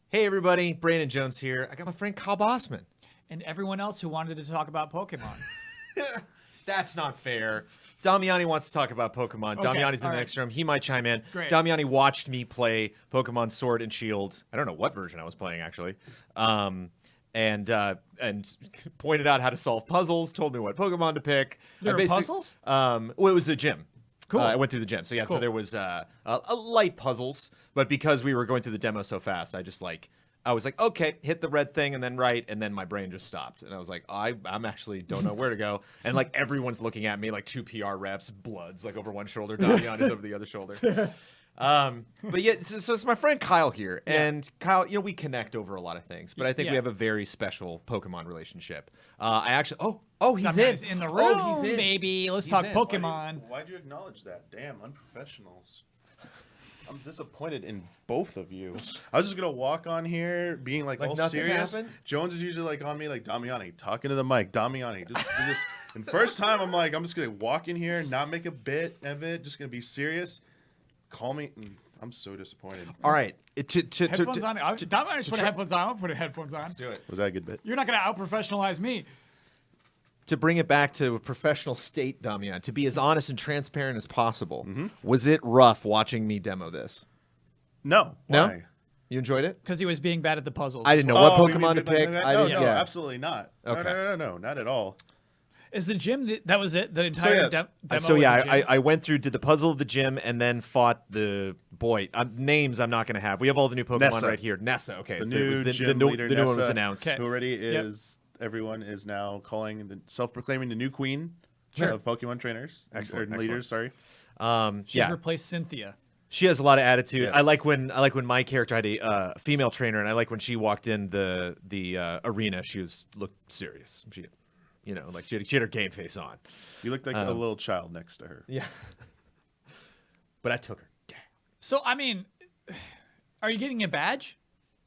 Hey everybody, Brandon Jones here. I got my friend Kyle Bossman. And everyone else who wanted to talk about Pokemon. That's not fair. Damiani wants to talk about Pokemon. Okay, Damiani's in all the right. next room. He might chime in. Great. Damiani watched me play Pokemon Sword and Shield. I don't know what version I was playing actually. And pointed out how to solve puzzles. Told me what Pokemon to pick. There were puzzles? Well, it was a gym. Cool. I went through the gym. So yeah, Cool. so there was a light puzzles, but because we were going through the demo so fast, I was like, okay, hit the red thing and then right, and then my brain just stopped. And I was like, I'm actually don't know where to go. And like everyone's looking at me, like two PR reps, Bloods like over one shoulder, Damian is over the other shoulder. But yeah, so it's my friend Kyle here, and Kyle, we connect over a lot of things, but I think we have a very special Pokemon relationship. I actually, he's He's in the room, Oh, he's in. baby. Let's He's talk in. Pokemon. Why'd you acknowledge that? Damn, unprofessionals. I'm disappointed in both of you. I was just gonna walk on here being like all nothing serious. happened? Jones is usually like on me like Damiani, talking to the mic. Damiani, just do this. And first time I'm like, I'm just gonna walk in here, not make a bit of it, just gonna be serious. Call me. I'm so disappointed. All right, Headphones on. I'm just put headphones on. I'm putting headphones on. Let's do it. Was that a good bit? You're not going to out-professionalize me. To bring it back to a professional state, Damian, to be as honest and transparent as possible, was it rough watching me demo this? No. No? Why? You enjoyed it? Because he was being bad at the puzzles. I didn't know what Oh, you mean Pokemon to pick. no, I no, didn't, no, yeah. absolutely not. Okay. No, not at all. Is the gym, that was it? The entire yeah. demo So was yeah, a gym? I went through, did the puzzle of the gym, and then fought the names I'm not going to have. We have all the new Pokemon Nessa. right here. Nessa, okay. The so new the gym new, leader, the new one was Nessa, announced. Okay. who already is. Everyone is now calling self-proclaiming the new queen Sure. of Pokemon trainers. Excellent, Or leaders. Sorry. She's yeah. replaced Cynthia. She has a lot of attitude. Yes. I like when my character had a female trainer, and I like when she walked in the arena. She looked serious. She had her game face on. You look like a little child next to her. Yeah. But I took her. Damn. So, I mean, are you getting a badge?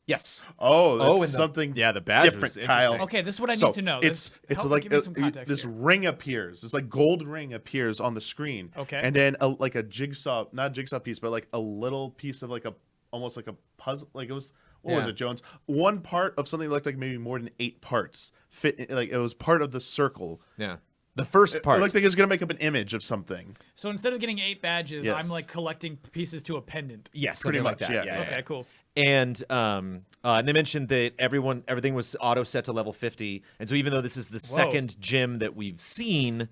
Yes. Oh, that's and something. the badge different, was Kyle. interesting. Okay, this is what I So need to know. it's like give me some context this here. ring appears. This like gold ring appears on the screen. Okay. And then like a jigsaw, not jigsaw piece, but like a little piece of like almost like a puzzle. Like it was. What was Yeah. it, Jones? One part of something that looked like maybe more than 8 parts fit. Like it was part of the circle. Yeah. The first part. It looked like it was gonna make up an image of something. So instead of getting 8 badges, Yes. I'm like collecting pieces to a pendant. yes, pretty something like much, that. yeah. Okay, cool. And they mentioned that everything was auto set to level 50, and so even though this is the second gym that we've seen,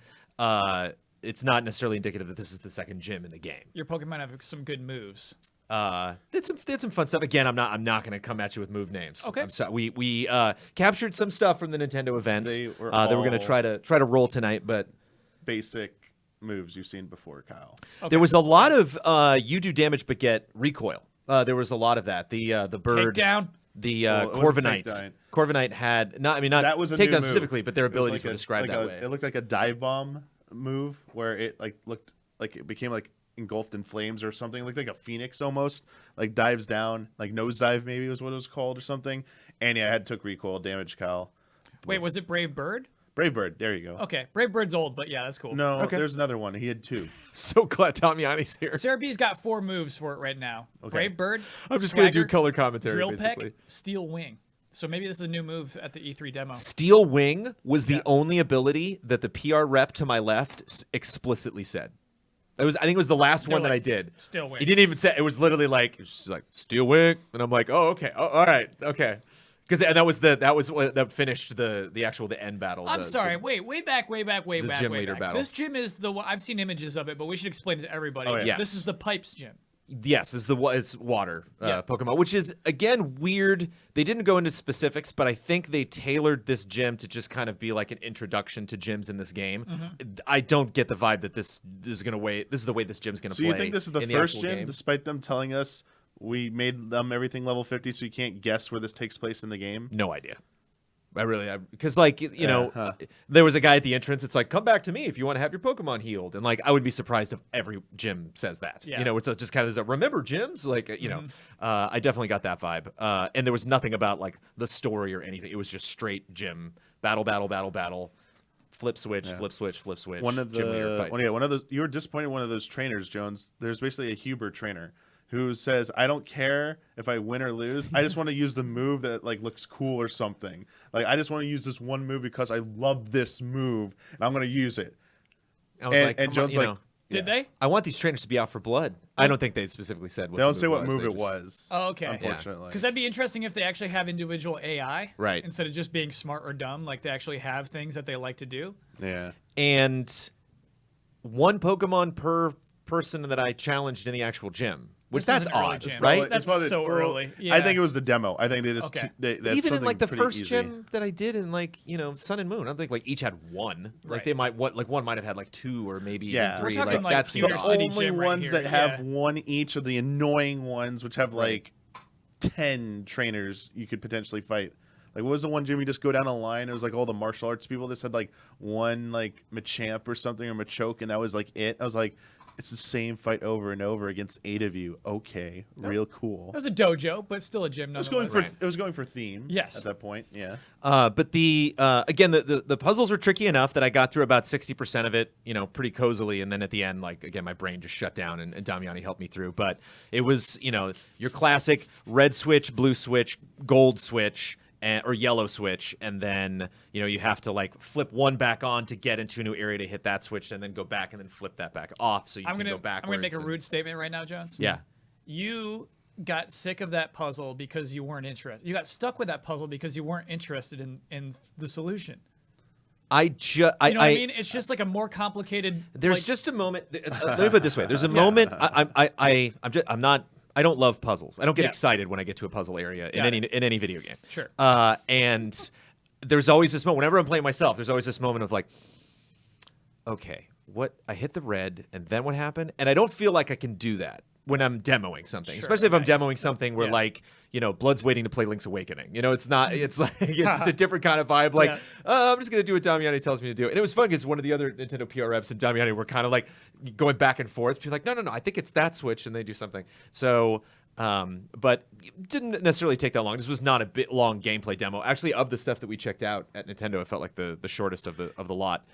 it's not necessarily indicative that this is the second gym in the game. Your Pokemon have some good moves. Did some fun stuff. Again, I'm not going to come at you with move names. Okay. I'm sorry. We captured some stuff from the Nintendo event They were that we're going to all- try to roll tonight, but Basic moves you've seen before, Kyle. Okay. there was a lot of you do damage but get recoil. There was a lot of that. The bird Takedown. The Well, it wasn't Corviknight. takedown. Corviknight had not That was a takedown new move. specifically, but their It was abilities like were described that way. It looked like a dive bomb move where it like looked like it became like engulfed in flames or something. It looked like a phoenix almost, like dives down, like nosedive maybe was what it was called or something. And yeah, it took recoil damage, Kyle. Wait, was it Brave Bird? Brave Bird, there you go. Okay, Brave Bird's old, but yeah, that's cool. No, Okay. there's another one. He had 2. So glad Damiani's here. Sarah B's got 4 moves for it right now. Okay. Brave Bird. I'm just gonna do Swagger, color commentary Drill basically. Peck, Steel Wing. So maybe this is a new move at the E3 demo. Steel Wing was the only ability that the PR rep to my left explicitly said. I think it was the last They're one that like, I did. Steel Wing. He didn't even say it was literally like it was just like Steel Wing, and I'm like, oh okay, all right, okay, because that finished the end battle. I'm the- sorry. the- way back. the gym leader battle. This gym is the one. I've seen images of it, but we should explain it to everybody. Oh, yeah. Yes. This is the Pipes gym. Yes, it's water Yeah. Pokemon, which is again weird. They didn't go into specifics, but I think they tailored this gym to just kind of be like an introduction to gyms in this game. I don't get the vibe that this is the way this gym's gonna So play. you think this is the in first actual gym, game. despite them telling us we made them everything level 50, so you can't guess where this takes place in the game? No idea. Because like huh. there was a guy at the entrance. It's like, come back to me if you want to have your Pokemon healed, and like I would be surprised if every gym says that. Yeah. It's just kind of remember gyms, like I definitely got that vibe. And there was nothing about like the story or anything. It was just straight gym battle, flip switch, flip switch, flip switch. One of gym leader the fight. one of the you were disappointed in one of those trainers, Jones. There's basically a Huber trainer. who says, "I don't care if I win or lose. I just want to use the move that like looks cool or something. Like I just want to use this one move because I love this move and I'm going to use it." I was like, And come Jones on, like, Did they? I want these trainers to be out for blood. I don't think they specifically said what They don't the say what was. move They it just- was. Oh, okay. Unfortunately, Because that'd be interesting if they actually have individual AI, Right. Instead of just being smart or dumb, like they actually have things that they like to do. yeah. And one Pokemon per person that I challenged in the actual gym, which This is that's an early odd, gym. right? It's That's probably- so early. I Yeah. think it was the demo. I think they just Okay. they Even in something like the pretty first easy. gym that I did in like Sun and Moon, I don't think like each had one. Like Right. they might one might have had like two or maybe Yeah. even We're three. talking, like, that's Pewter The odd. City only gym right ones here, that have yeah. one each of the annoying ones, which have Right. like 10 trainers you could potentially fight. Like, what was the one gym you just go down a line? It was like all the martial arts people. This had like one like Machamp or something or Machoke, and that was like it. I was like, it's the same fight over and over against 8 of you. Okay, real cool. It was a dojo, but still a gym It was going nonetheless. for it was going for theme. Yes. At that point, yeah. But the again, the puzzles were tricky enough that I got through about 60% of it, pretty cozily, and then at the end, like again, my brain just shut down, and Damiani helped me through. But it was, your classic red switch, blue switch, gold switch, or yellow switch, and then you have to like flip one back on to get into a new area to hit that switch, and then go back and then flip that back off so you can go backwards. I'm gonna make a rude statement right now, Jones. Yeah. You got sick of that puzzle because you weren't interested. You got stuck with that puzzle because you weren't interested in the solution. I just, You know what I mean? It's just like a more complicated. There's like, just a moment. Let me put it this way: there's a moment. I don't love puzzles. I don't get Yeah. excited when I get to a puzzle area Got in any video game. Sure. And there's always this moment whenever I'm playing myself. There's always this moment of like, okay, what I hit the red, and then what happened? And I don't feel like I can do that when I'm demoing something, Sure, especially if I'm right. demoing something where Yeah. like, Blood's waiting to play Link's Awakening. It's not, it's like, it's just a different kind of vibe. Like, Yeah. I'm just going to do what Damiani tells me to do. And it was fun because one of the other Nintendo PR reps and Damiani were kind of like going back and forth. People like, no, I think it's that switch. And they do something. So, but it didn't necessarily take that long. This was not a bit long gameplay demo. Actually, of the stuff that we checked out at Nintendo, it felt like the shortest of the lot.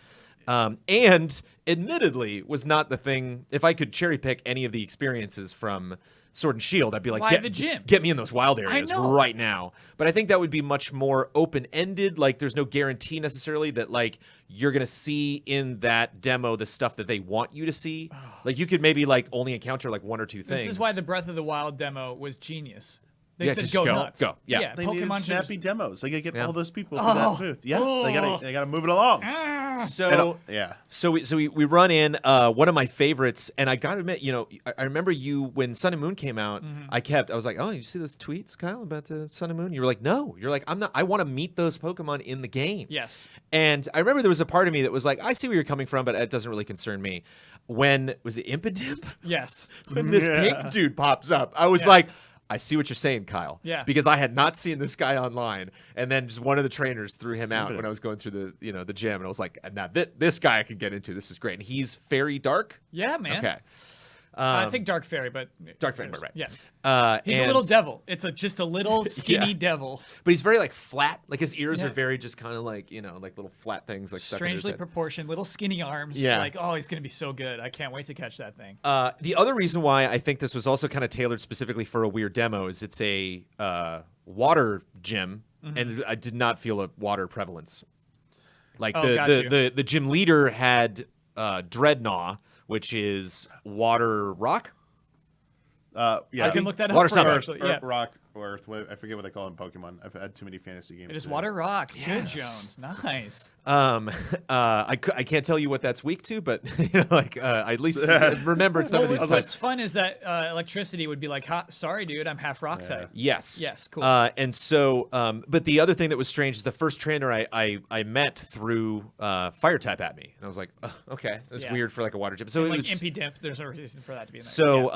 And admittedly was not the thing. If I could cherry pick any of the experiences from Sword and Shield, I'd be like, Why the gym? Get me in those wild areas know. right now. But I think that would be much more open-ended. Like, there's no guarantee necessarily that like you're gonna see in that demo the stuff that they want you to see. Like, you could maybe like only encounter like one or two things. This is why the Breath of the Wild demo was genius. They Yeah, said just go go, nuts. go. Yeah. They needed Pokemon should snappy just- demos. They gotta get Yeah. all those people to that booth. Yeah, they gotta move it along. So Yeah. So we run in. One of my favorites, and I gotta admit, I remember you when Sun and Moon came out. Mm-hmm. I was like, oh, you see those tweets, Kyle, about Sun and Moon? You were like, no. You're like, I'm not. I want to meet those Pokemon in the game. Yes. And I remember there was a part of me that was like, I see where you're coming from, but it doesn't really concern me. When was it Impidimp? Yes. When this Yeah. pink dude pops up, I was Yeah. like, I see what you're saying, Kyle. Yeah. Because I had not seen this guy online, and then just one of the trainers threw him out when I was going through the gym, and I was like, now this guy I can get into. This is great, and he's fairy dark. Yeah, man. Okay. I think Dark Fairy, but Dark Fairy, right? Yeah. He's a and- little devil. It's just a little skinny Yeah. devil, but he's very like flat. Like his ears Yeah. are very just kind of like like little flat things like stuck in his strangely head. proportioned, little skinny arms. Yeah. Like, oh, he's gonna be so good. I can't wait to catch that thing. The other reason why I think this was also kind of tailored specifically for a weird demo is it's a water gym, and I did not feel a water prevalence. Like Oh, got you. the gym leader had Dreadnought, which is water rock. Yeah. I can look that up Water for you, summon. actually. Earth, Yeah. Rock, or Earth. I forget what they call it in Pokemon. I've had too many fantasy games. It is today. Water Rock. Good, Yes. Jones. Nice. I can't tell you what that's weak to, but I at least remembered some of these What's types. fun is that electricity would be like, sorry, dude, I'm half rock type. Yes. Yes, cool. And so, but the other thing that was strange is the first trainer I met threw fire type at me, and I was like, okay, that's Yeah. weird for like a water gym. So And it like was. Impidimp, there's no reason for that to be in there. So,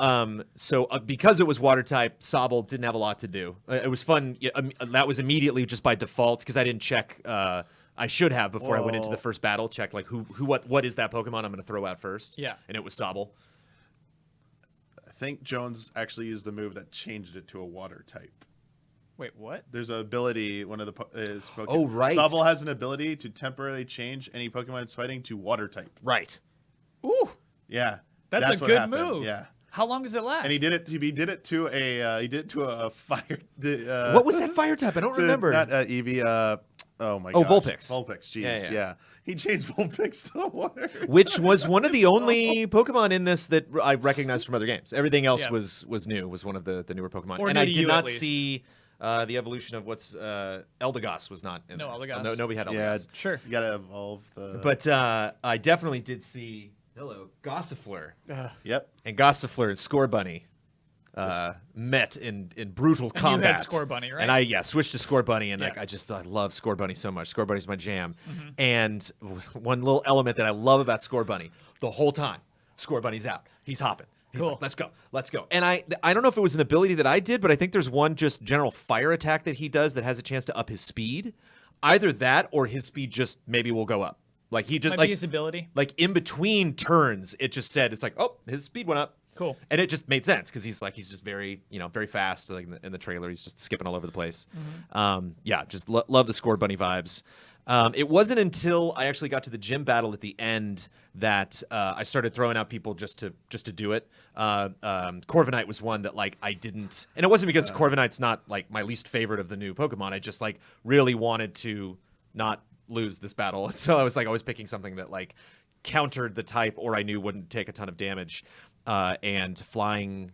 Yeah. because it was water type, Sobble didn't have a lot to do. It was fun. Yeah, that was immediately just by default because I didn't check. I should have before I went into the Well- first battle. Check like what is that Pokemon I'm going to throw out first. Yeah. And it was Sobble. I think Jones actually used the move that changed it to a water type. Wait, what? There's an ability. One of the his Pokemon. Oh, right. Sobble has an ability to temporarily change any Pokemon it's fighting to water type. Right. Ooh, Yeah. That's a what good happened. move. Yeah. How long does it last? And he did it to a fire. What was that fire type? I don't remember. Not Eevee. Oh my god. Oh, Vulpix. Vulpix. Jeez. Yeah. Yeah. He changed Vulpix to water. Which was one of the only Pokemon in this that I recognized from other games. Everything else Yeah. was new. Was one of the newer Pokemon, Or and new I to did you, not at least. see the evolution of what's Eldegoss was not in No there. Eldegoss. No, nobody had Yeah. Eldegoss. Sure. You gotta evolve the. But I definitely did see Gossifleur, Yep. and Gossifleur and Scorbunny met in brutal And you combat. had Scorbunny, right? And I switched to Scorbunny, and Yeah. I love Scorbunny so much. Scorbunny's my jam. Mm-hmm. And one little element that I love about Scorbunny, the whole time, Scorbunny's out. He's hopping. He's Cool. like, let's go. And I don't know if it was an ability that I did, but I think there's one just general fire attack that he does that has a chance to up his speed. Either that or his speed just maybe will go up. Like he just Might be his ability. like in between turns, it just said it's like, oh, his speed went up. Cool. And it just made sense because he's just very very fast. Like in the trailer, he's just skipping all over the place. Yeah, just love the Scorbunny vibes. It wasn't until I actually got to the gym battle at the end that I started throwing out people just to do it. Corviknight was one that like I didn't, and it wasn't because Corviknight's not like my least favorite of the new Pokemon. I just like really wanted to not lose this battle, and so I was like always picking something that like countered the type or I knew wouldn't take a ton of damage. And Flying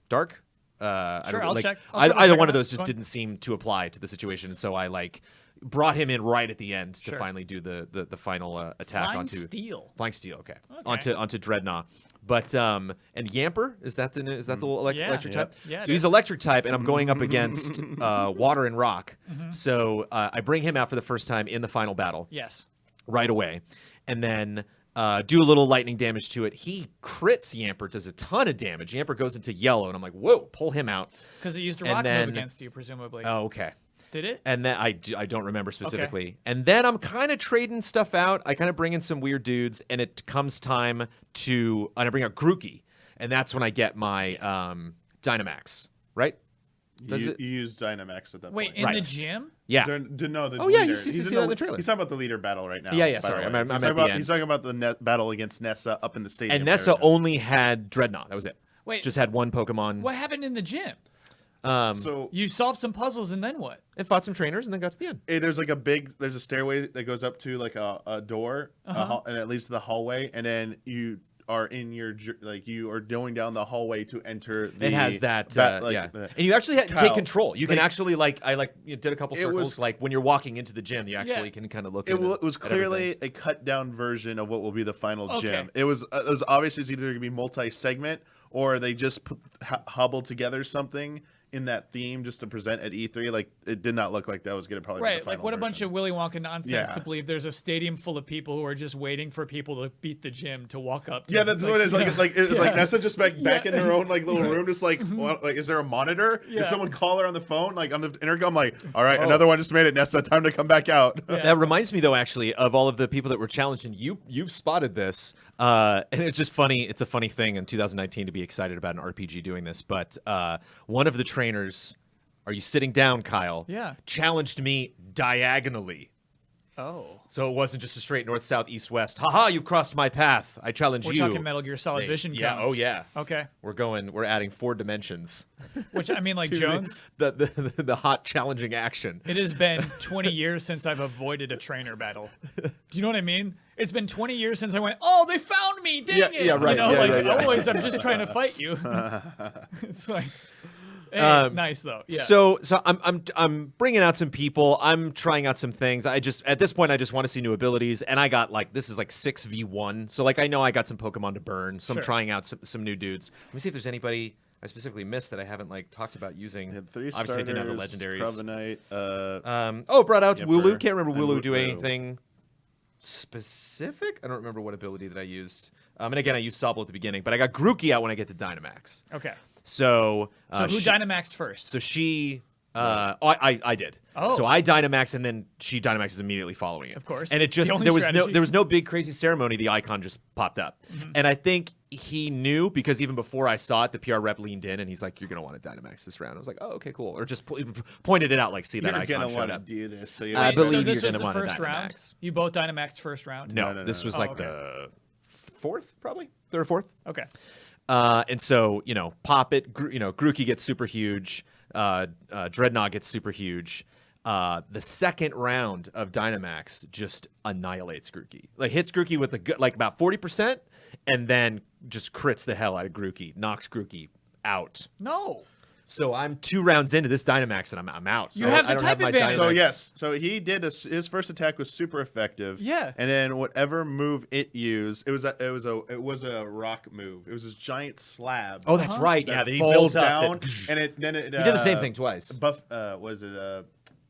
Dark. I Sure, don't, I'll like, check. Either check one on of that. those just Fine. didn't seem to apply to the situation, and so I like brought him in right at the end to Sure. finally do the final attack Flying onto Steel. Flying Steel. Okay, Okay. onto Dreadnought. But and Yamper is that the little Yeah. electric Yep. type? Yeah, So it he's is. electric type, and I'm going up against water and rock. Mm-hmm. So I bring him out for the first time in the final battle Yes. right away, and then do a little lightning damage to it. He crits Yamper, does a ton of damage. Yamper goes into yellow, and I'm like, whoa, pull him out. Because it used a And rock then- move against you, presumably. Oh, okay. Did it? And then I don't remember specifically. And then I'm kind of trading stuff out. I kind of bring in some weird dudes, and it comes time and I bring out Grookey, and that's when I get my Dynamax, right? Does You it? use Dynamax at that Wait, point. in Right. the gym? Yeah. No, the Oh, yeah, you leader. see He's that in the trailer. He's talking about the leader battle right now. Yeah, by sorry, the way. I'm He's at talking the about- end. He's talking about the battle against Nessa up in the stadium. And Nessa area. only had Dreadnought. That was it. Wait, Just had one Pokemon. What happened in the gym? So You solved some puzzles and then what? It fought some trainers and then got to the end. there's like there's a stairway that goes up to like a door, and it leads to the hallway, and then you are in you are going down the hallway to enter the. It has that, yeah. the- And you actually take Kyle, control. You can like- actually did a couple It circles. was- Like when you're walking into the gym, you actually can kind of look. It was at clearly everything. a cut down version of what will be the final Okay. gym. It was obviously it's either going to be multi-segment or they just hobbled together something in that theme just to present at E3. Like it did not look like that was going to probably be Right, the like final what a bunch version. of Willy Wonka nonsense Yeah. to believe there's a stadium full of people who are just waiting for people to beat the gym to walk up. To Yeah, that's what it is. It's like Nessa just back in her own like little room, just like, like, is there a monitor? Yeah. Is someone call her on the phone, like on the intercom? Like, all right, another one just made it. Nessa, time to come back out. That reminds me, though, actually, of all of the people that were challenged, and you spotted this, and it's just funny. It's a funny thing in 2019 to be excited about an RPG doing this. But one of the trainers, are you sitting down, Kyle? Yeah. Challenged me diagonally. Oh. So it wasn't just a straight north, south, east, west. Haha, you've crossed my path. I challenge We're you. talking Metal Gear Solid Vision Yeah. counts. Oh yeah. Okay. We're adding 4 dimensions. Which, I mean, like to Jones, the hot challenging action. it has been 20 years since I've avoided a trainer battle. Do you know what I mean? It's been 20 years since I went, oh, they found me, dang Yeah, it. yeah, right. You know, Yeah, like, yeah, yeah. always, I'm just trying to fight you. It's like, hey, nice, though. Yeah. So I'm bringing out some people. I'm trying out some things. At this point I just want to see new abilities, and I got this is like 6v1. So like I know I got some Pokemon to burn. So Sure. I'm trying out some new dudes. Let me see if there's anybody I specifically missed that I haven't talked about using. You had 3 Obviously I didn't have the starters, legendaries. Provenite, Brought out Yipper, Wooloo. Can't remember and Wooloo do Wooloo. anything specific. I don't remember what ability that I used. And again, I used Sobble at the beginning, but I got Grookey out when I get to Dynamax. Okay. So So who Dynamaxed first? So she, I did. Oh. So I Dynamax, and then she Dynamaxes immediately following it. Of course. And it just The only there was strategy. no big crazy ceremony. The icon just popped up, and I think he knew because even before I saw it, the PR rep leaned in and he's like, "You're gonna want to Dynamax this round." I was like, "Oh, okay, cool." Or just pointed it out, like, "See that you're icon gonna showed want to up." do this. So I believe so you're this was gonna the wanna first round? Dynamax. You both Dynamaxed first round? No, No. this was Oh, like okay. the 4th, probably 3rd or 4th. Okay. And so, pop it. Grookey gets super huge. Dreadnought gets super huge. The second round of Dynamax just annihilates Grookey. Like, hits Grookey with about 40%, and then just crits the hell out of Grookey. Knocks Grookey out. No. So I'm 2 rounds into this Dynamax, and I'm out. You have the type advantage. So yes, so he did his first attack was super effective. Yeah. And then whatever move it used, it was a rock move. It was this giant slab. Oh, that's right. Yeah, that he falls built up. down, and it He did the same thing twice.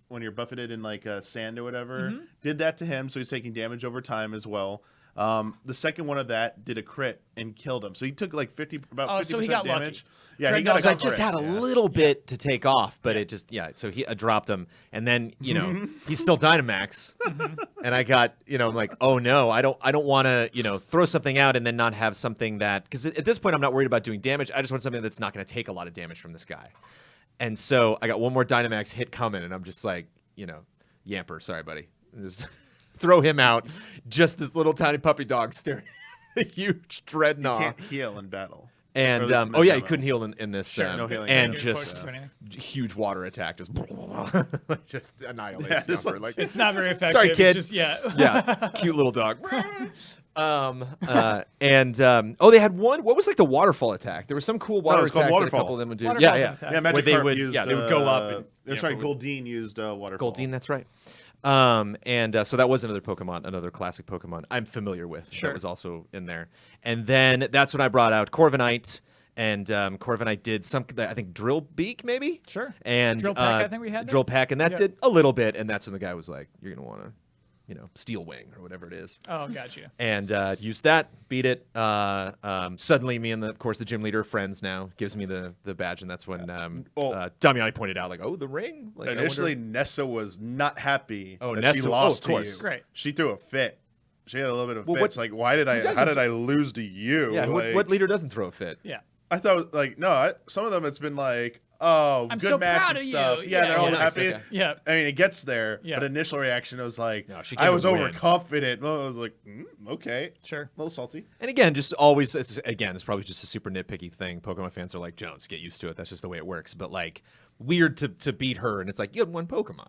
When you're buffeted in like sand or whatever, did that to him, so he's taking damage over time as well. The second one of that did a crit and killed him, so he took like 50% so he got damage. lucky. Yeah, he got a So I crit. just had a little bit to take off, but it just So he dropped him, and then he's still Dynamax, and I got I'm like, oh no, I don't want to throw something out and then not have something that, because at this point I'm not worried about doing damage. I just want something that's not going to take a lot of damage from this guy. And so I got one more Dynamax hit coming, and I'm just like, Yamper, sorry, buddy. Just throw him out. Just this little tiny puppy dog staring at a huge You Dreadnought. can't heal in battle. And Or this is he demo. couldn't heal in this. Sure, no healing and damage. just Yeah. huge water attack, just just annihilates. Yeah, just Yamper, like- It's not very effective. Sorry, kid. It's just, yeah, cute little dog. They had one. What was like the waterfall attack? There was some cool water it's called attack that a Waterfall. couple of them would do. Waterfall's Yeah, an attack. Yeah, Magic Where they Carp would- used, they would go up and- that's yeah, right. would- Goldeen used waterfall. Goldeen, that's right. So that was another Pokemon, another classic Pokemon I'm familiar with. Sure. That was also in there. And then that's when I brought out Corviknight, and Corviknight did I think Drill Beak maybe. Sure. And Drill Peck, I think we had there? Drill Peck, and that Yeah. did a little bit, and that's when the guy was like, "You're gonna want to, Steel Wing or whatever it is." Oh, got you. And used that, beat it. Suddenly, me and of course the gym leader are friends now. Gives me the badge, and that's when Damiani pointed out, like, "Oh, the ring." Like, I Initially, wonder- Nessa was not happy Oh, that Nessa- she oh, lost of course. to you. Great. She threw a fit. She had a little bit of Well, fit. what- It's like, why did who I? doesn't? How did I lose to you? yeah. Like, What leader doesn't throw a fit? Yeah. I thought, like, no. Some of them, it's been like, oh, I'm good so match proud and of stuff. you. Yeah, Yeah, they're all yeah. Nice, happy. okay. Yeah. I mean, it gets there, Yeah. but initial reaction was like, No, she I came was to win. overconfident. Well, I was like, okay, Sure. a little salty. And again, just always, it's probably just a super nitpicky thing. Pokemon fans are like, Jones, get used to it. That's just the way it works. But like, weird to beat her, and it's like, you had one Pokemon.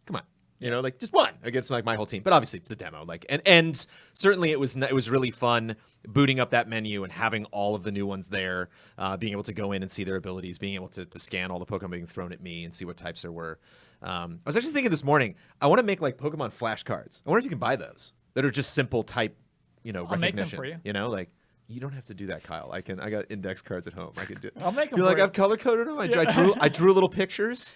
Come on. Like just one against like my whole team. But obviously it's a demo. Like, and certainly it was really fun booting up that menu and having all of the new ones there, being able to go in and see their abilities, being able to scan all the Pokemon being thrown at me and see what types there were. I was actually thinking this morning, I want to make like Pokemon flashcards. I wonder if you can buy those that are just simple type, recognition. make them for you. Like you don't have to do that, Kyle. I got index cards at home. I can do. I'll make them You're for like you. I've color coded them. I drew little pictures.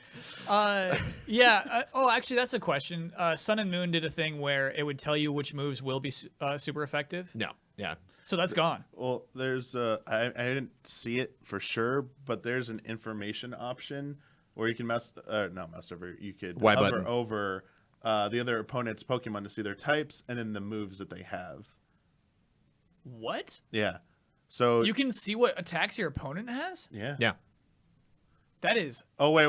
Actually, that's a question. Sun and Moon did a thing where it would tell you which moves will be super effective. No. Yeah. So that's gone. Well, there's I didn't see it for sure, but there's an information option where you can mouse over. You could Y hover button. over the other opponent's Pokemon to see their types and then the moves that they have. What? Yeah. So You can see what attacks your opponent has? yeah. Yeah. That is. Oh wait.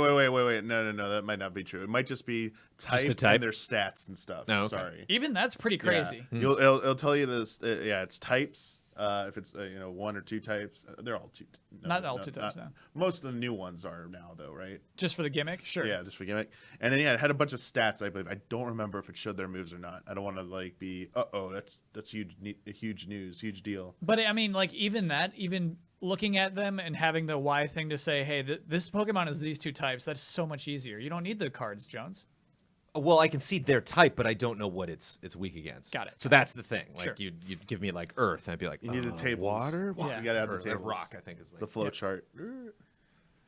No, that might not be true. It might just be type, the type? and their stats and stuff. Oh, okay. Sorry. Even that's pretty Yeah. crazy. It'll tell you this. It's types. If it's one or two types, they're all two. Not all two types, no. Most of the new ones are now though, right? Just for the gimmick? Sure. Yeah, just for gimmick. And then it had a bunch of stats. I believe. I don't remember if it showed their moves or not. I don't want to like be. That's huge news, huge deal. But I mean, like even looking at them and having the Y thing to say, hey, this Pokemon is these two types, that's so much easier. You don't need the cards, Jones. Well, I can see their type, but I don't know what it's weak against. Got it. So that's the thing. Like Sure. you'd give me like Earth, and I'd be like, You need the tables. water. Yeah. You gotta have Or, the tables. rock. I think is like The flow chart.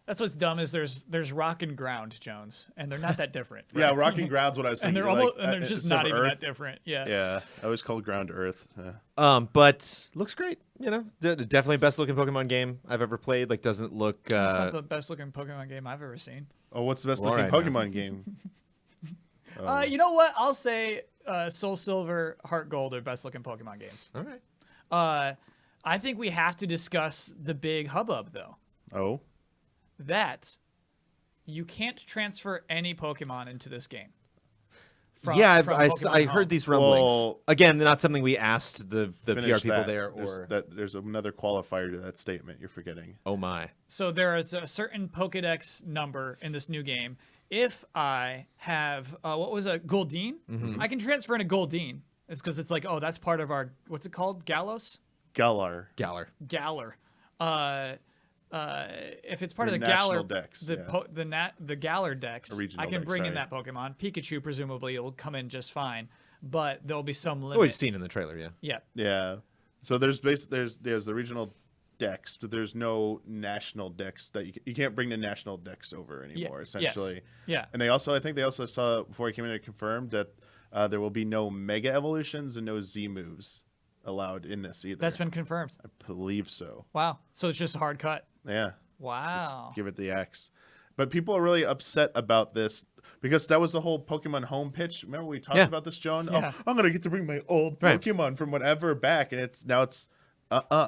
That's what's dumb is there's rock and ground, Jones, and they're not that different. Yeah, rock and ground's what I was And thinking. they're almost like, and they're just instead not of even Earth. that different. Yeah. Yeah, I always called ground Earth. Yeah. But looks great. Definitely best looking Pokemon game I've ever played. Like doesn't look. It's not the best looking Pokemon game I've ever seen. Oh, what's the best Well, looking all right, Pokemon game? You know what? I'll say Soul Silver, Heart Gold are best looking Pokemon games. All right. I think we have to discuss the big hubbub though. Oh, That you can't transfer any Pokemon into this game. From, yeah, from I Pokemon heard Home. these rumblings. Well, Again, not something we asked the PR Finish people that. there. Or There's another qualifier to that statement you're forgetting. oh my, So there is a certain Pokedex number in this new game. If I have what was a Goldeen, I can transfer in a Goldeen. It's because it's like, oh, that's part of our what's it called? Galos? Galar. Galar. Galar. If it's part Your of the national Galar dex, the Galar Dex, A regional I can dex, bring in sorry. that Pokemon. Pikachu presumably will come in just fine, but there'll be some Oh, limit. we've seen in the trailer, yeah. Yeah. Yeah. So there's the regional dex, but there's no national dex that you can't bring the national dex over anymore. Yes. Essentially. Yeah. And I think they also saw before I came in and confirmed that there will be no mega evolutions and no Z moves allowed in this either. That's been confirmed. I believe so. Wow. So it's just a hard cut. Yeah. Wow. Just give it the X. But people are really upset about this because that was the whole Pokemon Home pitch. Remember we talked Yeah. about this, John? Yeah. Oh, I'm gonna get to bring my old Right. Pokemon from whatever back, and it's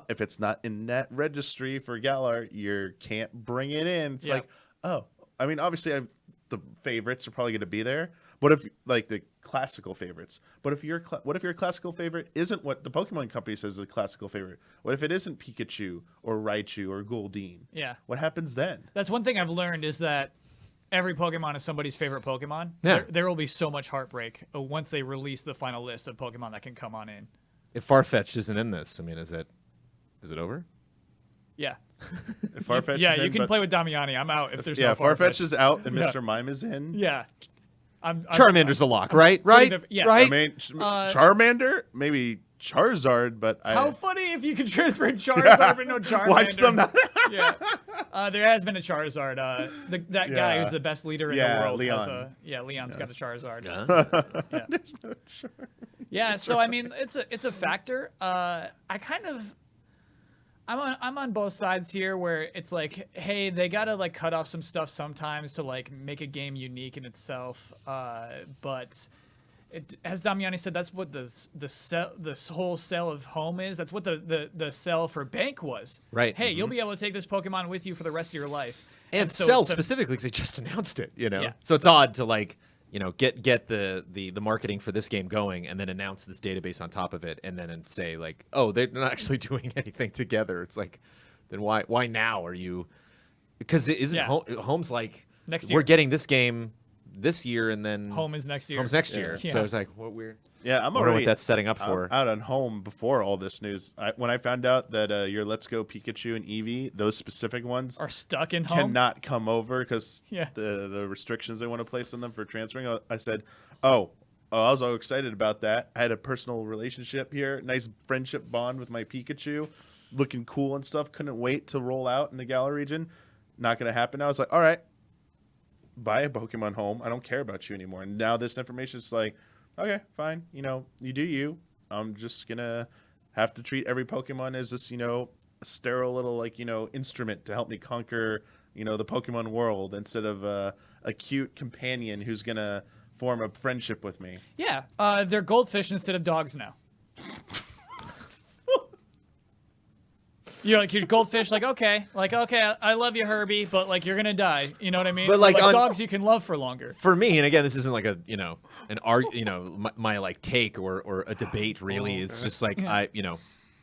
if it's not in that registry for Galar, you can't bring it in. It's Yeah. like, oh, I mean, obviously the favorites are probably gonna be there. But if like the classical favorites, but if what if your classical favorite isn't what the Pokemon Company says is a classical favorite? What if it isn't Pikachu or Raichu or Goldeen? Yeah. What happens then? That's one thing I've learned is that every Pokemon is somebody's favorite Pokemon. Yeah. There will be so much heartbreak once they release the final list of Pokemon that can come on in. If Farfetch'd isn't in this, I mean, is it over? Yeah. If Farfetch Yeah, is in, you can but- play with Damiani. I'm out if there's Yeah, no Farfetch is out and Yeah. Mr. Mime is in. Yeah. I'm Charmander's a lock, right? Right? yes. Right? I mean, Charmander, maybe Charizard, but How funny if you could transfer Charizard but no Charmander. watch them not. Yeah. There has been a Charizard. That guy Yeah. who's the best leader in Yeah, the world. Has Leon. Leon's got a Charizard. Huh? Yeah. Yeah, so I mean, it's a factor. I'm on both sides here where it's like, hey, they gotta like cut off some stuff sometimes to like make a game unique in itself. But as Damiani said, that's what the whole sell of Home is. That's what the sell for Bank was. Right. Hey, you'll be able to take this Pokemon with you for the rest of your life. And so Cell it's a- specifically because they just announced it, you know? Yeah. So it's odd to like, you know, get the marketing for this game going and then announce this database on top of it and then say like, oh, they're not actually doing anything together. It's like, then why now are you? Because it isn't Yeah. Home's like Next we're year. getting this game this year and then Home is next year. Home's next year. Yeah. So it's like what weird. Yeah, I'm I wonder already what that's setting up for. out on Home before all this news. When I found out that your Let's Go Pikachu and Eevee, those specific ones, Are stuck in Home. cannot come over because Yeah. the restrictions they want to place on them for transferring. I said, oh, I was all excited about that. I had a personal relationship here, nice friendship bond with my Pikachu, looking cool and stuff. Couldn't wait to roll out in the Galar region. Not going to happen. I was like, all right, buy a Pokemon Home. I don't care about you anymore. And now this information is like, okay, fine. You know, you do you. I'm just going to have to treat every Pokemon as this, you know, sterile little, like, you know, instrument to help me conquer, you know, the Pokemon world instead of a cute companion who's going to form a friendship with me. Yeah, they're goldfish instead of dogs now. You're like you're goldfish, like okay, I love you, Herbie, but like you're gonna die. You know what I mean? But, like, on- dogs, you can love for longer. For me, and again, this isn't like a my like take or a debate really. It's just like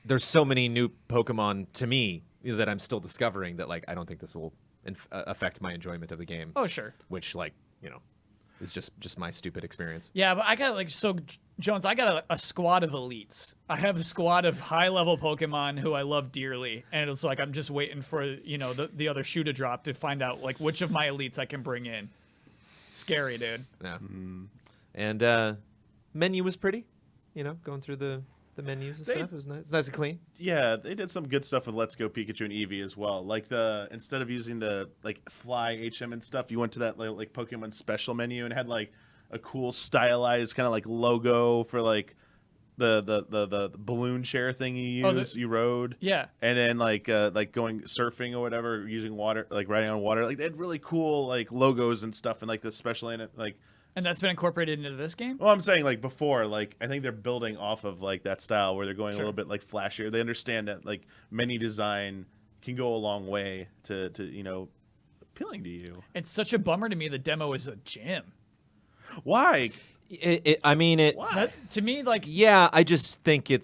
there's so many new Pokemon to me that I'm still discovering that like I don't think this will affect my enjoyment of the game. Oh sure. Which like is just my stupid experience. Yeah, but I got Jones. I got a squad of elites. I have a squad of high level Pokemon who I love dearly, and it's like I'm just waiting for the other shoe to drop to find out like which of my elites I can bring in. Scary, dude. Yeah. And menu was pretty. Going through the menus and stuff. It was nice. It's nice and clean. Yeah, they did some good stuff with Let's Go Pikachu and Eevee as well. Like instead of using the like fly HM and stuff, you went to that like Pokemon special menu and had like a cool stylized kind of like logo for like the balloon share thing you you rode. Yeah. And then like going surfing or whatever, using water, like riding on water. Like they had really cool like logos and stuff and like the special in it like. And that's been incorporated into this game? Well, I'm saying like before, like I think they're building off of like that style where they're going a little bit like flashier. They understand that like menu design can go a long way to appealing to you. It's such a bummer to me the demo is a gym. Why? I mean, To me, like, yeah, I just think it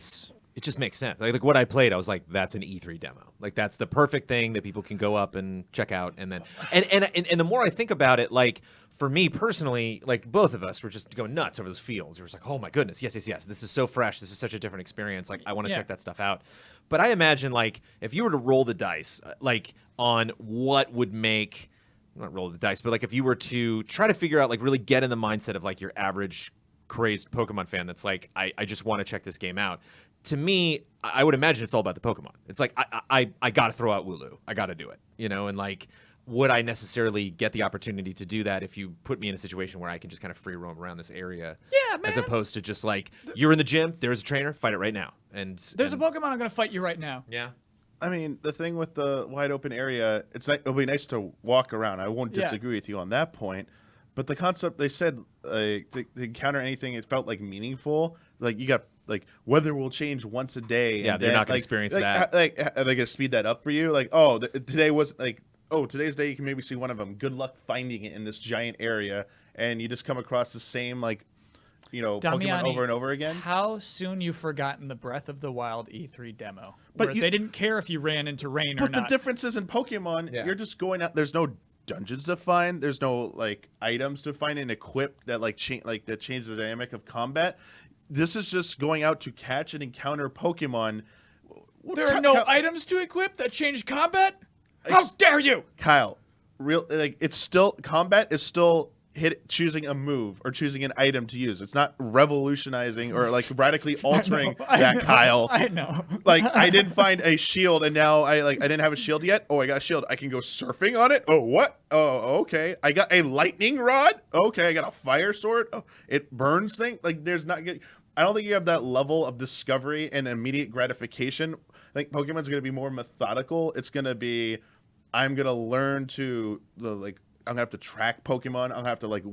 just makes sense. Like what I played, I was like, that's an E3 demo. Like that's the perfect thing that people can go up and check out. And then, and the more I think about it, like for me personally, like both of us were just going nuts over those fields. It was like, oh my goodness, yes. This is so fresh. This is such a different experience. Like I want to check that stuff out. But I imagine like if you were to roll the dice, like on what would make, not roll the dice, but like if you were to try to figure out, like really get in the mindset of like your average crazed Pokemon fan that's like, I just want to check this game out. To me, I would imagine it's all about the Pokemon. It's like, I got to throw out Wooloo. I got to do it, you know? And like, would I necessarily get the opportunity to do that if you put me in a situation where I can just kind of free roam around this area? Yeah, man. As opposed to just like, you're in the gym, there's a trainer, fight it right now. And there's a Pokemon, I'm going to fight you right now. Yeah. I mean, the thing with the wide open area, it'll be nice to walk around. I won't disagree with you on that point. But the concept, they said, to encounter anything, it felt like meaningful. Like you got like weather will change once a day. Yeah, and they're then, not going to experience that. Like, are they going to speed that up for you? Like, oh, today was like, oh, today's day you can maybe see one of them. Good luck finding it in this giant area, and you just come across the same like, you know, Damiani, Pokemon over and over again. How soon you've forgotten the Breath of the Wild E3 demo? But where they didn't care if you ran into rain or But not. the difference is in Pokemon, you're just going out. There's no dungeons to find. There's no like items to find and equip that like change the dynamic of combat. This is just going out to catch and encounter Pokemon. There are no items to equip that change combat? How dare you! Kyle, it's still combat is still choosing a move or choosing an item to use. It's not revolutionizing or like radically altering that, Kyle. I know. Like I didn't find a shield and now I didn't have a shield yet. Oh, I got a shield. I can go surfing on it. Oh, what? Oh, okay. I got a lightning rod. Okay, I got a fire sword. Oh, it burns things. Like there's not good. I don't think you have that level of discovery and immediate gratification. I think Pokemon's going to be more methodical. It's going to be, I'm going to learn to I'm gonna have to track Pokemon. I'm gonna have to like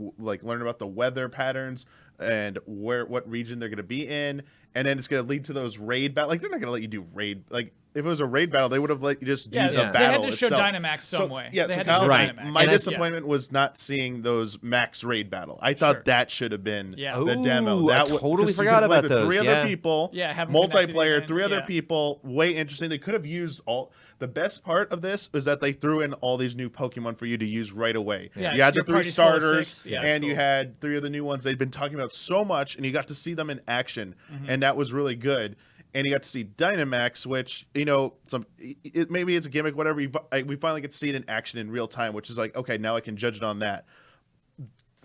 learn about the weather patterns and what region they're gonna be in, and then it's gonna lead to those raid battles. Like they're not gonna let you do raid. Like if it was a raid battle, they would have let you just do the battle. They had to show itself. Dynamax some way. Yeah, they so had to show Kyle, Dynamax. my disappointment was not seeing those max raid battle. I thought that should have been the demo. Ooh, That I totally forgot about those. Three other people. Yeah, have them multiplayer. connected Three other even. people. Way interesting. They could have used all. The best part of this is that they threw in all these new Pokemon for you to use right away. Yeah, you had the your 3 party's full of starters, 6. Yeah, and that's you cool. had 3 of the new ones they'd been talking about so much, and you got to see them in action, and that was really good. And you got to see Dynamax, which, you know, maybe it's a gimmick, whatever. We finally get to see it in action in real time, which is like, okay, now I can judge it on that.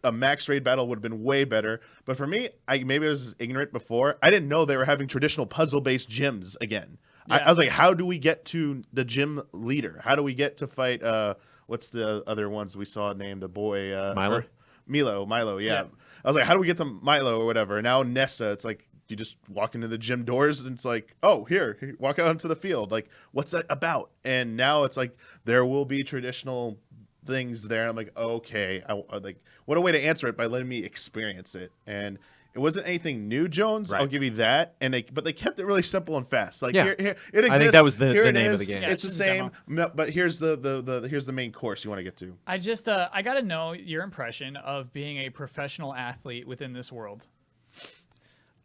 A max raid battle would have been way better. But for me, maybe I was ignorant before. I didn't know they were having traditional puzzle-based gyms again. Yeah. I was like, how do we get to the gym leader? How do we get to fight, what's the other ones we saw named the boy? Milo, yeah. I was like, how do we get to Milo or whatever? And now Nessa, it's like, you just walk into the gym doors and it's like, oh, here, walk out onto the field. Like, what's that about? And now it's like, there will be traditional things there. I'm like, okay. I like, what a way to answer it by letting me experience it. And it wasn't anything new, Jones. Right. I'll give you that. But they kept it really simple and fast. Like here, it exists. I think that was the name is. of the game. Yeah, It's the same. No, but here's the main course you want to get to. I just I got to know your impression of being a professional athlete within this world.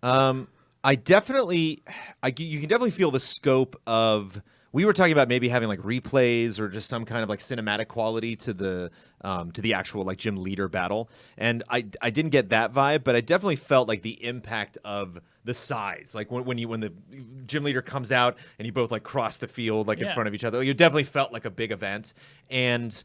I definitely, you can definitely feel the scope of. We were talking about maybe having like replays or just some kind of like cinematic quality to the actual like gym leader battle, and I didn't get that vibe, but I definitely felt like the impact of the size, like when the gym leader comes out and you both like cross the field like in front of each other, you definitely felt like a big event. And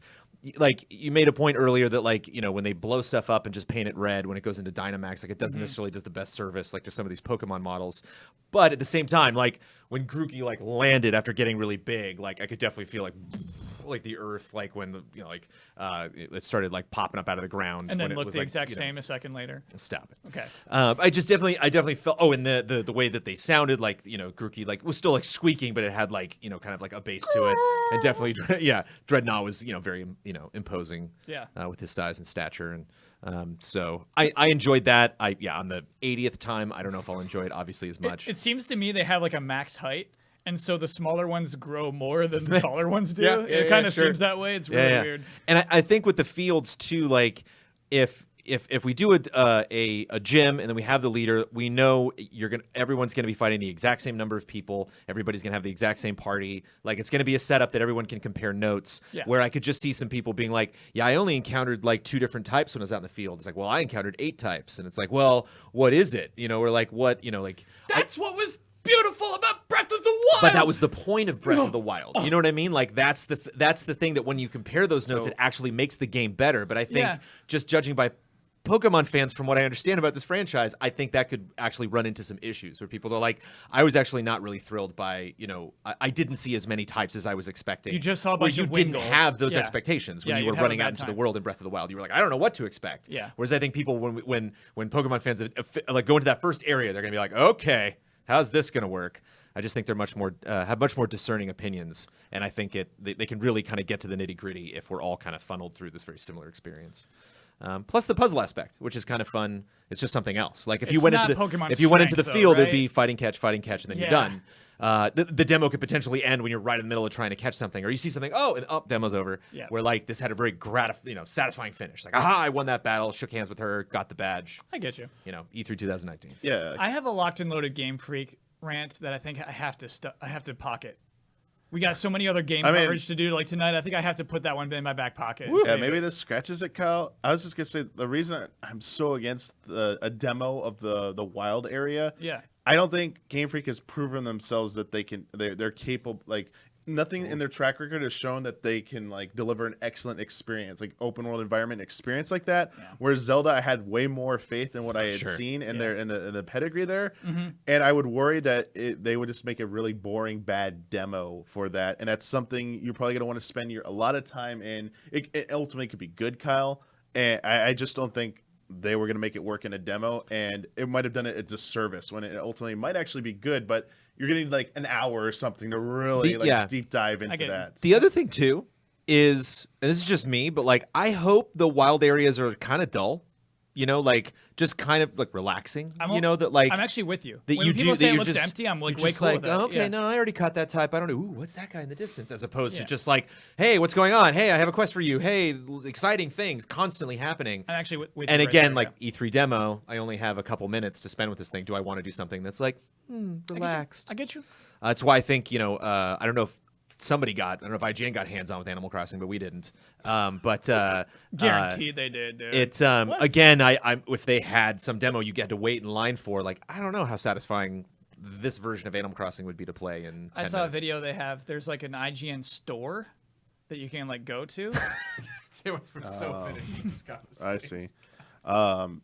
like you made a point earlier that like, you know, when they blow stuff up and just paint it red when it goes into Dynamax, like it doesn't necessarily does the best service like to some of these Pokemon models. But at the same time, like when Grookey like landed after getting really big, like I could definitely feel like the earth, like when the, you know, like it started like popping up out of the ground And then when it looked was the like, exact you know, same a second later. Stop it. Okay. I definitely felt. Oh, and the way that they sounded, like, you know, Grookey like was still like squeaking, but it had like, you know, kind of like a bass to it, and definitely Dreadnought was, you know, very, you know, imposing. Yeah. With his size and stature, and so I enjoyed that. On the 80th time, I don't know if I'll enjoy it obviously as much. It seems to me they have like a max height. And so the smaller ones grow more than the taller ones do. Yeah, it kind of sure. seems that way. It's really weird. And I think with the fields too, like if if we do a gym and then we have the leader, we know everyone's gonna be fighting the exact same number of people. Everybody's gonna have the exact same party. Like it's gonna be a setup that everyone can compare notes. Yeah. Where I could just see some people being like, yeah, I only encountered like 2 different types when I was out in the field. It's like, well, I encountered 8 types, and it's like, well, what is it? Or like what? Like That's what was beautiful about Breath of the Wild. but that was the point of Breath of the Wild. You know what I mean? Like that's the thing that when you compare those notes, it actually makes the game better. But I think just judging by Pokemon fans, from what I understand about this franchise, I think that could actually run into some issues where people are like, I was actually not really thrilled by, I didn't see as many types as I was expecting. You just saw a bunch you of didn't Wingull. have those Yeah. expectations when Yeah, you were you'd have a running bad out into the time. world in Breath of the Wild. You were like, I don't know what to expect. Yeah. Whereas I think people, when Pokemon fans like go into that first area, they're going to be like, okay, how's this going to work? I just think they're much more have much more discerning opinions, and I think they can really kind of get to the nitty gritty if we're all kind of funneled through this very similar experience. Plus the puzzle aspect, which is kind of fun. It's just something else. Like if you It's went not into Pokemon the strength, field, though, it'd be right? fighting catch, and then you're done. The demo could potentially end when you're right in the middle of trying to catch something, or you see something. And demo's over. Yeah. Where like this had a very satisfying finish. Like, aha, I won that battle. Shook hands with her, got the badge. I get you. E3 2019. Yeah. I have a locked and loaded Game Freak rant that I think I have to pocket. We got so many other game coverage to do. Like tonight, I think I have to put that one in my back pocket. and Yeah, save maybe it. this scratches it, Kyle. I was just gonna say the reason I'm so against a demo of the wild area. Yeah. I don't think Game Freak has proven themselves that they're capable. Like nothing in their track record has shown that they can like deliver an excellent experience, like open world environment experience like that. Yeah. Whereas Zelda, I had way more faith in what I had Sure. seen in Yeah. in the pedigree there, Mm-hmm. and I would worry that they would just make a really boring, bad demo for that, and that's something you're probably gonna want to spend a lot of time in. It ultimately could be good, Kyle, and I just don't think they were going to make it work in a demo, and it might have done it a disservice when it ultimately might actually be good, but you're going to need like an hour or something to really deep dive into get it. that. The other thing too is, and this is just me, but like I hope the wild areas are kind of dull, like just kind of like relaxing. That like I'm actually with you. that When you people do say that it you're looks just empty, I'm like you're way just cool like, with that. oh, okay, Yeah. no, I already caught that type. I don't know. Ooh, what's that guy in the distance? As opposed Yeah. to just like, hey, what's going on? Hey, I have a quest for you. Hey, exciting things constantly happening. I'm actually with And you right again, there, like E3 demo, I only have a couple minutes to spend with this thing. Do I want to do something that's like relaxed? I get you. That's why I think I don't know if I don't know if IGN got hands on with Animal Crossing, but we didn't. Guaranteed they did, dude. It again, I if they had some demo you had to wait in line for, like I don't know how satisfying this version of Animal Crossing would be to play in 10 I saw minutes. a video they have. There's like an IGN store that you can like go to. We're so fitting with this conversation. I see.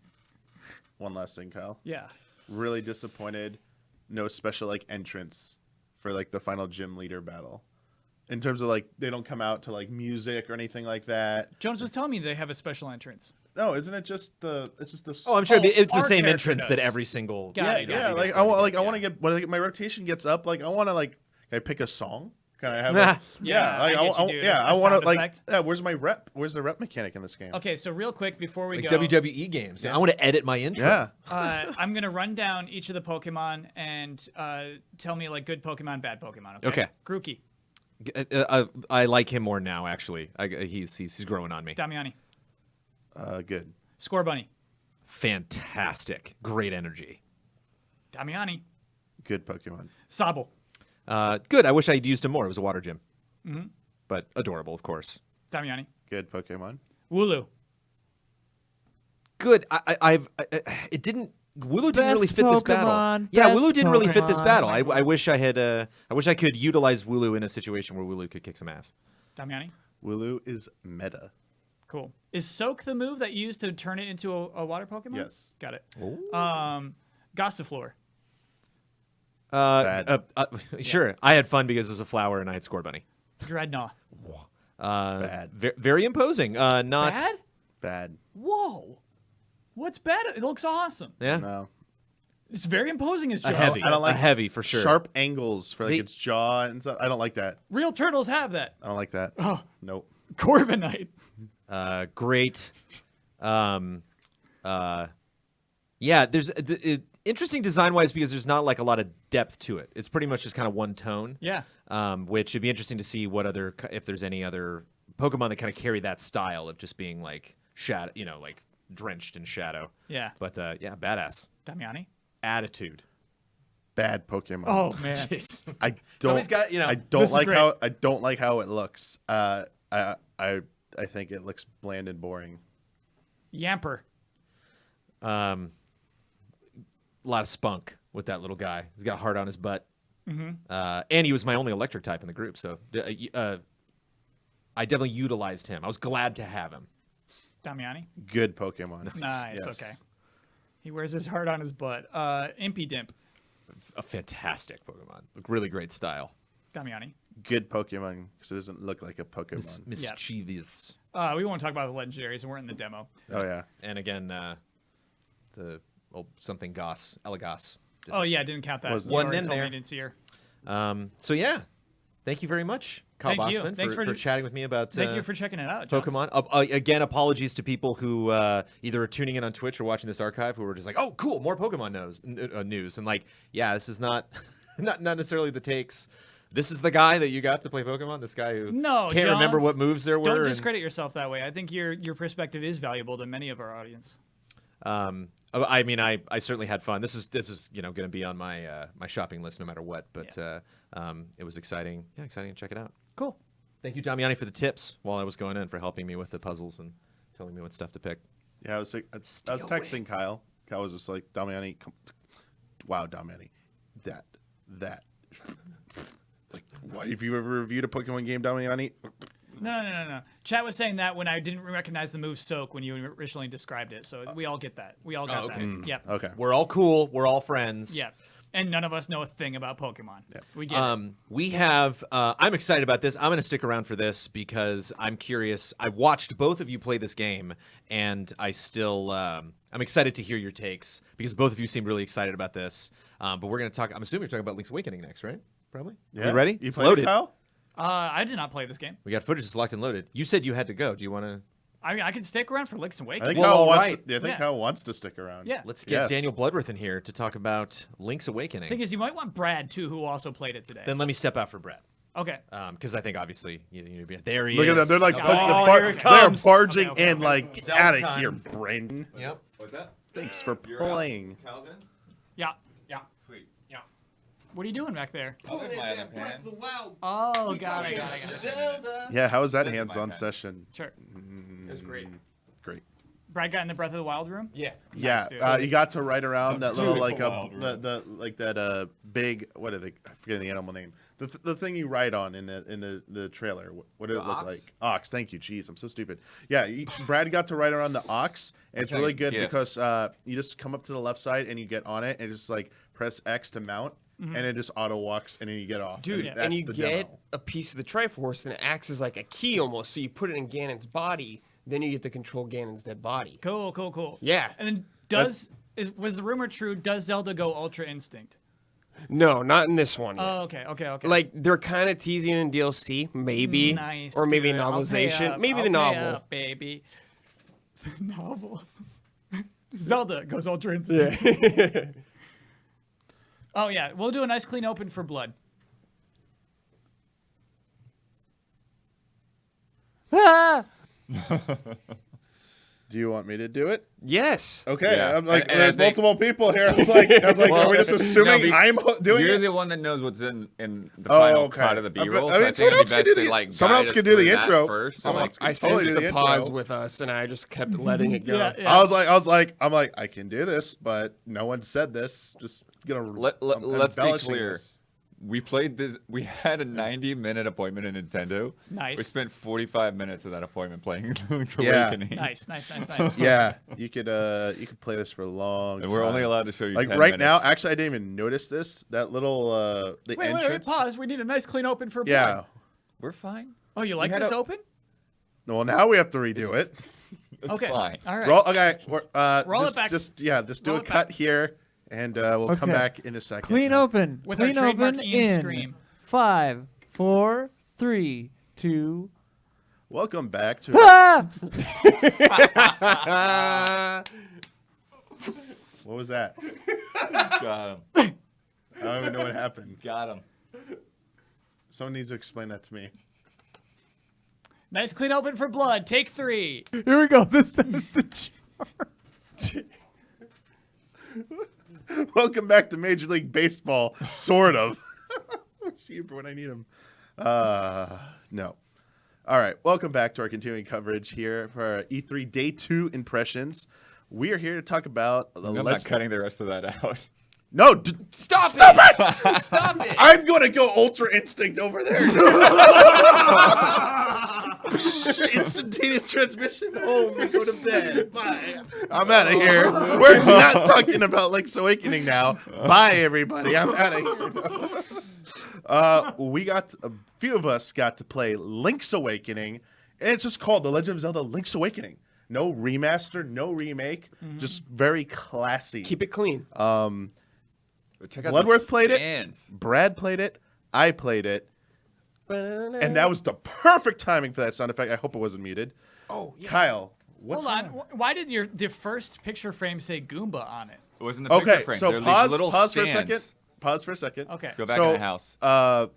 One last thing, Kyle. Yeah. Really disappointed. No special like entrance for like the final gym leader battle. In terms of like they don't come out to like music or anything like that. Jones was telling me they have a special entrance. No, isn't it just the? It's just the. Oh, I'm sure it's the our same character entrance that does. every single. Got it, Yeah, got it. like I want, I want to get when my rotation gets up, like I want to like, can I pick a song? Can I have? Like, Yeah, like, I get you, dude. yeah, A I want sound to like. effect. Yeah, where's my rep? Where's the rep mechanic in this game? Okay, so real quick before we like go, WWE games. I want to edit my intro. Yeah. I'm gonna run down each of the Pokemon and tell me like good Pokemon, bad Pokemon. Okay. Grookey, I like him more now. Actually, he's growing on me. Damiani, Good. Scorbunny, Fantastic, great energy. Damiani, Good Pokemon. Sobble, Good. I wish I'd used him more. It was a water gym, but adorable, of course. Damiani, Good Pokemon. Wooloo, Good. It didn't. Wooloo didn't really fit this battle. Pokemon, Yeah, best Wooloo didn't really fit this Pokemon. battle. I wish I had. I wish I could utilize Wooloo in a situation where Wooloo could kick some ass. Damiani. Wooloo is meta. Cool. Is Soak the move that you use to turn it into a water Pokemon? Yes. Got it. Ooh. Gossifleur, Bad. Sure. I had fun because it was a flower and I had Scorbunny. Dreadnought. Bad. Very imposing. Not Bad? Bad. Whoa. What's bad? It looks awesome. Yeah. No. It's very imposing as A Joe heavy. said. I don't like a heavy for sure. Sharp angles for like The- its jaw and stuff. I don't like that. Real turtles have that. I don't like that. Oh, Nope. Corviknight. Great. Yeah. There's interesting design wise because there's not like a lot of depth to it. It's pretty much just kind of one tone. Yeah. Which would be interesting to see if there's any other Pokemon that kind of carry that style of just being like like drenched in shadow. Yeah. But yeah, badass Damiani. attitude. Bad Pokemon. Oh man. Jeez. I don't. Somebody's got, I This don't is like great. how I don't like how it looks. I think it looks bland and boring. Yamper. A lot of spunk with that little guy. He's got a heart on his butt. And he was my only electric type in the group, so I definitely utilized him. I was glad to have him. Damiani. Good Pokemon. Nice. Yes. Okay. He wears his heart on his butt. Impy Dimp. A fantastic Pokemon. Really great style. Damiani. Good Pokemon because it doesn't look like a Pokemon. Mischievous. We won't talk about the legendaries, and we're in the demo. Oh yeah. And again, the something Goss, Elagos. Oh yeah, didn't count that. Wasn't You in already told me there. you didn't see her. So yeah, thank you very much, Kyle Thank you. Bossman, Thanks for for chatting with me about Thank you for checking it out, Jones. Pokemon. Again, apologies to people who either are tuning in on Twitch or watching this archive who were just like, "Oh, cool, more Pokemon news," and like, yeah, this is not not necessarily the takes. This is the guy that you got to play Pokemon. This guy who can't remember Jones, what moves there were. Don't and- discredit yourself that way. I think your perspective is valuable to many of our audience. I mean, I certainly had fun. This is going to be on my my shopping list no matter what. But it was exciting. Yeah, exciting to check it out. Cool. Thank you, Damiani, for the tips while I was going in, for helping me with the puzzles and telling me what stuff to pick. Yeah, I was texting Kyle. Kyle was just like, Damiani, wow, Damiani, that. Like, why have you ever reviewed a Pokemon game, Damiani? No. Chat was saying that when I didn't recognize the move Soak when you originally described it. So we all get that. We all got okay. that. Yep. Okay. We're all cool. We're all friends. Yep. And none of us know a thing about Pokemon. Yep. We get it. We have. I'm excited about this. I'm going to stick around for this because I'm curious. I watched both of you play this game, and I still. I'm excited to hear your takes because both of you seem really excited about this. But we're going to talk. I'm assuming you're talking about Link's Awakening next, right? Probably. Yeah. You ready? You It's played loaded. it, Kyle? I did not play this game. We got footage that's locked and loaded. You said you had to go. Do you want to? I mean, I can stick around for Link's I Awakening. think Well, Kyle all wants. right. I think Yeah. Kyle wants to stick around. Yeah. Let's get Yes. Daniel Bloodworth in here to talk about Link's Awakening. Thing is, you might want Brad too, who also played it today. Then let me step out for Brad. Okay. Because I think obviously you need to be. There he Look is. at them. They're like Oh, they're here it they're comes. barging Okay. in like Zelda out of time. here, Brandon. Yep. What's that? Thanks for You're up. playing. Calvin? Yeah. Sweet. What are you doing back there? Oh, there's my other pan. Oh, got it. Yeah, how was that This is my hands-on pen. session? Sure. It was great. Great. Brad got in the Breath of the Wild room. Yeah. Yeah, dude. you got to ride around that little like Wild the like that big what are they? I forget the animal name. The thing you ride on in the trailer. What did it The look ox? like? Ox. Thank you. Jeez, I'm so stupid. Yeah, Brad got to ride around the ox, and it's That's really like a good gift. because you just come up to the left side and you get on it, and just like press X to mount, and it just auto walks, and then you get off. Dude, and, and you the get demo. a piece of the Triforce, and it acts as like a key almost. So you put it in Ganon's body, then you get to control Ganon's dead body. Cool. Yeah. And then was the rumor true? Does Zelda go Ultra Instinct? No, not in this one. Yet. Oh, okay. Like they're kind of teasing in DLC, maybe, Nice, or maybe dude. a I'll pay novelization, up. maybe I'll the pay novel. up, baby. The novel. Zelda goes Ultra Instinct. Yeah. Oh yeah, we'll do a nice clean open for blood. Do you want me to do it? Yes. Okay, Yeah. I'm like, And I there's think- multiple people here. I was like, Well, are we just assuming no, I'm doing You're it? the one that knows what's in the Oh, final okay. cut of the I mean, B-roll. So someone I think else it'd can be do best the- to like someone guide else us can do the through that intro. first. Someone Like, else I Totally sensed do the the pause intro. with us, and I just kept letting it go. Yeah. I was like, I can do this, but no one said this. Just gonna I'm let's be embellishing clear. this. We played this. We had a 90-minute appointment in Nintendo. Nice. We spent 45 minutes of that appointment playing Link's Yeah. Awakening. Nice. Yeah, you could play this for a long. And we're only allowed to show you like 10 right now. minutes. Actually, I didn't even notice this. That little the Wait, entrance. pause. We need a nice clean open for blood. Yeah. We're fine. Oh, you like had this a- open? Well, now we have to redo it. It's Okay. fine. All right. Roll, okay. Roll it just, back. Just do Roll a it cut back. here, and we'll come Okay. back in a second. Clean open. With our Clean trademark open Ian in scream. 5, 4, 3, 2. Welcome back to. Ah! What was that? Got him. I don't even know what happened. Got him. Someone needs to explain that to me. Nice clean open for blood. Take 3. Here we go. This time it's the. Welcome back to Major League Baseball, sort of. Super when I need him. No. All right. Welcome back to our continuing coverage here for our E3 Day 2 impressions. We are here to talk about the I'm not cutting the rest of that out. No, Stop it! Stop it! I'm going to go Ultra Instinct over there. Instantaneous transmission home. We go to bed. Bye. I'm out of here. We're not talking about Link's Awakening now. Bye, everybody. I'm out of here. We got a few of us got to play Link's Awakening, and it's just called The Legend of Zelda: Link's Awakening. No remaster, no remake, just very classy. Keep it clean. Check out Bloodworth the played it. stands. Brad played it. I played it. And that was the perfect timing for that sound effect. I hope it wasn't muted. Oh, yeah. Kyle, what's Hold on. going Why did the first picture frame say Goomba on it? It wasn't the picture Okay, frame. so They're these little pause for a stands. second. Pause for a second. Okay. Go back So, in the house.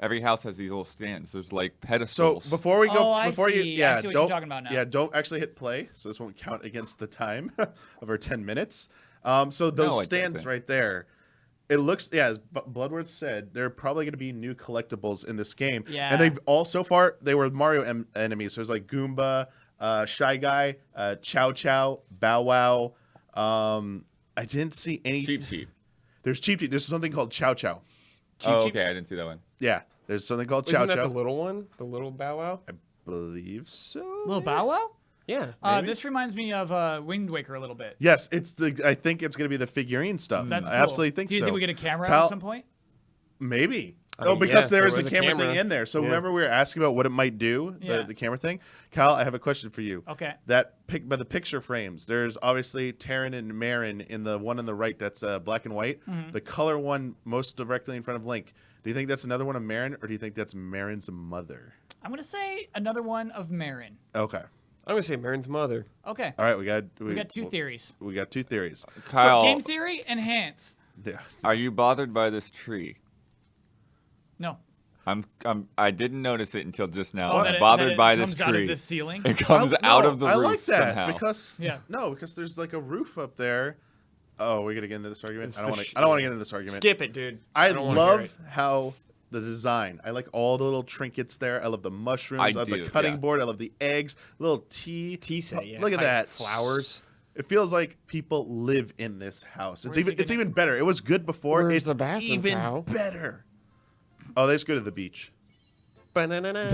Every house has these little stands. There's like So pedestals. before we go, Oh, I before you, see. yeah, I see what don't, you're talking about now. Yeah, don't actually hit play, so this won't count against the time of our 10 minutes. So those No, it stands doesn't. right there, it looks, yeah, as Bloodworth said, there are probably going to be new collectibles in this game. Yeah. And they've all, so far, they were Mario enemies. So there's like Goomba, Shy Guy, Chow Chow, Bow Wow. I didn't see any. Cheap Cheap. There's Cheap Cheap. There's something called Chow Chow. Oh, Cheeps? okay. I didn't see that one. Yeah, there's something called Chow Isn't that Chow. the little one? The little Bow Wow? I believe so. Little Bow Wow? Yeah. This reminds me of Wind Waker a little bit. Yes, I think it's going to be the figurine stuff. That's I cool. absolutely think Do you so. think we get a camera Kyle- at some point? Maybe. I Oh, mean, because yeah, there there is a was a camera thing camera. in there. So Yeah. remember we were asking about what it might do, Yeah. the camera thing? Kyle, I have a question for you. Okay. That pic by the picture frames, there's obviously Terran and Marin in the one on the right that's black and white. Mm-hmm. The color one most directly in front of Link. Do you think that's another one of Marin, or do you think that's Marin's mother? I'm going to say another one of Marin. Okay. I'm going to say Marin's mother. Okay. All right, we got two theories. We got two theories. Kyle, Game theory, enhance. Yeah. are you bothered by this tree? No. I didn't notice it until just now. Oh, I'm that it- bothered that it by this comes out tree. of the ceiling? It comes out of the I roof like that somehow. because Yeah. because there's like a roof up there. Oh, we're gonna get into this argument. It's I don't the want sh- to. I don't want to get into this argument. Skip it, dude. I don't wanna hear love it. how the design. I like all the little trinkets there. I love the mushrooms. I love the do, cutting yeah. board. I love the eggs. Little tea. Tea set, yeah. Look at Like that. flowers. It feels like people live in this house. It's Where's he it's gonna- even better. It was good before. Where's It's the bathroom, even Kyle? better. Oh, they just go to the beach. Ba-na-na-na.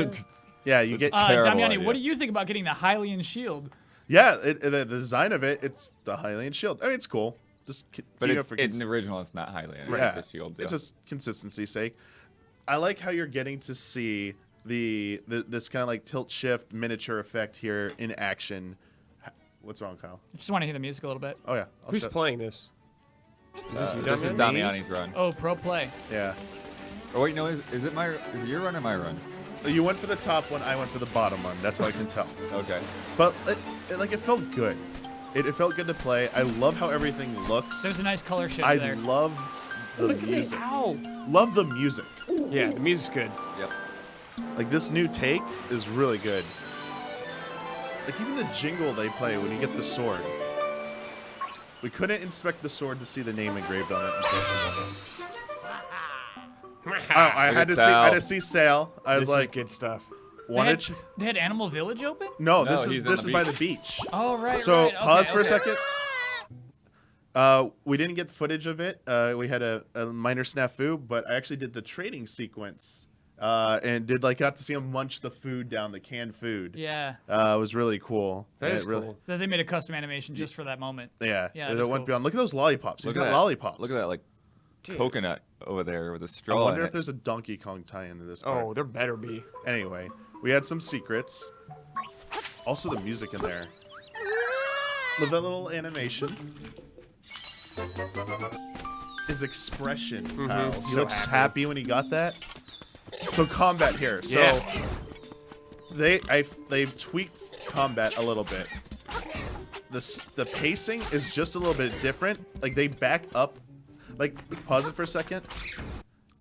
Yeah, you get. Terrible Damiani, idea. what do you think about getting the Hylian shield? Yeah, the design of it. It's the Hylian shield. I mean, it's cool. Just But keep it it's in the original, it's not highly. It's Yeah, just a shield. it's Yeah. just consistency's sake. I like how you're getting to see this kind of like tilt shift miniature effect here in action. What's wrong, Kyle? Just want to hear the music a little bit. Oh yeah, I'll Who's shut- playing this? Is this you, This is Damian? Damiani's run. Oh, pro play. Yeah, Oh wait, no, is it your run or my run? you went for the top one. I went for the bottom one. That's how I can tell. Okay. But it felt good. It felt good to play. I love how everything looks. There's a nice color shift I there. love the Look at me. music. Ow. Love the music. Yeah, the music's good. Yep. Like this new take is really good. Like even the jingle they play when you get the sword. We couldn't inspect the sword to see the name engraved on it. I had to see. I had to see Sale. I was This is like, good stuff. They wanted. had, they had Animal Village open? No, No, this he's is on this the is by beach. the beach. Oh, right, So right. pause for a okay. second. We didn't get footage of it. We had a minor snafu, but I actually did the trading sequence and got to see him munch the food down, the canned food. Yeah. It was really cool. That And is it really, cool. They made a custom animation just for that moment. Yeah, Yeah, it that's went cool. beyond. Look at those lollipops. He's Look got at that. lollipops. Look at that, like coconut over there with a I straw. wonder in if it. there's a Donkey Kong tie-in to this part. Oh, there better be. Anyway, we had some secrets. Also, the music in there. With that little animation. His expression, Kyle. He So looks happy. happy when he got that. So combat here. So Yeah. they've tweaked combat a little bit. The pacing is just a little bit different. Like they back up. Like pause it for a second.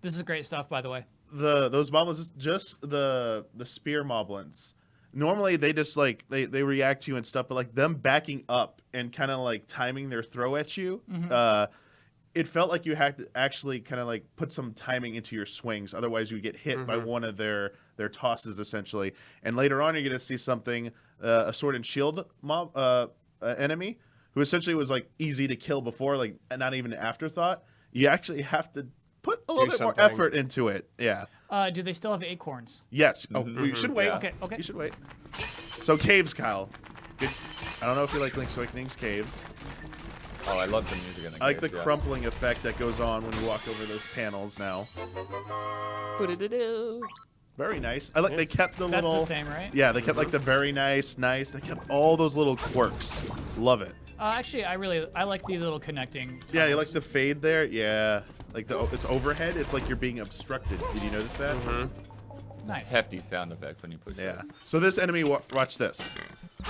This is great stuff, by the way. Those moblins, just the spear moblins. normally they just like they react to you and stuff, but like them backing up and kind of like timing their throw at you, it felt like you had to actually kind of like put some timing into your swings. Otherwise, you get hit by one of their tosses essentially. And later on, you're going to see something, a sword and shield mob enemy who essentially was like easy to kill before, like not even an afterthought. You actually have to put a little bit more something. effort into it. Yeah. Do they still have acorns? Yes. Oh, we should wait. Okay, okay. You should wait. So caves, Kyle. Good. I don't know if you like Link's Awakening's caves. Oh, I love the music in the I like the caves, yeah. crumpling effect that goes on when you walk over those panels now. Very nice. I like they kept the That's little. the same, right? Yeah, they kept like the very nice. They kept all those little quirks. Love it. Actually, I like the little connecting. Yeah, you tunnels. like the fade there? Yeah. Like it's overhead. It's like you're being obstructed. Did you notice that? Nice. Hefty sound effect when you push Yeah. this. So this enemy, watch this.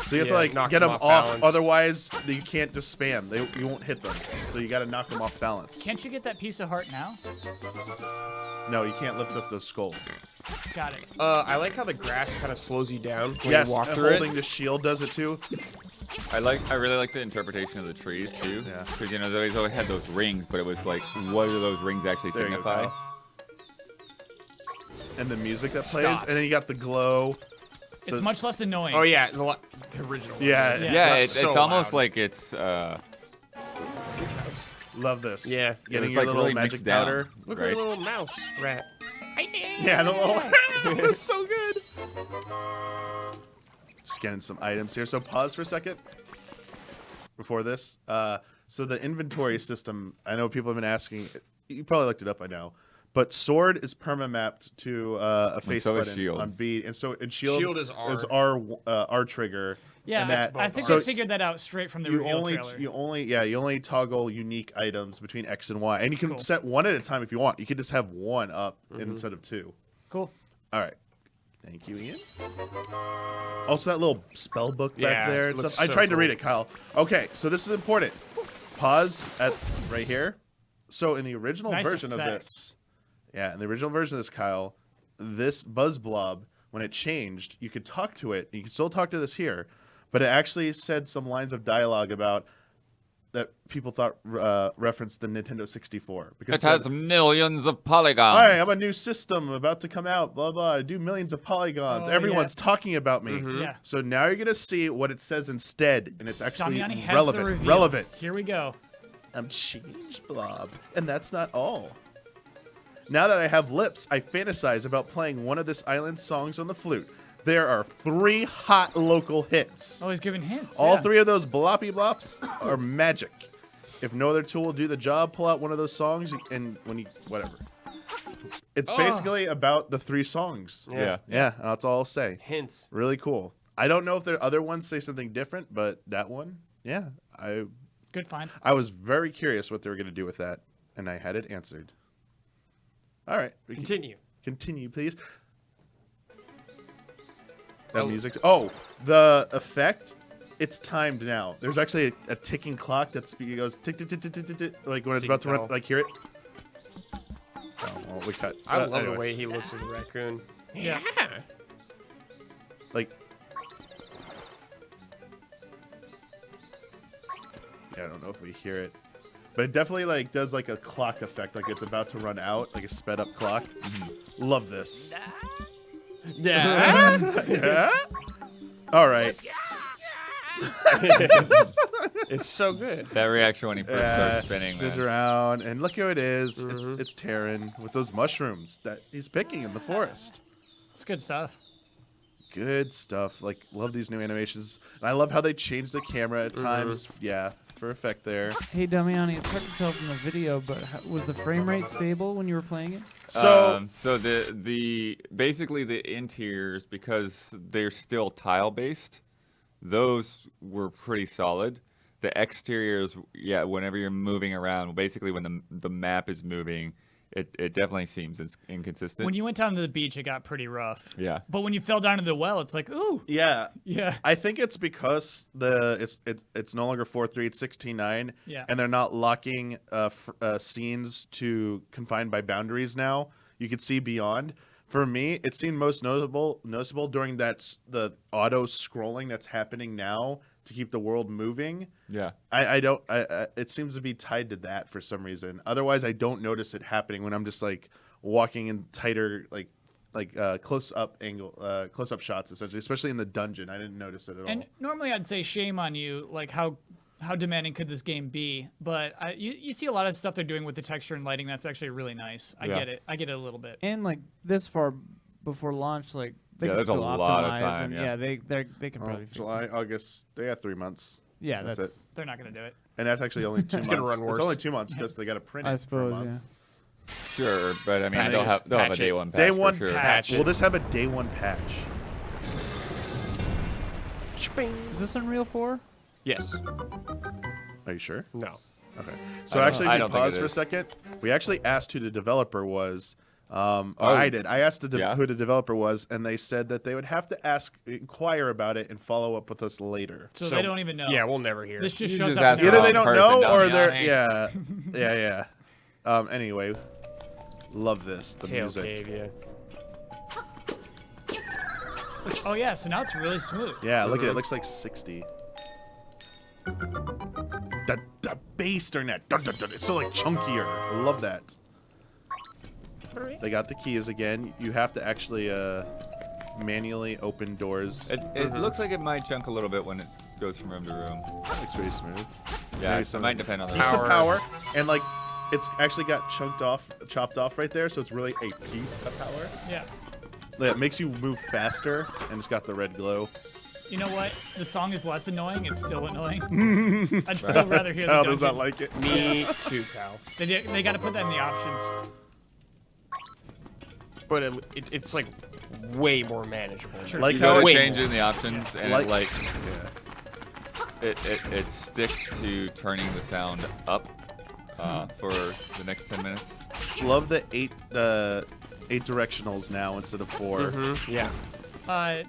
So you have to Yeah, like knocks get them them off off, balance. otherwise you can't just spam. You won't hit them. So you got to knock them off balance. Can't you get that piece of heart now? No, you can't lift up those skulls. Got it. I like how the grass kind of slows you down when Yes, you walk and through holding it. the shield does it too. I really like the interpretation of the trees too. Yeah. Because you know they always had those rings, but it was like, what do those rings actually There you go, signify? Kyle. And the music that plays, Stops. and then you got the glow. So- It's much less annoying. Oh yeah, the original. one. Yeah, Yeah. Yeah, That's it's so almost loud. like it's love this. Yeah. Getting it's your like little really magic mixed down. powder. Look Right. at the little mouse rat. Yeah, the little. They're so good. Just getting some items here. So pause for a second before this. So the inventory system. I know people have been asking. You probably looked it up by now. But sword is perma-mapped to a face so is button shield. on B, and shield Shield is R. R trigger. Yeah, and that, I think so they figured that out straight from the you reveal only trailer. you only toggle unique items between X and Y, and you can Cool. set one at a time if you want. You could just have one up instead of two. Cool. All right, thank you, Ian. Also, that little spell book back Yeah, there. it And looks stuff. I so tried to read cool. it, Kyle. Okay, so this is important. Pause at right here. So in the original Nice version of effect. this, in the original version of this, Kyle, this buzz blob, when it changed, you could talk to it. You can still talk to this here, but it actually said some lines of dialogue about that people thought referenced the Nintendo 64 because it has millions of polygons. Hi, I'm a new system about to come out. Blah blah. I do millions of polygons. Oh, Everyone's yeah. talking about me. Yeah. So now you're gonna see what it says instead, and it's actually Damiani has relevant. the reveal. Relevant. Here we go. I'm changed, blob, and that's not all. Now that I have lips, I fantasize about playing one of this island's songs on the flute. There are 3 hot local hits. Oh, he's giving hints. All yeah. 3 of those bloppy blops are magic. If no other tool will do the job, pull out one of those songs, and when you whatever. It's basically about the 3 songs. Yeah. Yeah, that's all I'll say. Hints. Really cool. I don't know if the other ones say something different, but that one, yeah, Good find. I was very curious what they were going to do with that, and I had it answered. All right, we can Continue. continue, please. That Oh. music. Oh, the effect. It's timed now. There's actually a ticking clock that goes tick tick tick tick tick tick, tick, like when it's you about to can run. tell. Like hear it. Oh, well, we cut. I love anyway. the way he looks as a raccoon. Yeah. Like. Yeah, I don't know if we hear it, but it definitely like does like a clock effect, like it's about to run out, like a sped up clock. Love this. Yeah. Yeah. All right. It's so good. That reaction when he first starts spinning, Spins man. around, and look who it is. It's Terran with those mushrooms that he's picking in the forest. It's good stuff. Good stuff. Like, love these new animations, and I love how they change the camera at times. Yeah, for effect there. Hey, Damiani, it's hard to tell from the video, but was the frame rate stable when you were playing it? So So the basically the interiors, because they're still tile based, those were pretty solid. The exteriors, yeah, whenever you're moving around, basically when the map is moving, it definitely seems inconsistent. When you went down to the beach, it got pretty rough. Yeah. But when you fell down to the well, it's like, ooh. yeah, Yeah. I think it's because it's no longer 4:3, it's 16:9, Yeah. and they're not locking scenes to confined by boundaries now. You can see beyond. For me, it seemed most noticeable during the auto scrolling that's happening now to keep the world moving. Yeah. I don't. It seems to be tied to that for some reason. Otherwise, I don't notice it happening when I'm just like walking in tighter close up shots, essentially, especially in the dungeon. I didn't notice it at all. And normally I'd say shame on you, like how demanding could this game be? But you see a lot of stuff they're doing with the texture and lighting that's actually really nice. I get it. I get it a little bit. And like this far before launch, like they Yeah, can there's a still lot of optimize time, and yeah. they can probably fix July, it. August, they got 3 months. Yeah, That's that's it. They're not gonna do it. And that's actually only 2 months. gonna run worse. It's only 2 months because they got to print it I for a suppose. month. Yeah. Sure, but I mean, Patch they'll it. have a Patch day it. one patch Day for one sure. patch. Patch Will it. this have a day one patch? Is this Unreal 4? Yes. Are you sure? No. Okay. So I actually, don't if you think pause it for a is. second, we actually asked who the developer was. I did. I asked Yeah? who the developer was, and they said that they would have to inquire about it and follow up with us later. So they don't even know. Yeah, we'll never hear. This just You shows just up. ask in their Either wrong they don't person, know, or Damiani. they're yeah. Anyway, love this. The Tail music. Cave, yeah. Oh yeah, so now it's really smooth. Yeah, look at it. It looks like 60. The bass during that. Dun, dun, dun, it's so like chunkier. I love that. They got the keys again. You have to actually manually open doors. It looks like it might chunk a little bit when it goes from room to room. Looks very smooth. Yeah, Maybe it some might depend on the piece of Power. power, and like it's actually got chopped off right there, so it's really a piece of power. Yeah. It makes you move faster, and it's got the red glow. You know what? The song is less annoying. It's still annoying. I'd still rather hear the Kyle dungeon. does not like it. Me too, Cal. They got to put that in the options. But it's like way more manageable. Sure. Like You how gotta it, change it in the options, and Like- it it sticks to turning the sound up for the next 10 minutes. love the eight directionals now instead of 4. Yeah.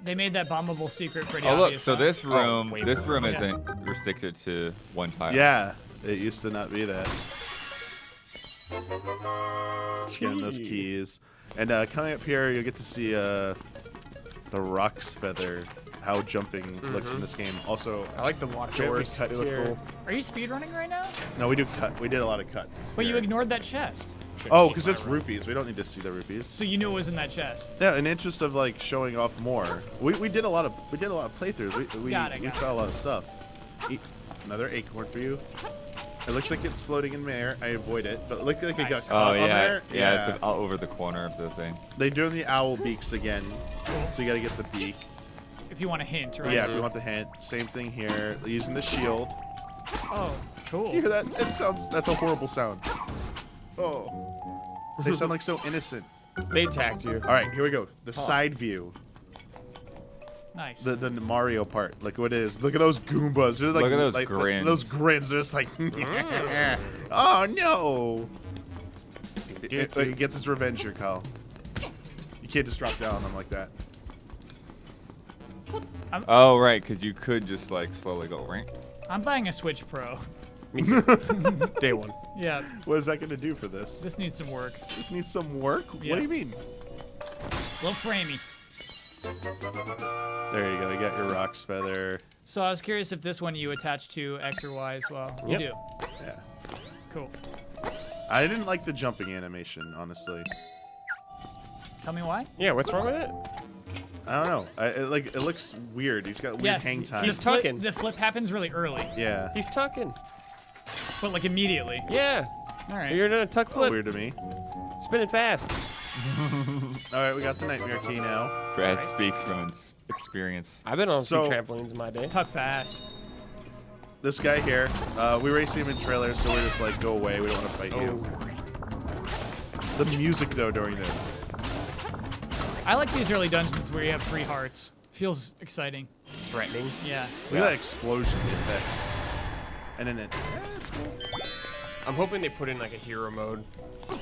They made that bombable secret pretty Oh look, obvious. so huh? this room, way this more. room Yeah. isn't restricted to one tile. Yeah, it used to not be that. Getting those keys. And coming up here, you'll get to see the Rock's Feather, how jumping looks in this game. Also, I like the locked Can't we doors. cut They look here? cool. Are you speedrunning right now? no, we did a lot of cuts. But you here. ignored that chest. Oh, because it's rupees. We don't need to see the rupees. So you knew it was in that chest. Yeah, in interest of like showing off more, we did a lot of playthroughs. We Got it. saw a lot of stuff. Another acorn for you. It looks like it's floating in midair. I avoid it, but it looked like it got Nice. caught Oh on yeah, there. yeah, it's all over the corner of the thing. They do the owl beaks again, so you got to get the beak. If you want a hint, right? Yeah, if you want the hint. Same thing here. Using the shield. Oh, cool. You hear that? That's a horrible sound. Oh. They sound like so innocent. They attacked you. All right, here we go. The side view. Nice. The Mario part. Look what it is. Look at those Goombas. They're like, Look at those like, grins. Those grins. They're just like, oh no. It gets its revenge here, Kyle. You can't just drop down on them like that. Oh right, because you could just like slowly go right. I'm buying a Switch Pro. Me too. Day one. Yeah, What is that going to do for this? this needs some work. This needs some work? Yeah. What do you mean? A little framey. There you go. You got your Rock's Feather. So I was curious if this one you attach to X or Y as well. You Yep. do. Yeah. Cool. I didn't like the jumping animation, honestly. Tell me why. Yeah, what's wrong with it? I don't know. It looks weird. He's got weird Yes, hang time. He's tucking. The flip happens really early, Yeah. He's tucking. but like immediately. Yeah. All right. You're doing a tuck flip. Weird to me. Spinning fast. All right, we got the Nightmare Key now. Brad speaks from experience. I've been on So- some trampolines in my day. Tuck fast. This guy here, we already see him in trailers, so we're just like, go away. We don't want to fight you. The music, though, during this. I like these early dungeons where you have 3 hearts. Feels exciting. Threatening. Yeah. Look at that explosion effect. And then it. I'm hoping they put in like a hero mode,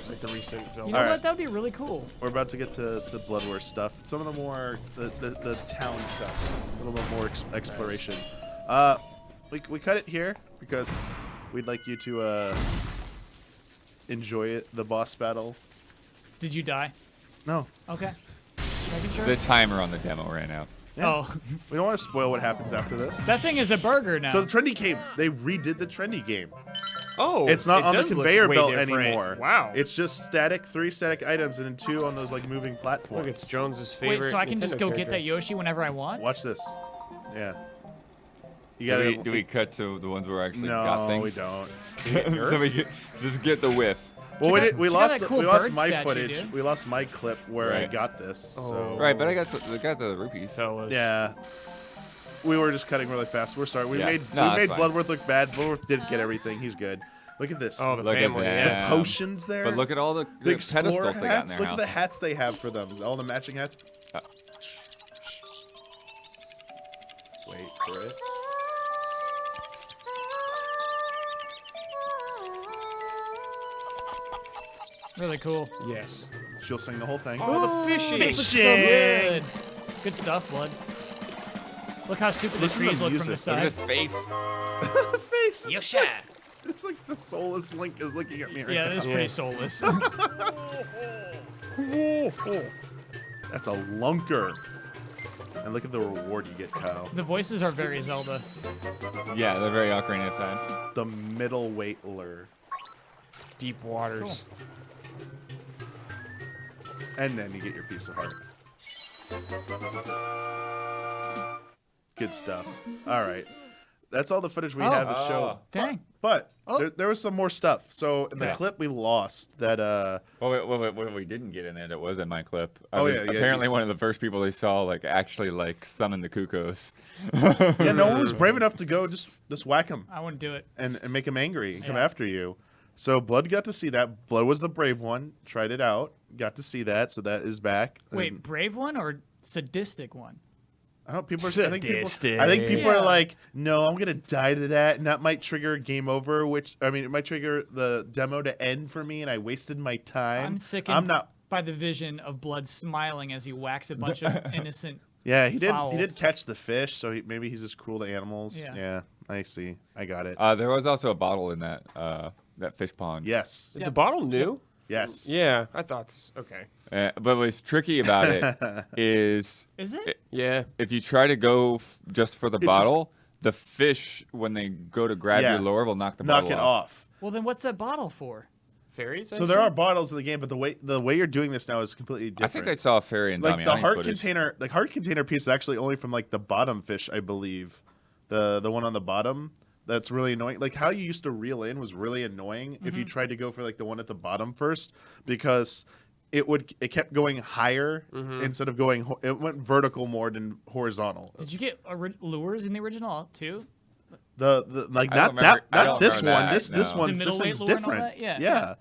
like the recent Zelda. You know All right. what? That would be really cool. We're about to get to the Blood Wars stuff. Some of the more the town stuff, a little bit more exploration. We cut it here because we'd like you to enjoy it, the boss battle. Did you die? No, Okay. Just making sure. The timer on the demo ran out. Oh, we don't want to spoil what happens after this. that thing is a burger now. So the trendy game, they redid the trendy game. Oh, It's not it on the does look conveyor way belt different. anymore. Wow. It's just three static items, and then 2 on those like moving platforms. Look, it's Jones's favorite. Wait, so I can just Nintendo go get character. that Yoshi whenever I want? Watch this. Yeah. You Do gotta. we, do we cut to the ones where I actually no, got things? we don't. So we just get the whiff. Well, we Check lost out that cool we lost bird my statue, footage. dude. We lost my clip where I Right. got this. So Right, but I got the rupees. Fellas. yeah, we were just cutting really fast. We're sorry. We Yeah. made No, we that's made fine. Bloodworth look bad. Bloodworth did get everything. He's good. Look at this. Oh, the Look at family. that. Yeah. the potions there. But look at all the the pedestal explorer they got in hats. their Look house. at the hats they have for them. All the matching hats. Uh. Wait for it. Really cool. Yes. She'll sing the whole thing. Oh, the fishing. This looks so good. Good stuff, Blood. Look how stupid the Listen to trees the look from the music. Look at side. his face. the face. is Yosha. like- It's like the soulless Link is looking at me right Yeah, now. it is Yeah. pretty soulless. That's a lunker. And look at the reward you get, Kyle. The voices are very Zelda. Yeah, they're very Ocarina of Time. The middleweight lure. Deep waters. And then you get your piece of heart. Good stuff. All right. That's all the footage we have to show. Dang. But Oh. there was some more stuff. So in the Yeah. clip we lost that Well, what we didn't get in there that was in my clip. I Oh, was yeah, yeah, apparently yeah. one of the first people they saw actually summon the Cuckoos. yeah, no one was brave enough to go just whack him I wouldn't do it. and make him angry and come Yeah. after you. So Blood got to see that. Blood was the brave one. Tried it out. Got to see that. So that is back. Wait, And brave one or sadistic one? I don't. People are. Sadistic. I think people Yeah. are like, no, I'm gonna die to that, and that might trigger a game over. Which I mean, it might trigger the demo to end for me, and I wasted my time. I'm sickened I'm not. by the vision of Blood smiling as he whacks a bunch of innocent. Yeah, he did. Foul. He did catch the fish, so maybe he's just cruel to animals. Yeah. I see. I got it. There was also a bottle in that fish pond. Yes. Is the bottle new? Yes. Yeah, I thought. Okay. But what's tricky about it is Is it? Yeah. if you try to go just for the It's bottle, the fish, when they go to grab Yeah. your lure, will knock the Knock bottle it off. off. Well, then what's that bottle for? Fairies? I So there assume? are bottles in the game, but the way you're doing this now is completely different. I think I saw a fairy in like the Damiani's heart footage. container. The heart container piece is actually only from like the bottom fish, I believe. The one on the bottom. That's really annoying. Like how you used to reel in was really annoying if you tried to go for like the one at the bottom first, because it kept going higher instead of going. It went vertical more than horizontal. Did you get lures in the original too? The like I not don't remember- I not don't this remember one. that, This no. one. The This middleweight one's lure and all different. that? Yeah.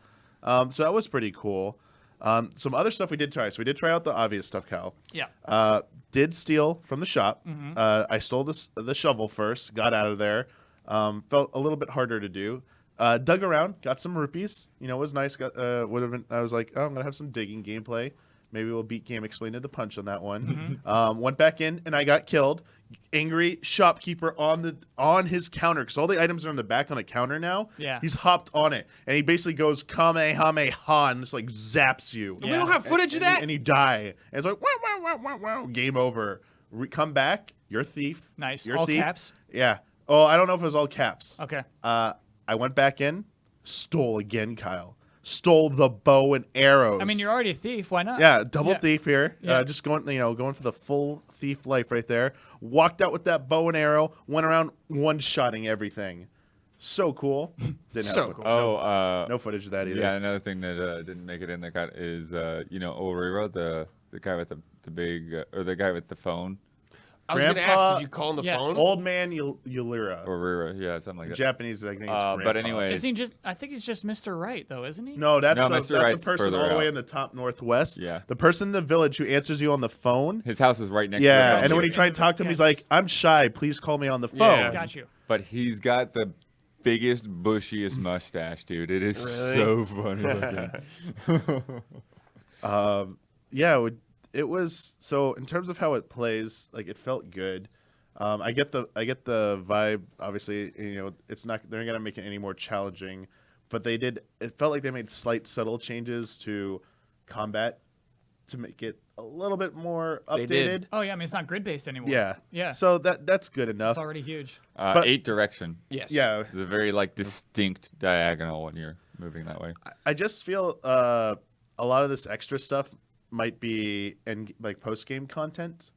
So that was pretty cool. Some other stuff we did try. So we did try out the obvious stuff, Cal. Yeah. Did steal from the shop. Mm-hmm. I stole the shovel first. Got out of there. Felt a little bit harder to do. Dug around. Got some rupees. You know, it was nice. Got would have been. I was like, oh, I'm gonna have some digging gameplay. Maybe we'll beat Game Explained to the punch on that one. Mm-hmm. Went back in and I got killed. Angry shopkeeper on his counter, because all the items are on the back on a counter now. Yeah. He's hopped on it and he basically goes Kamehameha and just like zaps you. We don't have footage of that. And you die. And it's like wow, wow, wow, wow, wow. Game over. Come back. You're a thief. Nice. You're a All thief. caps? Yeah. Oh, I don't know if it was all caps. Okay. I went back in, stole again, Kyle. Stole the bow and arrows. I mean, you're already a thief. Why not? Yeah, double Yeah. thief here. Yeah. Just going for the full thief life right there. Walked out with that bow and arrow. Went around one-shotting everything. So cool. Didn't So have cool. no footage of that either. Yeah, another thing that didn't make it in that got is Oriro, the guy with the big or the guy with the phone. I was going to Grandpa- ask, did you call on the Yes. phone? Old man Yulira. Oriro, yeah, something like that. Japanese, I think. It's But grandpa. anyway, Is he just? I think he's just Mr. Right, though, isn't he? No, that's No, the Mr. Wright's person further all the way out. in the top northwest. Yeah. The person in the village who answers you on the phone. his house is right next to Yeah, the and phone then when you booth. try to talk to him, he's like, "I'm shy. Please call me on the phone." Yeah. Got you. But he's got the biggest, bushiest mustache, dude. It is Really? so funny looking. Yeah, it was. So in terms of how it plays, like it felt good. I get the vibe. Obviously, it's not. They're not gonna make it any more challenging, but they did. It felt like they made slight, subtle changes to combat. to make it a little bit more They did. updated. Oh yeah, I mean it's not grid based anymore. Yeah. Yeah. So that's good enough. It's already huge. 8 direction. Yes. Yeah. It's a very like distinct diagonal when you're moving that way. I just feel a lot of this extra stuff might be in like post game content.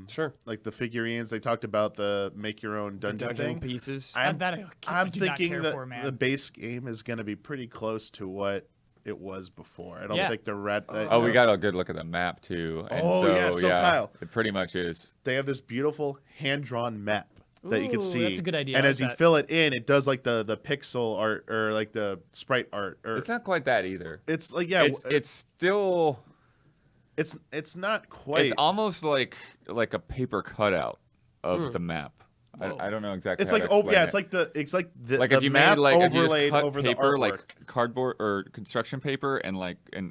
Sure. Like the figurines, they talked about the make your own dungeon, Dungeon thing. pieces. I'm, That I I'm do not thinking care that for, man. the base game is going to be pretty close to what it was before. I don't Yeah. think the red. Oh, we got a good look at the map too. And Oh, so, yeah, so Kyle. it pretty much is. They have this beautiful hand drawn map that you can Ooh, see. that's a good idea. And I as like you that. fill it in, it does like the pixel art or like the sprite art. Or It's not quite that either. it's like yeah, It's still. it's not quite. It's almost like a paper cutout of the map. I don't know exactly. It's how like to explain it. it's like the Like the if you map made like if you just overlaid cut over paper the artwork. like cardboard or construction paper and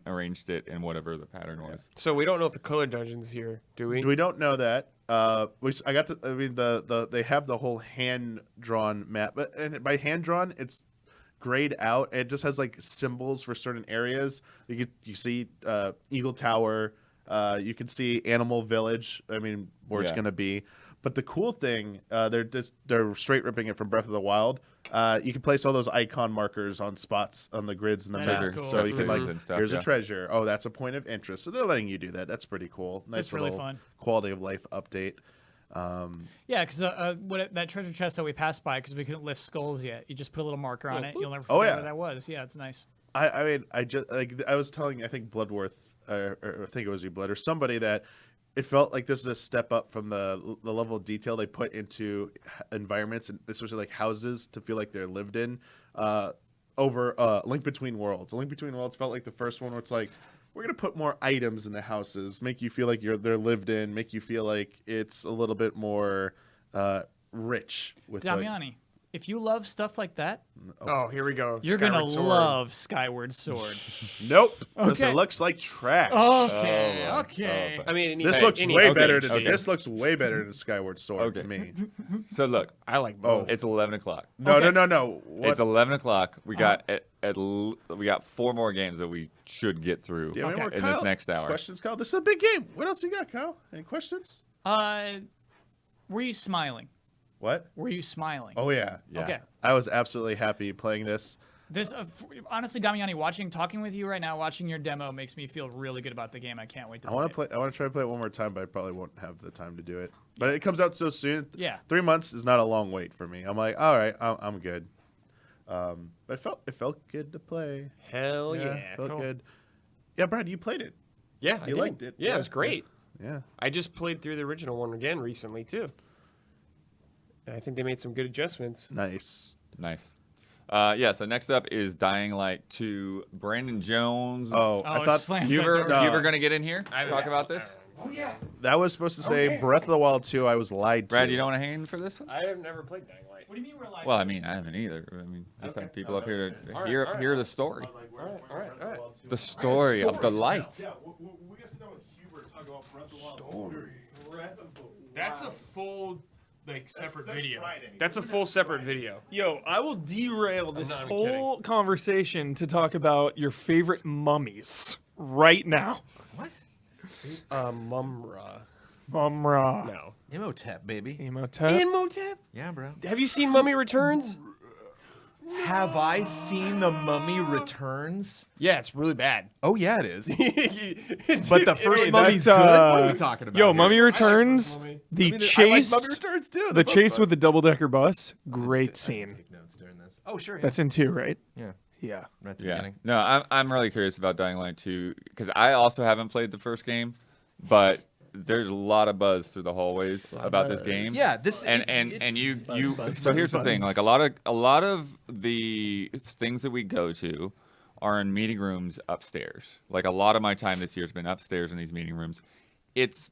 arranged it in whatever the pattern was. So we don't know if the color dungeon's here, do we? We don't know that. I got to. I mean, they have the whole hand drawn map, but and by hand drawn, it's grayed out. It just has like symbols for certain areas. You see Eagle Tower. You can see Animal Village. I mean, where it's Yeah. gonna be. But the cool thing, they're straight ripping it from Breath of the Wild. You can place all those icon markers on spots on the grids in the That map, is cool. so you can like, And stuff, here's yeah. a treasure. Oh, that's a point of interest. So they're letting you do that. That's pretty cool. Nice That's really little fun. quality of life update. Yeah, because that treasure chest that we passed by because we couldn't lift skulls yet. You just put a little marker on it. You'll never forget Oh, yeah. where that was. Yeah, it's nice. I mean, I just like I was telling, I think Bloodworth, or I think it was you, Blood, or somebody that it felt like this is a step up from the level of detail they put into environments, and especially like houses, to feel like they're lived in. Over Link Between Worlds. Link Between Worlds felt like the first one where it's like, we're gonna put more items in the houses, make you feel like they're lived in, make you feel like it's a little bit more rich with like, Damiani, if you love stuff like that, Oh, here we go. you're Skyward gonna Sword. love Skyward Sword. Nope, because Okay. it looks like trash. Okay, Oh, my- okay. oh, I mean, it needs, This it looks needs way updates. better than okay. this looks way better than Skyward Sword Okay. to me. So look, I like both. it's 11 o'clock. No, Okay. no. What? It's 11 o'clock. We got we got 4 more games that we should get through Yeah, Okay. more, in Kyle, this next hour. Questions, Kyle? This is a big game. What else you got, Kyle? Any questions? Were you smiling? What? Were you smiling? Oh yeah. Yeah. Okay. I was absolutely happy playing this. This honestly, Damiani, talking with you right now, watching your demo makes me feel really good about the game. I can't wait to I play. want to play. I want to try to play it one more time, but I probably won't have the time to do it. But it comes out so soon. Yeah. 3 months is not a long wait for me. I'm like, all right, I'm good. But it felt good to play. Hell yeah. felt Cool. good. Yeah, Brad, you played it. Yeah, I You did. liked it. Yeah, Yeah. it was great. Yeah. I just played through the original one again recently too. And I think they made some good adjustments. Nice. Nice. Yeah, so next up is Dying Light 2. Brandon Jones. Oh, I thought slam You dunk. ever going to get in here? Talk about this? that was supposed to say Breath of the Wild 2. I was lied to. Brad, you don't want to hang in for this one? I have never played Dying Light. What do you mean we're live? Well, I mean, I haven't either. I mean, just have people up here to hear the story. All right. The story of the light. Yeah, we got to know with Hubert talk about Breath of the Wild. Breath of the Wild. That's a full separate that's video. Friday. That's a full separate video. Yo, I will derail this not even whole conversation to talk about your favorite mummies right now. Mumra. Mumra. No. Imhotep, baby. Imhotep. Imhotep? Yeah, bro. Have you seen Mummy Returns? Have I seen The Mummy Returns? Yeah, it's really bad. Oh, yeah, it is. But But the first Hey, Mummy's that's, good? What are uh, you talking about? Yo, here? Mummy Returns. Mummy. The I mean, I like chase. Mummy Returns, too. The They're both chase fun. with the double-decker bus. Great scene. Take notes during this. Oh, sure. Yeah. That's in 2, right? yeah. Yeah. Right at the Yeah. beginning. No, I'm really curious about Dying Light 2 because I also haven't played the first game, but there's a lot of buzz through the hallways about this game. Yeah, this and you so here's the thing, like a lot of the things that we go to are in meeting rooms upstairs. Like a lot of my time this year has been upstairs in these meeting rooms. It's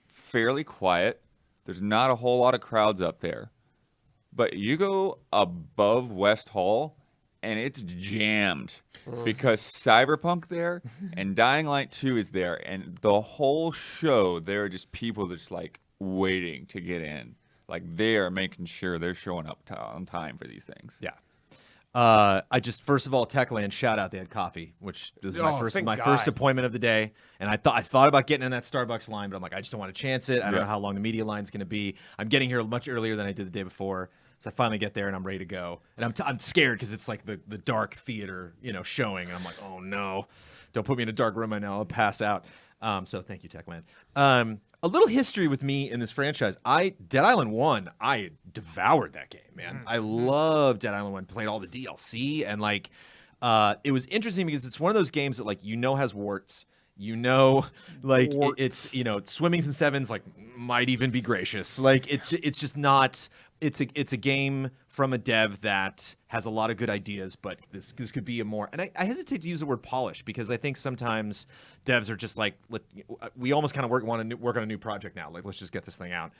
fairly quiet. There's not a whole lot of crowds up there. But you go above West Hall and it's jammed because Cyberpunk there and Dying Light 2 is there, and the whole show there are just people just like waiting to get in. Like they are making sure they're showing up on time for these things. Yeah. I just first of all, Techland shout out. They had coffee, which was my Oh, thank first God. appointment of the day. And I thought about getting in that Starbucks line, but I'm like, I just don't want to chance it. I don't Yeah. know how long the media line's going to be. I'm getting here much earlier than I did the day before, so I finally get there and I'm ready to go. And I'm scared because it's like the dark theater, showing. And I'm like, oh no, don't put me in a dark room right now. I'll pass out. So thank you, Techland. A little history with me in this franchise. Dead Island 1, I devoured that game, man. I love Dead Island 1. Played all the DLC, and like, it was interesting because it's one of those games that like has warts. Like it's swimmings and sevens like might even be gracious. Like it's just not. It's a game from a dev that has a lot of good ideas, but this could be a more. And I hesitate to use the word polish because I think sometimes devs are just like, we almost kind of want to work on a new project now. Like, let's just get this thing out.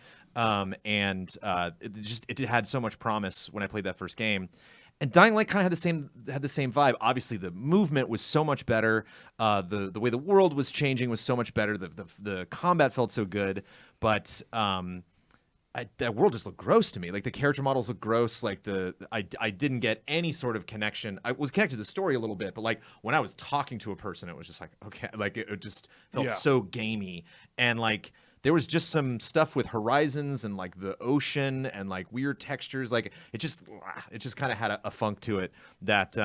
It had so much promise when I played that first game. And Dying Light kind of had the same vibe. Obviously, the movement was so much better. The way the world was changing was so much better. The combat felt so good, but that world just looked gross to me. Like the character models looked gross. Like I didn't get any sort of connection. I was connected to the story a little bit, but like when I was talking to a person, it was just like, okay, like it just felt so gamey. And like there was just some stuff with horizons and like the ocean and like weird textures. Like it just kind of had a funk to it that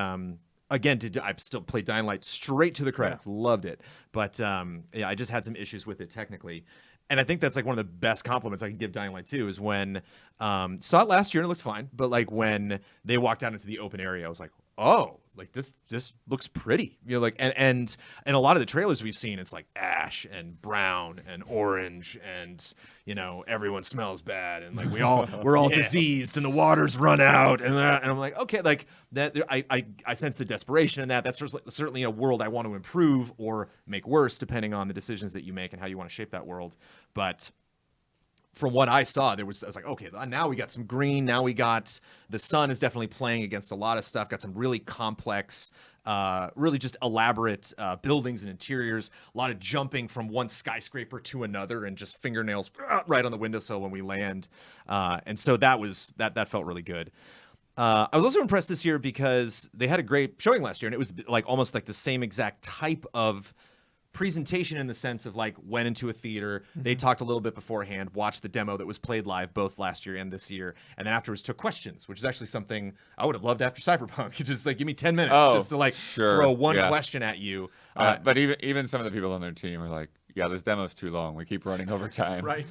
again, I still played Dying Light straight to the credits. Loved it. But I just had some issues with it technically. And I think that's like one of the best compliments I can give Dying Light 2 is when saw it last year and it looked fine, but like when they walked out into the open area, I was like, oh, like this looks pretty. Like and a lot of the trailers we've seen, it's like ash and brown and orange and everyone smells bad and like we're all diseased and the water's run out and I'm like, okay, like that I sense the desperation in that. That's certainly a world I want to improve or make worse depending on the decisions that you make and how you want to shape that world. But from what I saw, I was like, okay, now we got some green. Now we got the sun is definitely playing against a lot of stuff. Got some really complex, really just elaborate buildings and interiors. A lot of jumping from one skyscraper to another and just fingernails right on the windowsill when we land. And so that felt really good. I was also impressed this year because they had a great showing last year, and it was like almost like the same exact type of presentation in the sense of like went into a theater, they talked a little bit beforehand, watched the demo that was played live both last year and this year, and then afterwards took questions, which is actually something I would have loved after Cyberpunk. Just like give me 10 minutes just to like throw one question at you. But even some of the people on their team are like, yeah, this demo's too long. We keep running over time. Right.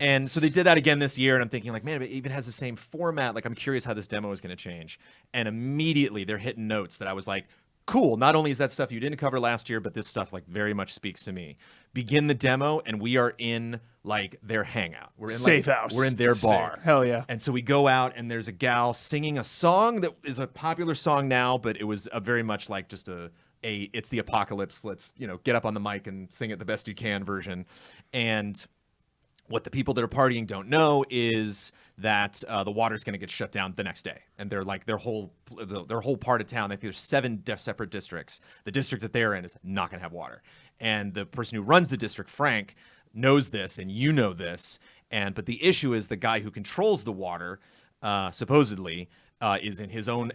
And so they did that again this year, and I'm thinking like, man, if it even has the same format, like I'm curious how this demo is going to change. And immediately they're hitting notes that I was like, cool. Not only is that stuff you didn't cover last year, but this stuff like very much speaks to me. Begin the demo, and we are in like their hangout. We're in Safe house. We're in their bar. Hell yeah. And so we go out, and there's a gal singing a song that is a popular song now, but it was a very much like just it's the apocalypse. Let's get up on the mic and sing it the best you can version. And what the people that are partying don't know is that the water's going to get shut down the next day, and they're like their whole part of town. I think there's 7 separate districts. The district that they're in is not going to have water, and the person who runs the district, Frank, knows this, and this. But the issue is the guy who controls the water, supposedly. Is in his own,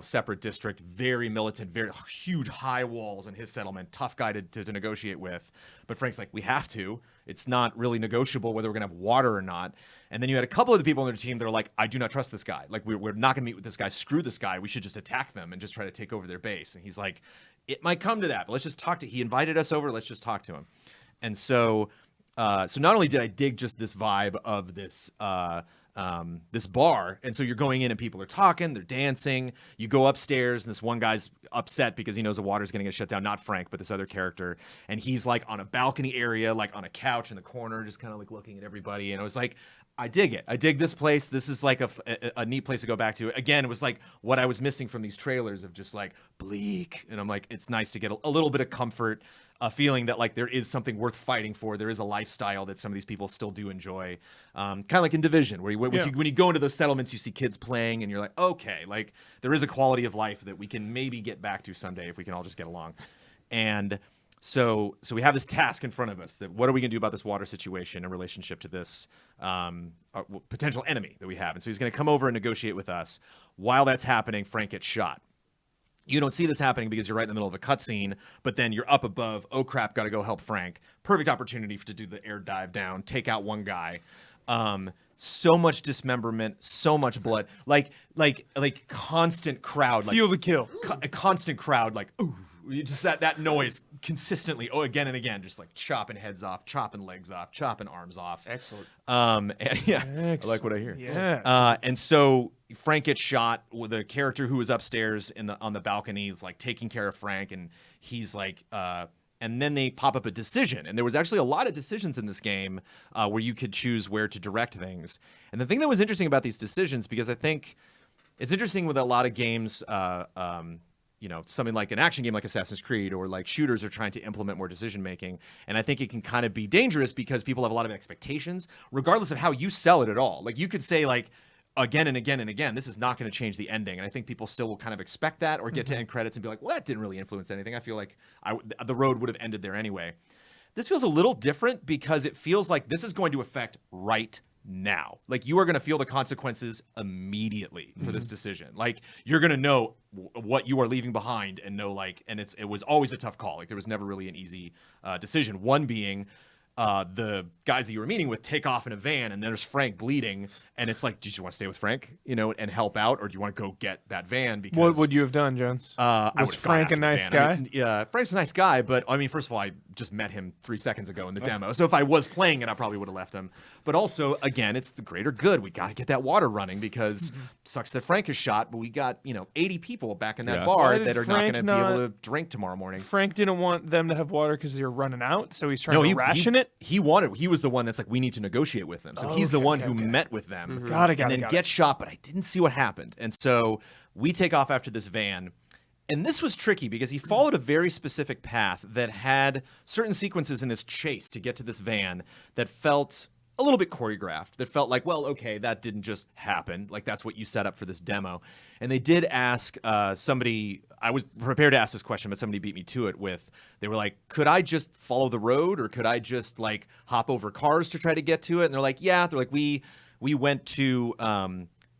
separate district, very militant, very huge high walls in his settlement, tough guy to negotiate with. But Frank's like, we have to. It's not really negotiable whether we're going to have water or not. And then you had a couple of the people on their team that are like, I do not trust this guy. Like, we're not going to meet with this guy. Screw this guy. We should just attack them and just try to take over their base. And he's like, it might come to that, but let's just talk to He invited us over. Let's just talk to him. And so not only did I dig just this vibe of this bar, and so you're going in and people are talking, they're dancing. You go upstairs, and this one guy's upset because he knows the water's going to get shut down. Not Frank, but this other character, and he's like on a balcony area, like on a couch in the corner, just kind of like looking at everybody. And I was like, I dig it. I dig this place. This is like a neat place to go back to. Again, it was like what I was missing from these trailers of just like bleak, and I'm like, it's nice to get a little bit of comfort. A feeling that like there is something worth fighting for. There is a lifestyle that some of these people still do enjoy. Kind of like in Division, where when you go into those settlements, you see kids playing, and you're like, okay, like there is a quality of life that we can maybe get back to someday if we can all just get along. And So we have this task in front of us that what are we going to do about this water situation in relationship to this potential enemy that we have? And so he's going to come over and negotiate with us. While that's happening, Frank gets shot. You don't see this happening because you're right in the middle of a cutscene, but then you're up above. Oh crap, got to go help Frank. Perfect opportunity to do the air dive down, take out one guy. So much dismemberment, so much blood, like constant crowd, like Feel the kill. a constant crowd, like ooh, just that noise consistently, again and again, just like chopping heads off, chopping legs off, chopping arms off. Excellent. And yeah, I like what I hear. Yeah. And so Frank gets shot. With the character who was upstairs on the balcony is like taking care of Frank, and he's like, and then they pop up a decision. And there was actually a lot of decisions in this game where you could choose where to direct things. And the thing that was interesting about these decisions, because I think it's interesting with a lot of games, something like an action game like Assassin's Creed or like shooters are trying to implement more decision making. And I think it can kind of be dangerous because people have a lot of expectations, regardless of how you sell it at all. Like you could say like, again and again and again, this is not going to change the ending. And I think people still will kind of expect that or get to end credits and be like, well, that didn't really influence anything. I feel like the road would have ended there anyway. This feels a little different because it feels like this is going to affect right now. Like you are going to feel the consequences immediately for this decision. Like you're going to know what you are leaving behind and know and it was always a tough call. Like there was never really an easy decision. One being the guys that you were meeting with take off in a van, and there's Frank bleeding, and it's like, did you want to stay with Frank, and help out, or do you want to go get that van? Because What would you have done, Jones? was Frank a nice guy? Yeah, Frank's a nice guy, but I mean, first of all, I just met him 3 seconds ago in the demo, so if I was playing it, I probably would have left him. But also, again, it's the greater good. We got to get that water running because sucks that Frank is shot, but we got 80 people back in that bar Why did that are not Frank going to be able to drink tomorrow morning. Frank didn't want them to have water because they were running out, so he's trying to ration it. He was the one that's like, we need to negotiate with them. So he's the one who met with them. Got it. And then gets shot, but I didn't see what happened. And so we take off after this van. And this was tricky because he followed a very specific path that had certain sequences in this chase to get to this van that felt a little bit choreographed, that felt like, well, okay, that didn't just happen. Like, that's what you set up for this demo. And they did ask somebody, I was prepared to ask this question, but somebody beat me to it with, they were like, could I just follow the road or could I just, like, hop over cars to try to get to it? And they're like, yeah. They're like, we went to,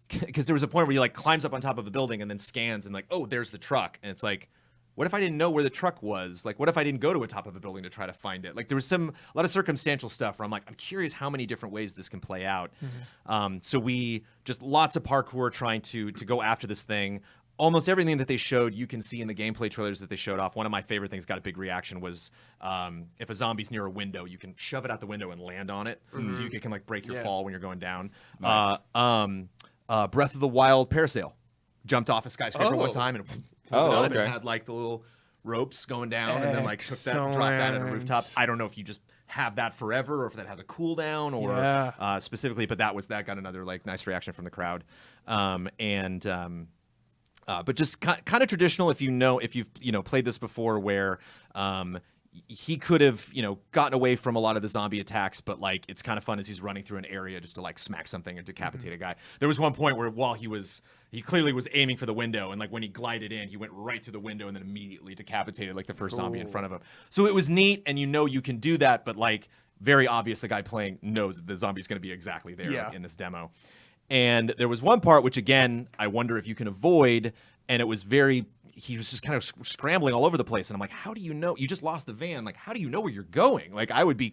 because there was a point where he, like, climbs up on top of the building and then scans and, like, oh, there's the truck. And it's like, what if I didn't know where the truck was? Like, what if I didn't go to a top of a building to try to find it? Like, there was a lot of circumstantial stuff where I'm like, I'm curious how many different ways this can play out. So we just lots of parkour trying to go after this thing. Almost everything that they showed, you can see in the gameplay trailers that they showed off. One of my favorite things got a big reaction was if a zombie's near a window, you can shove it out the window and land on it. So you can like break your fall when you're going down. Nice. Breath of the Wild parasail. Jumped off a skyscraper one time and and had like the little ropes going down and then like dropped that at a rooftop. I don't know if you just have that forever or if that has a cooldown or specifically, but that got another like nice reaction from the crowd. But just kind of traditional if you've played this before where he could have gotten away from a lot of the zombie attacks, but like it's kind of fun as he's running through an area just to like smack something and decapitate a guy. There was one point where while he clearly was aiming for the window, and like when he glided in, he went right through the window and then immediately decapitated like the first zombie in front of him. So it was neat, and you can do that, but like very obvious the guy playing knows that the zombie's going to be exactly there like, in this demo. And there was one part which again I wonder if you can avoid, and it was he was just kind of scrambling all over the place, and I'm like, how do you know? You just lost the van. Like, how do you know where you're going? Like, I would be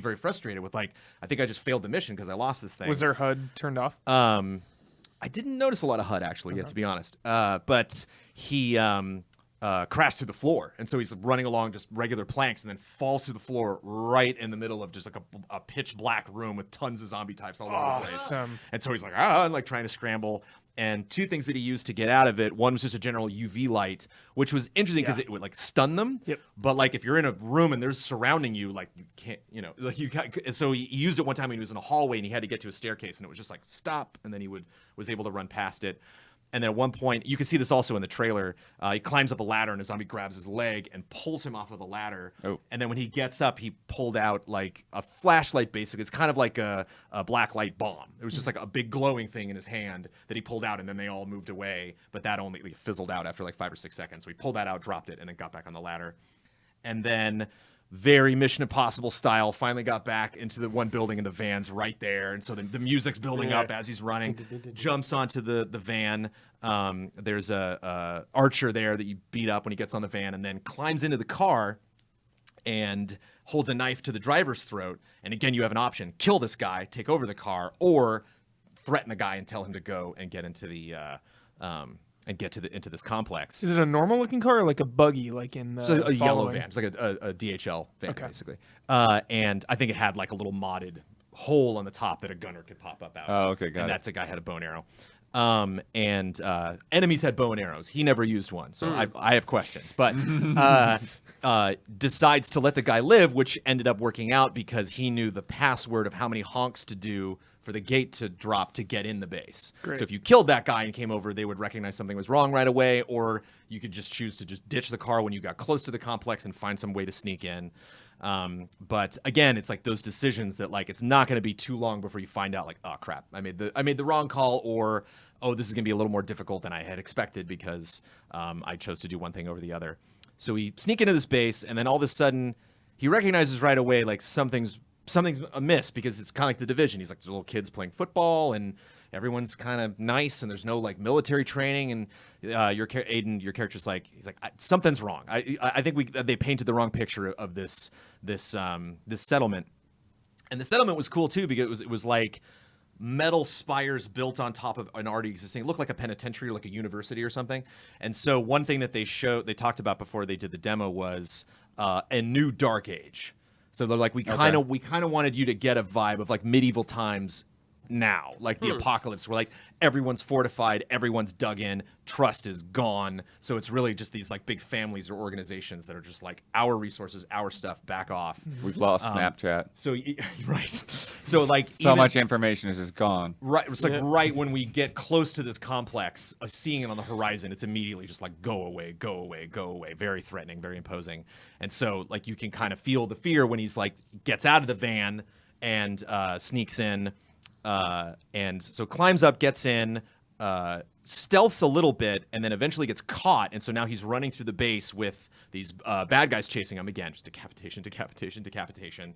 very frustrated with like, I think I just failed the mission because I lost this thing. Was their HUD turned off? I didn't notice a lot of HUD actually, to be honest. But he crashed through the floor, and so he's running along just regular planks, and then falls through the floor right in the middle of just like a pitch black room with tons of zombie types all over the place. And so he's like, and like trying to scramble. And two things that he used to get out of it. One was just a general UV light, which was interesting because it would like stun them. Yep. But like if you're in a room and there's surrounding you, like you can't, like you got. And so he used it one time when he was in a hallway and he had to get to a staircase, and it was just like stop, and then he was able to run past it. And then at one point, you can see this also in the trailer, he climbs up a ladder and a zombie grabs his leg and pulls him off of the ladder. Oh. And then when he gets up, he pulled out like a flashlight, basically. It's kind of like a black light bomb. It was just like a big glowing thing in his hand that he pulled out, and then they all moved away. But that only fizzled out after like 5 or 6 seconds. So he pulled that out, dropped it, and then got back on the ladder. and then very Mission Impossible style, finally got back into the one building and the van's right there. And so the music's building up as he's running, jumps onto the van. There's a archer there that you beat up when he gets on the van, and then climbs into the car and holds a knife to the driver's throat. And again, you have an option: kill this guy, take over the car, or threaten the guy and tell him to go and get into the into this complex. Is it a normal looking car or like a buggy, like in So a yellow Following? van. It's like a DHL van, Okay. basically. And I think it had like a little modded hole on the top that a gunner could pop up out. Oh, okay, got and it. that's a guy had a bow and arrow. Enemies had bow and arrows. He never used one, so I have questions. But decides to let the guy live, which ended up working out because he knew the password of how many honks to do for the gate to drop to get in the base. Great. So if you killed that guy and came over, they would recognize something was wrong right away, or you could just choose to just ditch the car when you got close to the complex and find some way to sneak in. But again, it's like those decisions that like it's not going to be too long before you find out like, oh crap, I made the wrong call, or oh, this is going to be a little more difficult than I had expected because I chose to do one thing over the other. So we sneak into this base, and then all of a sudden he recognizes right away like something's amiss, because it's kind of like The Division. He's like, there's little kids playing football and everyone's kind of nice and there's no like military training, and Aiden, your character's like, he's like, something's wrong. I think they painted the wrong picture of this settlement. And the settlement was cool too, because it was like metal spires built on top of an already existing. It looked like a penitentiary, like a university or something. And so one thing that they talked about before they did the demo was a new Dark Age. So they're like, we kind of wanted you to get a vibe of like medieval times now, like the apocalypse, where like everyone's fortified, everyone's dug in, trust is gone. So it's really just these like big families or organizations that are just like, our resources, our stuff, back off. We've lost Snapchat. So right, so like So much information is just gone. Right, it's like right when we get close to this complex, seeing it on the horizon, it's immediately just like go away, go away, go away. Very threatening, very imposing. And so like you can kind of feel the fear when he's like gets out of the van and sneaks in. And so climbs up, gets in, stealths a little bit, and then eventually gets caught. And so now he's running through the base with these bad guys chasing him again. Just decapitation. And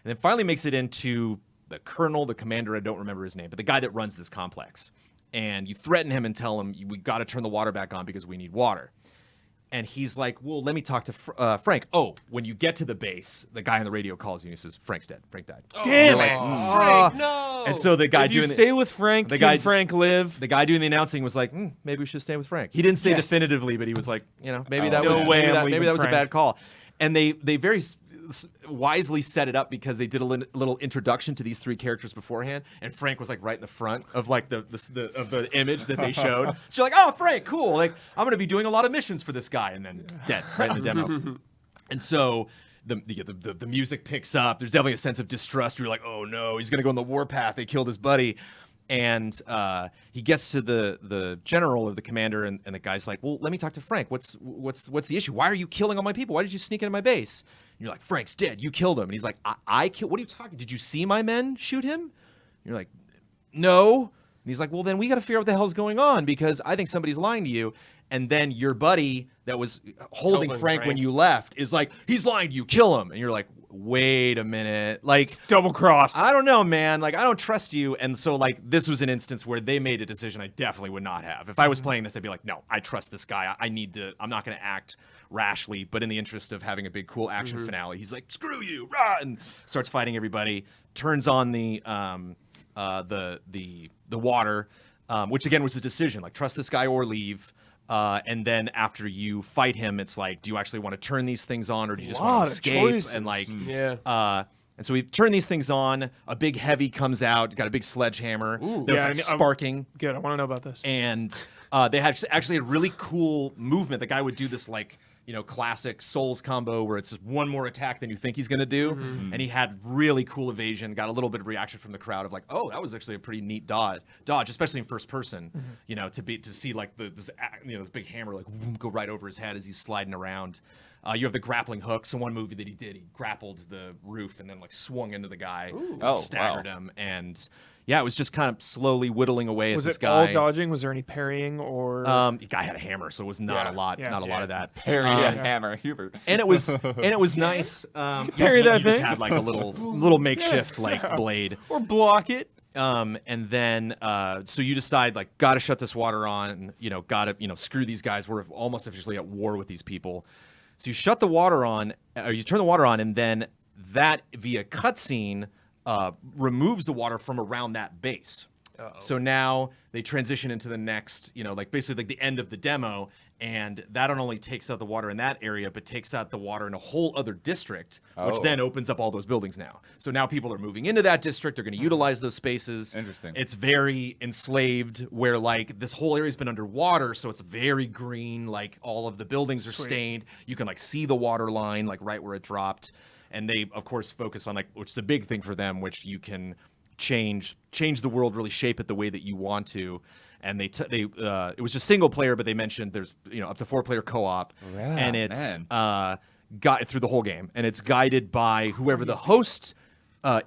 then finally makes it into the colonel, the commander, I don't remember his name, but the guy that runs this complex. And you threaten him and tell him, we got to turn the water back on because we need water. And he's like, well, let me talk to Frank. Oh, when you get to the base, the guy on the radio calls you and he says, Frank's dead. Frank died. Damn Like, it! Frank, no. And so the guy If you doing stay with Frank, the guy- Frank live. the guy doing the announcing was like, maybe we should stay with Frank. He didn't say definitively, but he was like, maybe that No was way maybe I'm that leaving was a Frank. bad call. And they very wisely set it up because they did a little introduction to these three characters beforehand, and Frank was like right in the front of like the image that they showed. So you're like, oh, Frank, cool. Like I'm gonna be doing a lot of missions for this guy, and then dead right in the demo. And so the music picks up. There's definitely a sense of distrust. You're like, oh no, he's gonna go on the warpath. They killed his buddy. And he gets to the general or the commander, and the guy's like, well, let me talk to Frank. What's the issue? Why are you killing all my people? Why did you sneak into my base? And you're like, Frank's dead. You killed him. And he's like, I killed. What are you talking? Did you see my men shoot him? And you're like, no. And he's like, well, then we got to figure out what the hell's going on, because I think somebody's lying to you. And then your buddy that was holding Helping Frank when Frank. you left is like, he's lying to you. Kill him. And you're like, wait a minute. Like, Double cross. I don't know, man. Like, I don't trust you. And so, like, this was an instance where they made a decision I definitely would not have. If I was playing this, I'd be like, no, I trust this guy. I'm not going to act rashly, but in the interest of having a big, cool action finale, he's like, screw you, rah, and starts fighting everybody, turns on the water, which again was a decision, like, trust this guy or leave. And then after you fight him, it's like, do you actually want to turn these things on, or do you just want Lot to of escape? choices. And like, Yeah. and so we turn these things on. A big heavy comes out, got a big sledgehammer. There's Yeah, like I mean, sparking, Good. I want to know about this. and they had actually a really cool movement. The guy would do this like, classic Souls combo where it's just one more attack than you think he's gonna do, and he had really cool evasion. Got a little bit of reaction from the crowd of like, oh, that was actually a pretty neat dodge, especially in first person. To see like this big hammer like go right over his head as he's sliding around. You have the grappling hook. So one movie that he did, he grappled the roof and then like swung into the guy, Oh, staggered wow. him, and yeah, it was just kind of slowly whittling away Was at this it guy. all dodging? Was there any parrying or? The guy had a hammer, so it was not Yeah, a lot, yeah. not a lot of that. Harry and Hammer Hubert. And it was nice. Parry you that just thing. had like a little makeshift like blade. or block it? And then so you decide like gotta shut this water on, gotta screw these guys. We're almost officially at war with these people. So you shut the water on, or you turn the water on, and then that via cutscene removes the water from around that base. So now they transition into the next, like basically like the end of the demo, and that not only takes out the water in that area, but takes out the water in a whole other district, which Oh. then opens up all those buildings now. So now people are moving into that district. They're going to utilize those spaces. Interesting. It's very enslaved, where like this whole area's been underwater, so it's very green. Like all of the buildings are stained. You can like see the water line like right where it dropped, and they of course focus on like, which is a big thing for them, which you can change the world, really shape it the way that you want to. And it was just single player, but they mentioned there's up to 4-player co-op, and it's got through the whole game, and it's guided by whoever the host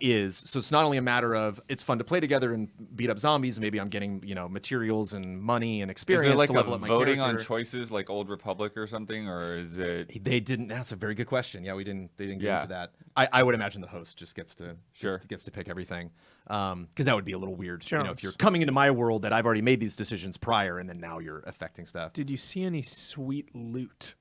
is. So it's not only a matter of it's fun to play together and beat up zombies. Maybe I'm getting money and money and Is experience there like to level a up my voting on character. choices like Old Republic or something, or is it? They didn't. That's a very good question. Yeah, they didn't get Yeah. into that. I would imagine the host just gets to Sure. gets to pick everything, because that would be a little weird. If Jones. you're coming into my world that I've already made these decisions prior, and then now you're affecting stuff. Did you see any sweet loot?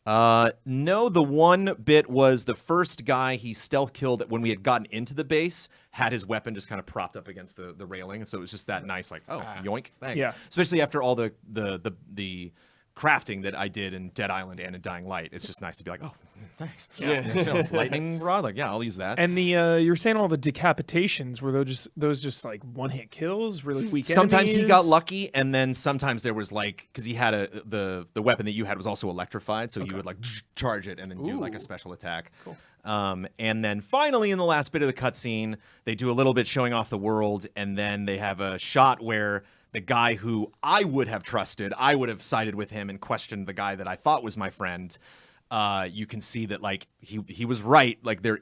No, the one bit was the first guy he stealth killed when we had gotten into the base had his weapon just kind of propped up against the railing, and so it was just that nice, like, yoink, thanks. Yeah. Especially after all the crafting that I did in Dead Island and in Dying Light. It's just nice to be like, oh, thanks. It's lightning rod, like, yeah, I'll use that. And the you were saying all the decapitations were those just like one-hit kills, really weak Sometimes he enemies? got lucky, and then sometimes there was like, because he had the weapon that you had was also electrified, so you would like charge it and then do like a special attack. Cool. And then finally in the last bit of the cutscene, they do a little bit showing off the world, and then they have a shot where the guy who I would have trusted, I would have sided with him and questioned the guy that I thought was my friend. You can see that like he was right. Like there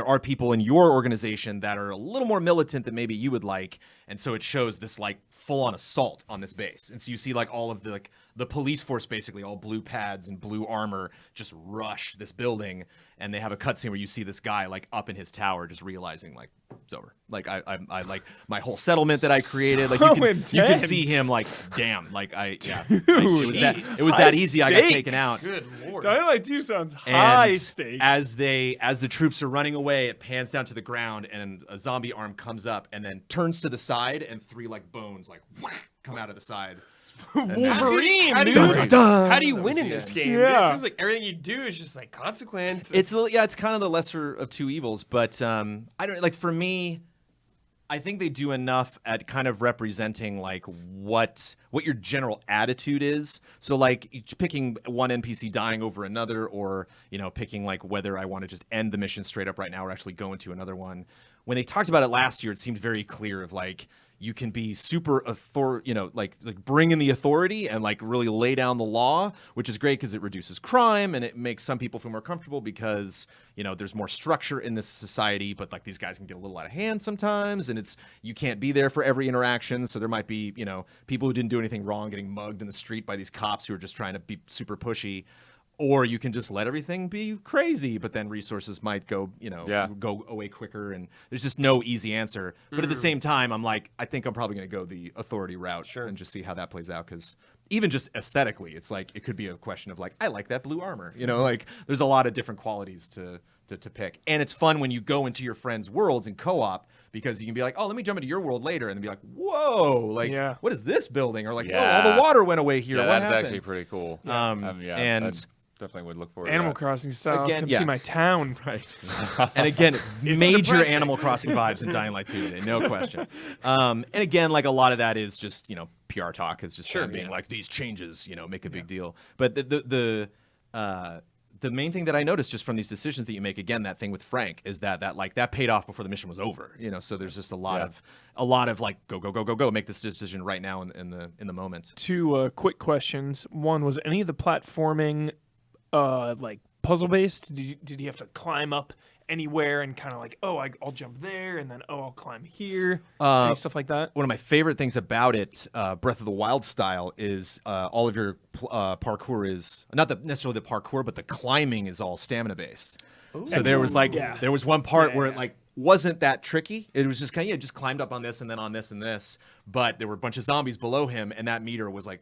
are people in your organization that are a little more militant than maybe you would like, and so it shows this like full-on assault on this base. And so you see like all of the police force, basically all blue pads and blue armor, just rush this building, and they have a cutscene where you see this guy like up in his tower, just realizing like it's over. Like I like my whole settlement that I created. Like you can see him like, damn, like it was that easy. I got taken out. Good lord. Dying Light 2 sounds high And stakes. as the troops are running away, it pans down to the ground, and a zombie arm comes up and then turns to the side, and 3 like bones like whack, come out of the side. Wolverine, How do dude. you win in this game? Yeah. It seems like everything you do is just like consequence. It's kind of the lesser of two evils, but I don't like. For me, I think they do enough at kind of representing like what your general attitude is. So like each picking one NPC dying over another, or picking like whether I want to just end the mission straight up right now or actually go into another one. When they talked about it last year, it seemed very clear of like you can be super like bring in the authority and like really lay down the law, which is great because it reduces crime and it makes some people feel more comfortable because there's more structure in this society. But like these guys can get a little out of hand sometimes, and you can't be there for every interaction. So there might be people who didn't do anything wrong getting mugged in the street by these cops who are just trying to be super pushy. Or you can just let everything be crazy, but then resources might go away quicker, and there's just no easy answer. But at the same time, I'm like, I think I'm probably going to go the authority route and just see how that plays out. Because even just aesthetically, it's like it could be a question of like, I like that blue armor. Like there's a lot of different qualities to pick, and it's fun when you go into your friends' worlds in co-op. Because you can be like, oh, let me jump into your world later, and then be like, whoa, like, what is this building? Or like, whoa, all the water went away here. Yeah, what that's happened? actually pretty cool. And definitely would look forward Animal to Crossing style. Again, Come yeah. see my town. Right. And again, major depressing. Animal Crossing vibes in Dying Light 2 today, no question. And again, like a lot of that is just, PR talk is just them being like, these changes, make a big deal. But the main thing that I noticed just from these decisions that you make, again, that thing with Frank, is that paid off before the mission was over. So there's just a lot of like go, make this decision right now in the moment. 2 quick questions. One, was any of the platforming like puzzle based? Did you have to climb up anywhere and kind of like, oh, I'll jump there, and then I'll climb here, any stuff like that? One of my favorite things about it, Breath of the Wild style, is all of your parkour is not necessarily the parkour, but the climbing is all stamina based. So there was there was one part where it like wasn't that tricky. It was just kind of just climbed up on this and then on this and this, but there were a bunch of zombies below him, and that meter was like,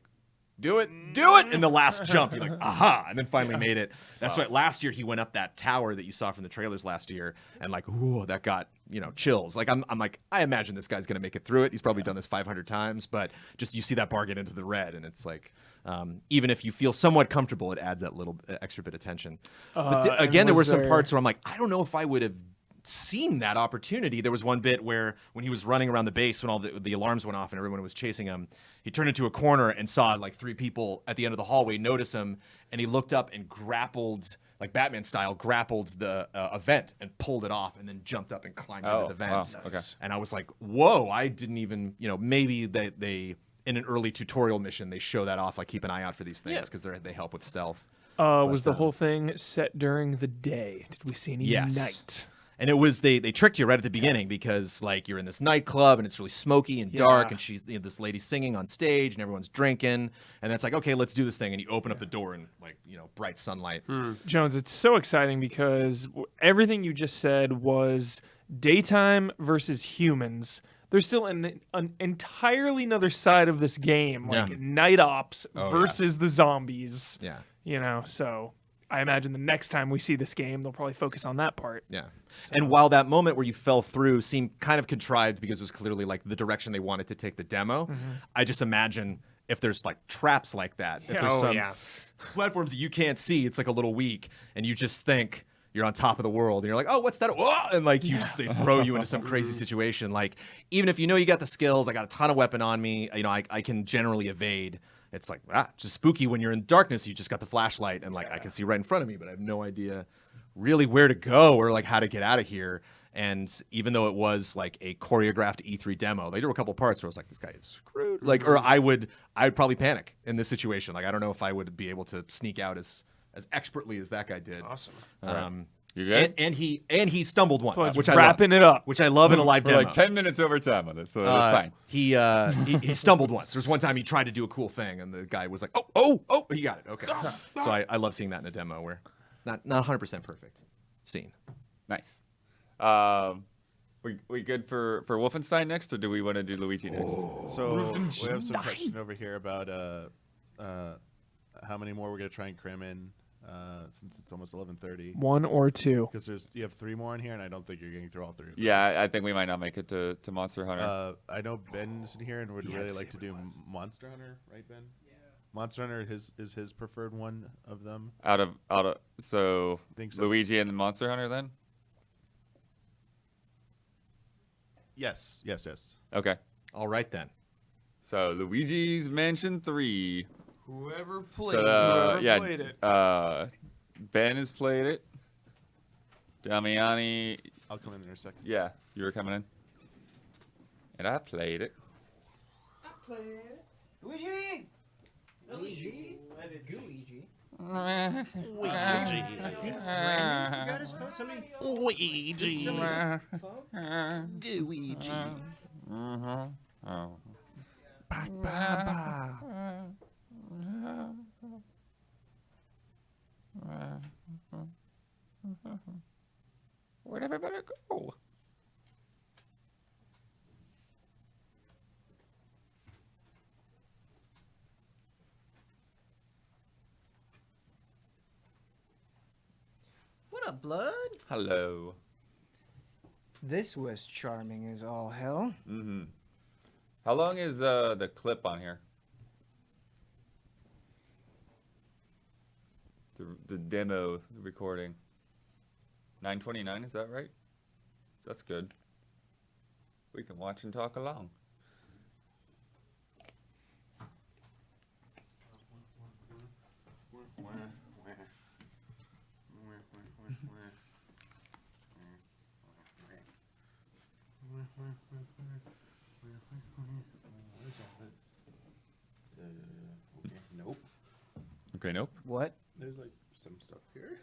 do it, in the last jump. You're like, aha, and then finally made it. That's why last year he went up that tower that you saw from the trailers last year, and like, ooh, that got, chills. Like, I'm like, I imagine this guy's gonna make it through it. He's probably done this 500 times, but just you see that bar get into the red, and it's like, even if you feel somewhat comfortable, it adds that little extra bit of tension. But again, there were some parts where I'm like, I don't know if I would have seen that opportunity. There was one bit where when he was running around the base, when all the alarms went off and everyone was chasing him, he turned into a corner and saw like 3 people at the end of the hallway notice him, and he looked up and grappled, like Batman style, grappled the vent and pulled it off, and then jumped up and climbed into the vent. Wow. Okay. And I was like, whoa, I didn't even, maybe they in an early tutorial mission they show that off, like keep an eye out for these things because they help with stealth. Was the whole thing set during the day? Did we see any night? And it was they tricked you right at the beginning because like you're in this nightclub and it's really smoky and dark, and she's this lady singing on stage and everyone's drinking, and that's like, okay, let's do this thing, and you open up the door and like bright sunlight. Jones, it's so exciting because everything you just said was daytime versus humans. There's still an entirely another side of this game, like night ops versus the zombies. Yeah. So I imagine the next time we see this game, they'll probably focus on that part. Yeah. So. And while that moment where you fell through seemed kind of contrived because it was clearly like the direction they wanted to take the demo, I just imagine if there's like traps like that, if there's some platforms that you can't see, it's like a little weak, and you just think you're on top of the world, and you're like, oh, what's that? Oh! And like they throw you into some crazy situation. Like, even if you know you got the skills, I got a ton of weapon on me, I can generally evade. It's like, just spooky when you're in darkness. You just got the flashlight, and like I can see right in front of me, but I have no idea really where to go or like how to get out of here. And even though it was like a choreographed E3 demo, like there were a couple parts where I was like, this guy is screwed. Like, or I'd probably panic in this situation. Like, I don't know if I would be able to sneak out as expertly as that guy did. Awesome. You good? And he stumbled once, which wrapping it up, which I love in a live We're demo. like 10 minutes over time on it, so that's fine. He stumbled once. There's one time he tried to do a cool thing, and the guy was like, oh, he got it. Okay. So I love seeing that in a demo where it's not 100% perfect scene. Nice. We good for Wolfenstein next, or do we want to do Luigi next? So we have some question over here about how many more we're gonna try and cram in since it's almost 11:30. 1 or 2. Because you have 3 more in here, and I don't think you're getting through all 3. Yeah, I think we might not make it to Monster Hunter. I know Ben's in here and would really like to do Monster Hunter, right, Ben? Yeah. Monster Hunter is his preferred one of them. Out of so Think so. Luigi and the Monster Hunter then? Yes. Okay. All right then. So Luigi's Mansion 3. Whoever played Played it. Ben has played it. Damiani, I'll come in a second. yeah, you were coming in. And I played it. Luigi! Luigi? Luigi? Forgot his phone. Somebody. Luigi. Luigi. Where'd everybody go? What up, Blood? Hello. This was charming as all hell. Mm-hmm. How long is the clip on here? The demo recording. 9:29, is that right? That's good. We can watch and talk along. Nope. Okay, nope. What? There's like some stuff here.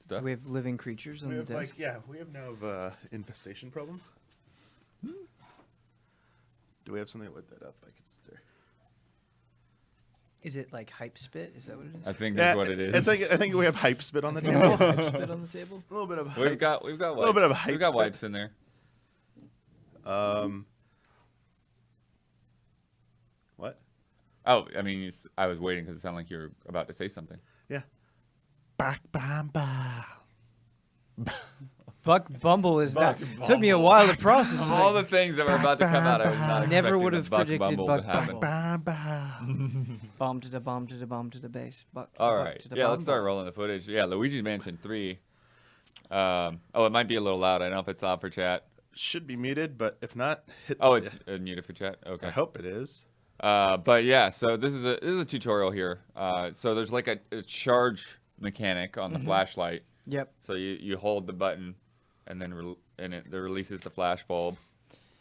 Do we have living creatures on We the have desk? we have now infestation problem. Do we have something to light that up? I can sit there. Is it like hype spit? Is that what it is? I think that's what it is. I think we have hype spit on the table. Hype spit on the table? A little bit of We've got wipes. little bit of hype We've got spit. wipes in there. What? Oh, I mean, I was waiting because it sounded like you were about to say something. Yeah. Buck Bumble is not. Took me a while to process. Of It was all like, the things that were about to come out, I was not Never expecting would the have Buck predicted Bumble Buck to happen. Bumble. Bomb to the bomb to the bomb to the base. All Buck right. to the Yeah, let's bumble. start rolling the footage. Yeah, Luigi's Mansion 3. Oh, it might be a little loud. I don't know if it's loud for chat. Should be muted, but if not, hit. Oh, it's muted for chat. I Okay. hope it is. But yeah, so this is a tutorial here. So there's like a charge mechanic on the flashlight. Yep. So you hold the button, and then it releases the flash bulb,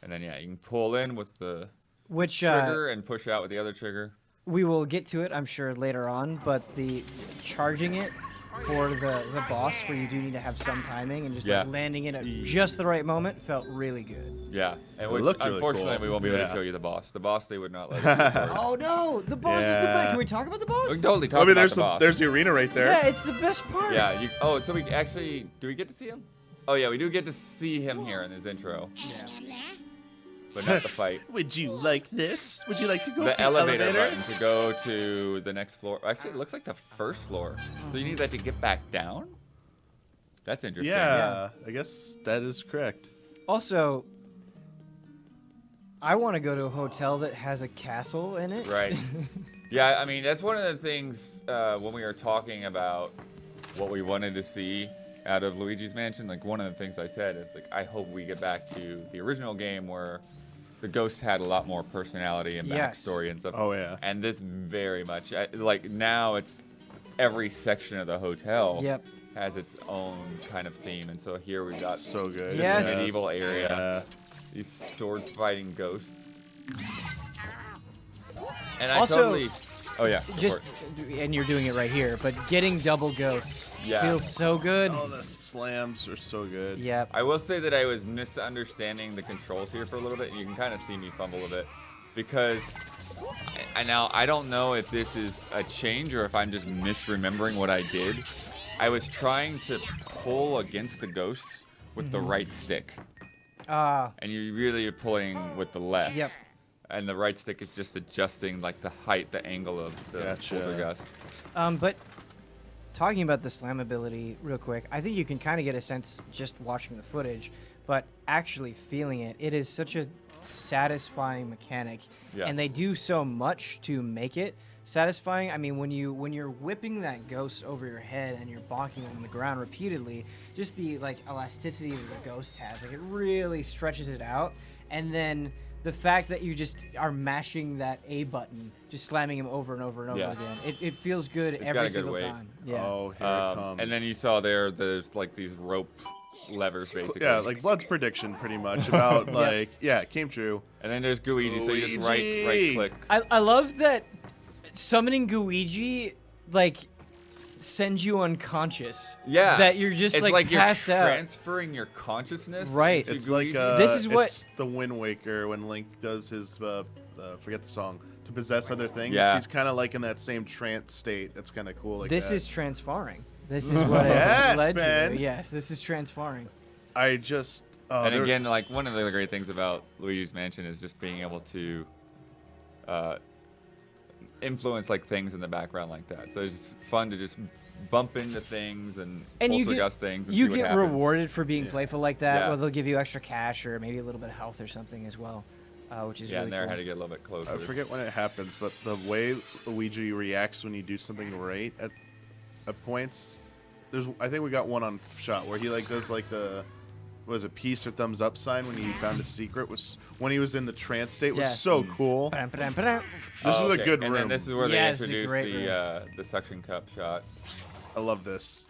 and then yeah, you can pull in with the Which trigger and push out with the other trigger. we will get to it, I'm sure, later on. But the charging it for the boss, where you do need to have some timing and just Yeah. like landing it at just the right moment, felt really good. Yeah, and It which, looked really unfortunately cool. we won't be able to Yeah. show you the boss. The boss they would not let us record. Oh no, the boss is the Yeah. best. Can we talk about the boss? We can totally talk I mean, about there's the boss. there's the arena right there. Yeah, it's the best part. Yeah. So we actually do we get to see him? Oh yeah, we do get to see him here in his intro, Yeah. but not the fight. Would you like this? Would you like to go? The elevator button to go to the next floor. Actually, it looks like the first floor. So you need that to get back down? That's interesting. Yeah, I guess that is correct. Also, I want to go to a hotel that has a castle in it. Right. Yeah, I mean, that's one of the things when we were talking about what we wanted to see out of Luigi's Mansion. Like, one of the things I said is, like, I hope we get back to the original game where the ghosts had a lot more personality and Yes. backstory and stuff. Oh yeah. And this very much, like, now it's every section of the hotel Yep. has its own kind of theme. And so here we got So good. Yes. medieval area. Yeah. these swords fighting ghosts. And I Also, totally. Oh yeah. go Just, for it. and you're doing it right here, but getting double ghosts Yeah. feels so good. Oh, the slams are so good. Yep. I will say that I was misunderstanding the controls here for a little bit. You can kind of see me fumble a bit because I don't know if this is a change or if I'm just misremembering what I did. I was trying to pull against the ghosts with the right stick, and you really are pulling with the left. Yep. And the right stick is just adjusting like the height, the angle of the Gotcha. poltergeist. But talking about the slam ability real quick, I think you can kind of get a sense just watching the footage, but actually feeling it. It is such a satisfying mechanic, Yeah. and they do so much to make it satisfying. I mean, when you're whipping that ghost over your head and you're bonking on the ground repeatedly, just the like elasticity that the ghost has, like it really stretches it out, and then the fact that you just are mashing that A button, just slamming him over and over and over Yeah. again. It feels good It's got every a good single weight. time. Yeah. Oh, here it comes. And then you saw there's like these rope levers basically. Yeah, like Blood's prediction, pretty much about like it came true. And then there's Luigi, so you just Luigi! right click. I love that summoning Luigi like sends you unconscious. Yeah. That you're just it's like you're passed out. transferring your consciousness. Right. into It's like Luigi. This is what- it's the Wind Waker when Link does his forget the song to possess other things. Yeah. He's kind of like in that same trance state. That's kind of cool. Like This that. is transferring. This is what it Yes, led man. to. Yes, this is transferring. I just. And there was- again, like one of the great things about Luigi's Mansion is just being able to influence like things in the background like that. So it's fun to just bump into things and And poltergeist things and you see what get happens. rewarded for being playful like that. Yeah. Well, they'll give you extra cash or maybe a little bit of health or something as well, which is Yeah, really and there I cool. had to get a little bit closer. I forget when it happens, but the way Luigi reacts when you do something right at points, I think we got one on shot where he like does like the peace or thumbs up sign when he found a secret was when he was in the trance state was Yeah. so cool. Ba-dum, ba-dum, ba-dum. This is a okay. good And room. then this is where Yeah, they this is a introduced great the suction cup shot. I love this.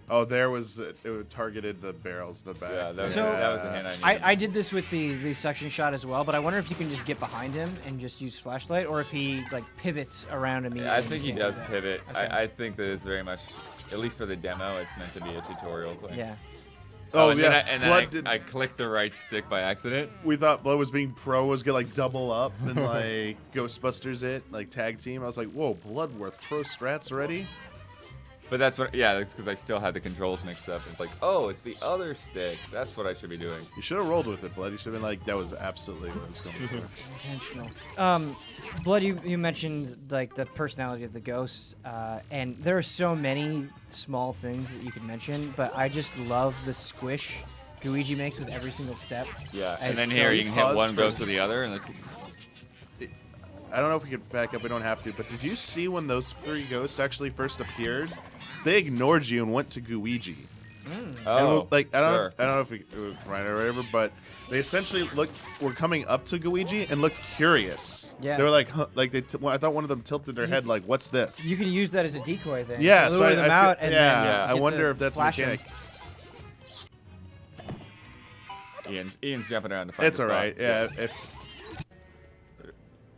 Oh, there was it targeted the barrels in the back. Yeah, that So- was the hint I needed. I did this with the suction shot as well, but I wonder if you can just get behind him and just use flashlight, or if he like pivots around immediately. I think he and can't does do that. pivot. Okay. I think that it's very much, at least for the demo, it's meant to be a tutorial thing. Yeah. Oh, and yeah. Then Blood did- I clicked the right stick by accident. We thought Blood was being pro, was gonna like double up and like Ghostbusters it, like tag team. I was like, whoa, Bloodworth pro strats already? But that's what, yeah, that's because I still had the controls mixed up. It's like, oh, it's the other stick. That's what I should be doing. You should have rolled with it, Blood. You should have been like, that was absolutely what I was going for. Intentional. Blood, you mentioned like the personality of the ghosts, and there are so many small things that you could mention, but I just love the squish Luigi makes with every single step. Yeah, and It's then so here you can hit pause one for- ghost to the other, and it's, I don't know if we could back up. We don't have to. But did you see when those 3 ghosts actually first appeared? They ignored you and went to Luigi. oh, And, like I don't sure. know if it was right or whatever, but they essentially were coming up to Luigi and looked curious. Yeah. They were like, huh, like I thought one of them tilted their head like, "What's this?" You can use that as a decoy then. Yeah, lure so I them feel- out and yeah, then I get wonder the if that's a flash 'em. mechanic. Ian's jumping around to find It's the all spot. right. Yeah,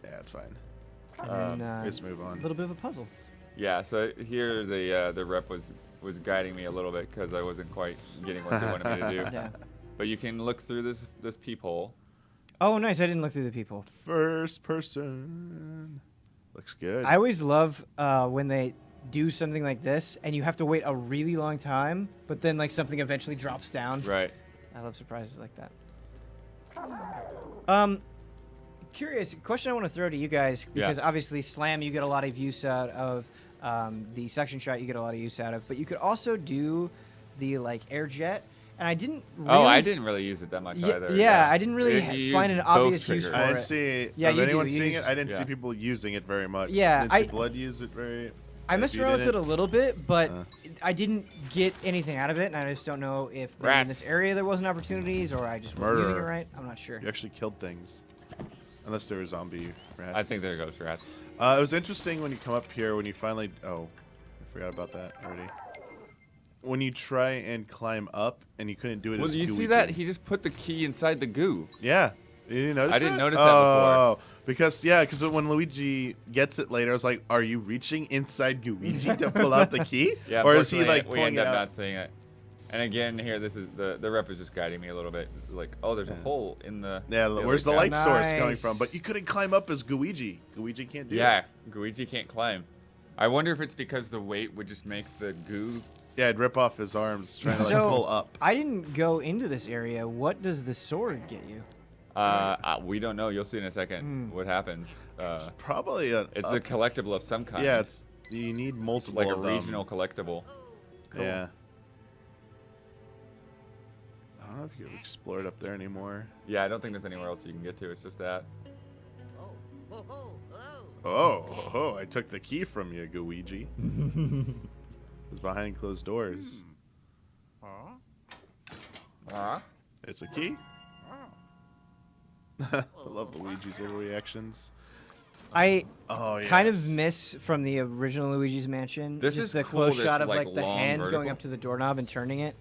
yeah, it's fine. And then, Let's move a on. little bit of a puzzle. Yeah, so here the rep was guiding me a little bit because I wasn't quite getting what they wanted me to do. Yeah. But you can look through this peephole. Oh, nice. I didn't look through the people. First person. Looks good. I always love when they do something like this and you have to wait a really long time, but then like something eventually drops down. Right. I love surprises like that. Curious question I want to throw to you guys, because obviously Slam you get a lot of use out of, the suction shot you get a lot of use out of, but you could also do the like air jet, and I didn't really Oh, I didn't really use it that much Yeah, either. yeah, I didn't really You find use an both obvious use triggers. for I didn't it. see Yeah, of you do. anyone You seeing use- it. I didn't see Yeah. people using it very much. Yeah, didn't I- see Blood use it very. I if messed you around with it a didn't- little bit, but I didn't get anything out of it, and I just don't know if maybe in this Rats. area there wasn't opportunities, or I just wasn't using it Murderer. right. I'm not sure. You actually killed things, unless they were zombie rats. I think there goes rats. It was interesting when you come up here when you finally. Oh, I forgot about that already. When you try and climb up and you couldn't do it. Well, as do you see Luigi. that? He just put the key inside the goo. Yeah. You didn't notice I didn't that? notice that before. Oh, because when Luigi gets it later, I was like, are you reaching inside Luigi to pull out the key? Yeah, or is he unfortunately, like we pulling end it up out? not seeing it. And again, here this is the rep is just guiding me a little bit. It's like, oh, there's a hole in the. Yeah, other where's the guy. light source coming from? Nice. But you couldn't climb up as Luigi. Luigi can't do Yeah, it. Luigi can't climb. I wonder if it's because the weight would just make the goo. Yeah, it'd rip off his arms trying to like So pull up. I didn't go into this area. What does the sword get you? We don't know. You'll see in a second what happens. Probably a. It's a collectible of some kind. Yeah, it's you need multiple. like a of them. regional collectible. Yeah. I don't know if you can explore it up there anymore. Yeah, I don't think there's anywhere else you can get to. It's just that. Oh, I took the key from you, Luigi. It was behind closed doors. It's a key. I love Luigi's little reactions. I Oh yeah. kind of miss from the original Luigi's Mansion. This just is the cool, close this, shot of like, like the long hand going vertical. up to the doorknob and turning it.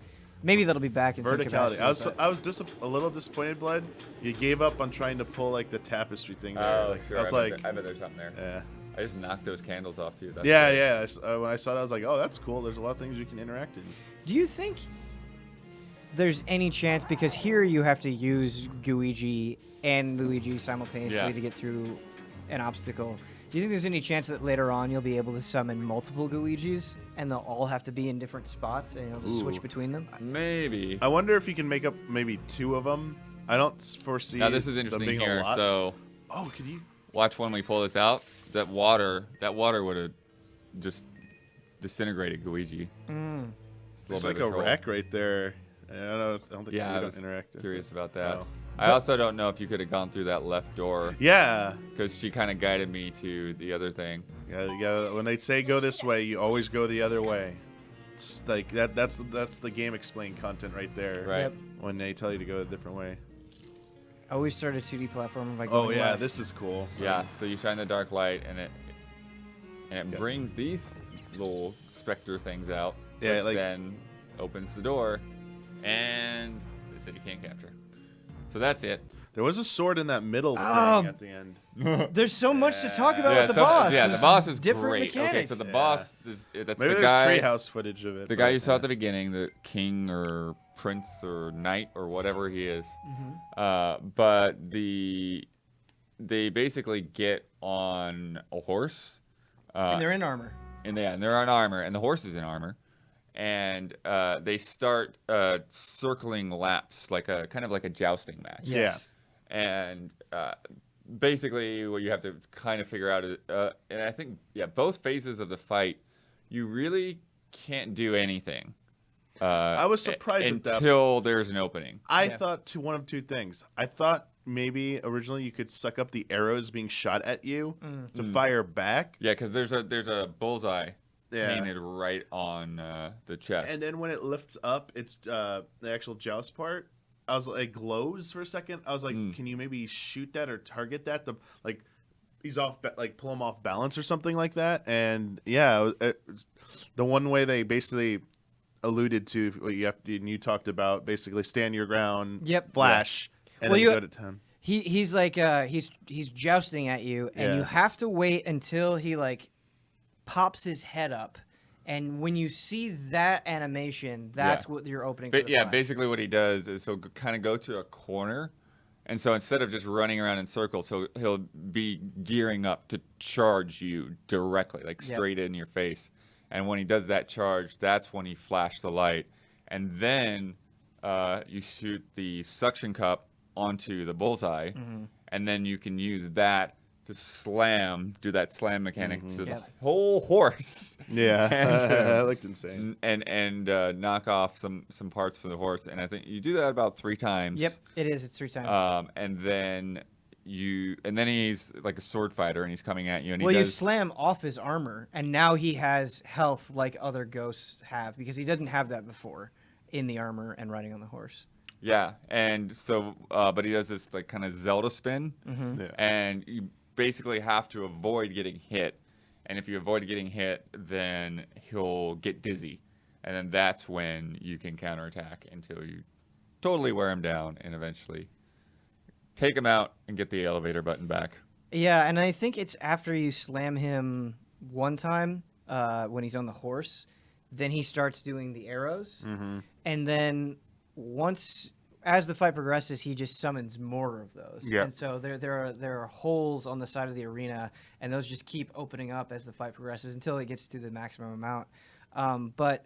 Maybe that'll be back in some verticality. capacity. I was a little disappointed, Blood. You gave up on trying to pull like the tapestry thing there. Oh, Like, sure. I was like, I bet there's something there. yeah. I just knocked those candles off too. That's Yeah, great. yeah. When I saw that, I was like, oh, that's cool. There's a lot of things you can interact in. Do you think there's any chance, because here you have to use Luigi and Luigi simultaneously Yeah. to get through an obstacle? Do you think there's any chance that later on you'll be able to summon multiple Luigis and they'll all have to be in different spots and you'll just switch Ooh. between them? Maybe. I wonder if you can make up maybe 2 of them. I don't foresee. Now this is them interesting being here. A lot. So Oh, could you? watch when we pull this out. That water would have just disintegrated Luigi. It's There's little like bit a of trouble. rack right there. I don't think Yeah, we I don't was interact. with curious it. about that. Oh. I also don't know if you could have gone through that left door Yeah. because she kind of guided me to the other thing. Yeah, you gotta, when they say go this way, you always go the other way. It's like that's the game explain content right there. Right. Yep. When they tell you to go a different way. I always start a 2D platform by Oh going yeah, left. this is cool. Yeah. So you shine the dark light and it brings these little specter things out. Yeah, which like- then opens the door, and they said you can't capture. So that's it. There was a sword in that middle thing at the end. There's so much to talk about Yeah, with the so- boss. yeah, the There's boss is different great. Okay, mechanics. so the Yeah. boss, that's Maybe the there's guy. treehouse footage of it. The guy you saw at the beginning, the king or prince or knight or whatever he is. But they basically get on a horse. and they're in armor. And they're on armor, and the horse is in armor. And they start circling laps, like a kind of like a jousting match. Yes. And basically, what you have to kind of figure out is, and I think, both phases of the fight, you really can't do anything. I was surprised at that. until there's an opening. I thought one of two things. I thought maybe originally you could suck up the arrows being shot at you to fire back. Yeah, because there's a bullseye Yeah. painted right on the chest. And then when it lifts up, it's the actual joust part. I was like, it glows for a second. I was like, can you maybe shoot that or target that? He's off, like pull him off balance or something like that. And yeah, the one way they basically alluded to what you talked about, basically stand your ground, Yep. flash, and Well, then you- go to 10. He's like he's jousting at you, and you Yeah. have to wait until he like pops his head up, and when you see that animation, that's what you're opening. For the flash. Basically what he does is he'll kind of go to a corner, and so instead of just running around in circles, he'll be gearing up to charge you directly, like straight in your face. And when he does that charge, that's when he flashes the light, and then you shoot the suction cup onto the bullseye, and then you can use that to do that slam mechanic to the whole horse. Yeah, And, that looked insane. and knock off some parts from the horse. And I think you do that about 3 times. Yep, it is. It's 3 times. And then he's like a sword fighter, and he's coming at you. And Well, he you does, slam off his armor, and now he has health like other ghosts have, because he doesn't have that before in the armor and riding on the horse. yeah. And so, but he does this like kind of Zelda spin, Yeah. and you basically have to avoid getting hit. And if you avoid getting hit, then he'll get dizzy, and then that's when you can counterattack until you totally wear him down, and eventually take him out and get the elevator button back. Yeah, and I think it's after you slam him one time when he's on the horse, then he starts doing the arrows, and then as the fight progresses, he just summons more of those. Yeah. And so there are holes on the side of the arena, and those just keep opening up as the fight progresses until it gets to the maximum amount. But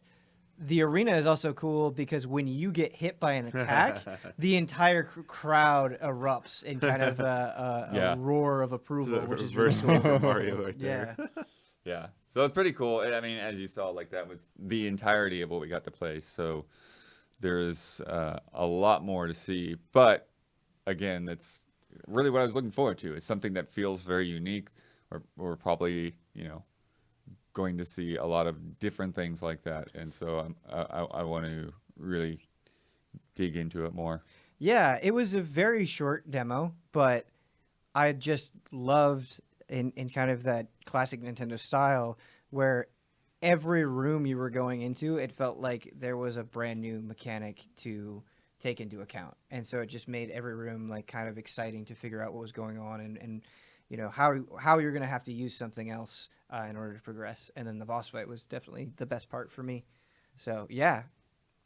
the arena is also cool because when you get hit by an attack, the entire crowd erupts in kind of a roar of approval, which is really Reverse cool. Paper Mario right there. Yeah. Yeah, so it's pretty cool. I mean, as you saw, like that was the entirety of what we got to play. So there is a lot more to see. But again, that's really what I was looking forward to. It's something that feels very unique. We're probably, going to see a lot of different things like that. And so I want to really dig into it more. Yeah, it was a very short demo, but I just loved in kind of that classic Nintendo style where every room you were going into, it felt like there was a brand new mechanic to take into account. And so it just made every room like kind of exciting to figure out what was going on and how you're going to have to use something else in order to progress. And then the boss fight was definitely the best part for me. So yeah,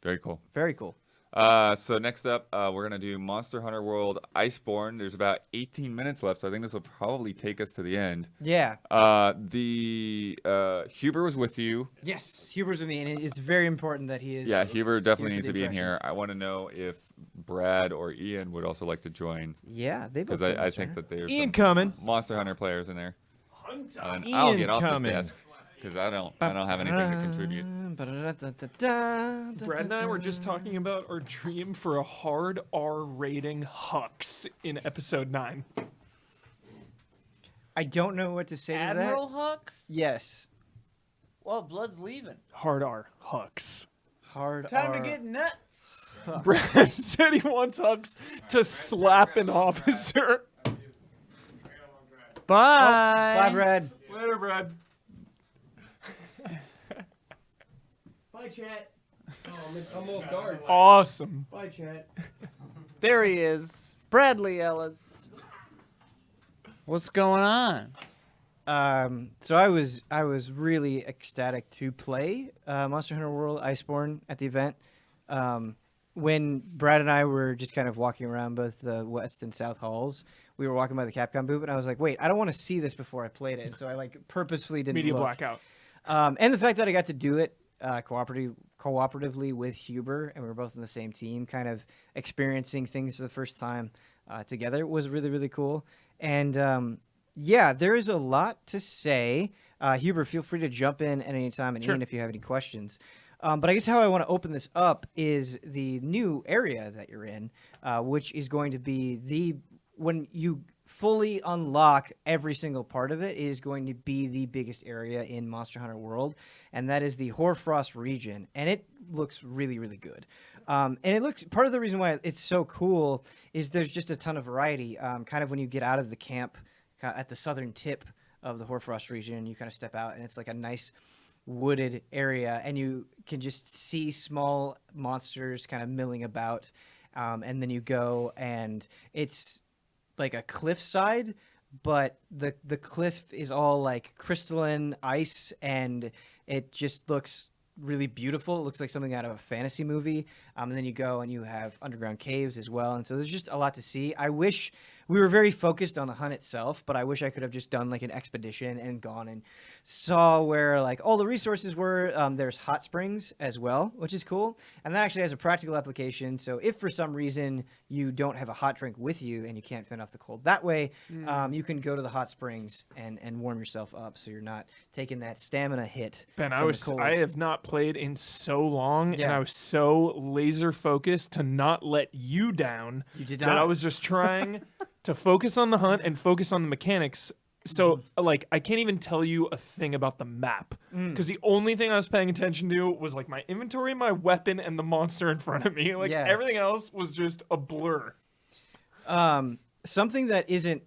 Very cool. very cool. So next up, we're going to do Monster Hunter World Iceborne. There's about 18 minutes left, so I think this will probably take us to the end. Yeah. Huber was with you. Yes, Huber's with me, and it's very important that he is. Yeah, Huber definitely here needs for to the be in here. impressions. I want to know if Brad or Ian would also like to join, Yeah, they both. because did I this, think right? that there's Ian some coming. Monster Hunter players in there. And Ian I'll get off coming. this desk because I don't have anything to contribute. Brad and I were just talking about our dream for a hard R rating Hux in episode 9. I don't know what to say to Admiral that. Hux? Yes, Well, Blood's leaving. Hard R Hux. hard Time R. to get nuts. Brad said he wants Hux to slap an officer. Bye. Bye, Brad. Later, Brad. Bye, chat. I'm off guard. Awesome. Bye, chat. There he is, Bradley Ellis. What's going on? So I was really ecstatic to play Monster Hunter World Iceborne at the event. When Brad and I were just kind of walking around both the West and South halls, we were walking by the Capcom booth, and I was like, wait, I don't want to see this before I played it. So I like purposefully didn't Media look. blackout. And the fact that I got to do it cooperatively with Huber, and we were both in the same team, kind of experiencing things for the first time together was really, really cool. And yeah, there is a lot to say. Huber, feel free to jump in at any time, and Sure. Ian, if you have any questions. But I guess how I want to open this up is the new area that you're in, which is going to be when you fully unlock every single part of it, is going to be the biggest area in Monster Hunter World, and that is the Hoarfrost region, and it looks really, really good. And it looks, part of the reason why it's so cool is there's just a ton of variety. Kind of when you get out of the camp at the southern tip of the Hoarfrost region, you kind of step out, and it's like a nice wooded area, and you can just see small monsters kind of milling about. And then you go, and it's like a cliffside, but the cliff is all like crystalline ice, and it just looks really beautiful. It looks like something out of a fantasy movie. And then you go and you have underground caves as well, and so there's just a lot to see. I wish we were very focused on the hunt itself, but I wish I could have just done like an expedition and gone and saw where like all the resources were. There's hot springs as well, which is cool. And that actually has a practical application. So if for some reason you don't have a hot drink with you and you can't fend off the cold that way, you can go to the hot springs and warm yourself up, so you're not taking that stamina hit. Ben, from the cold. I have not played in so long, and Yeah. I was so laser focused to not let you down. You did that not. I was just trying to focus on the hunt and focus on the mechanics. So, like, I can't even tell you a thing about the map, because the only thing I was paying attention to was like my inventory, my weapon, and the monster in front of me. Like Yeah. everything else was just a blur. Something that isn't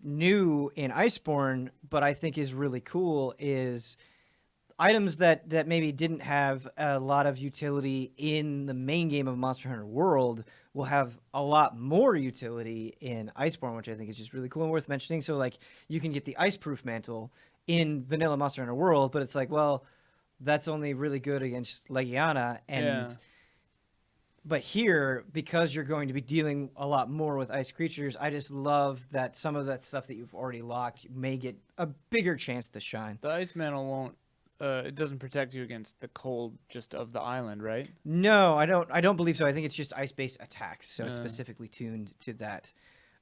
new in Iceborne, but I think is really cool, is items that maybe didn't have a lot of utility in the main game of Monster Hunter World will have a lot more utility in Iceborne, which I think is just really cool and worth mentioning. So, like, you can get the Iceproof Mantle in vanilla Monster Hunter World, but it's like, well, that's only really good against Legiana, and Yeah. but here, because you're going to be dealing a lot more with ice creatures, I just love that some of that stuff that you've already locked may get a bigger chance to shine. The ice mantle won't. It doesn't protect you against the cold just of the island, right? No, I don't believe so. I think it's just ice-based attacks, so it's specifically tuned to that.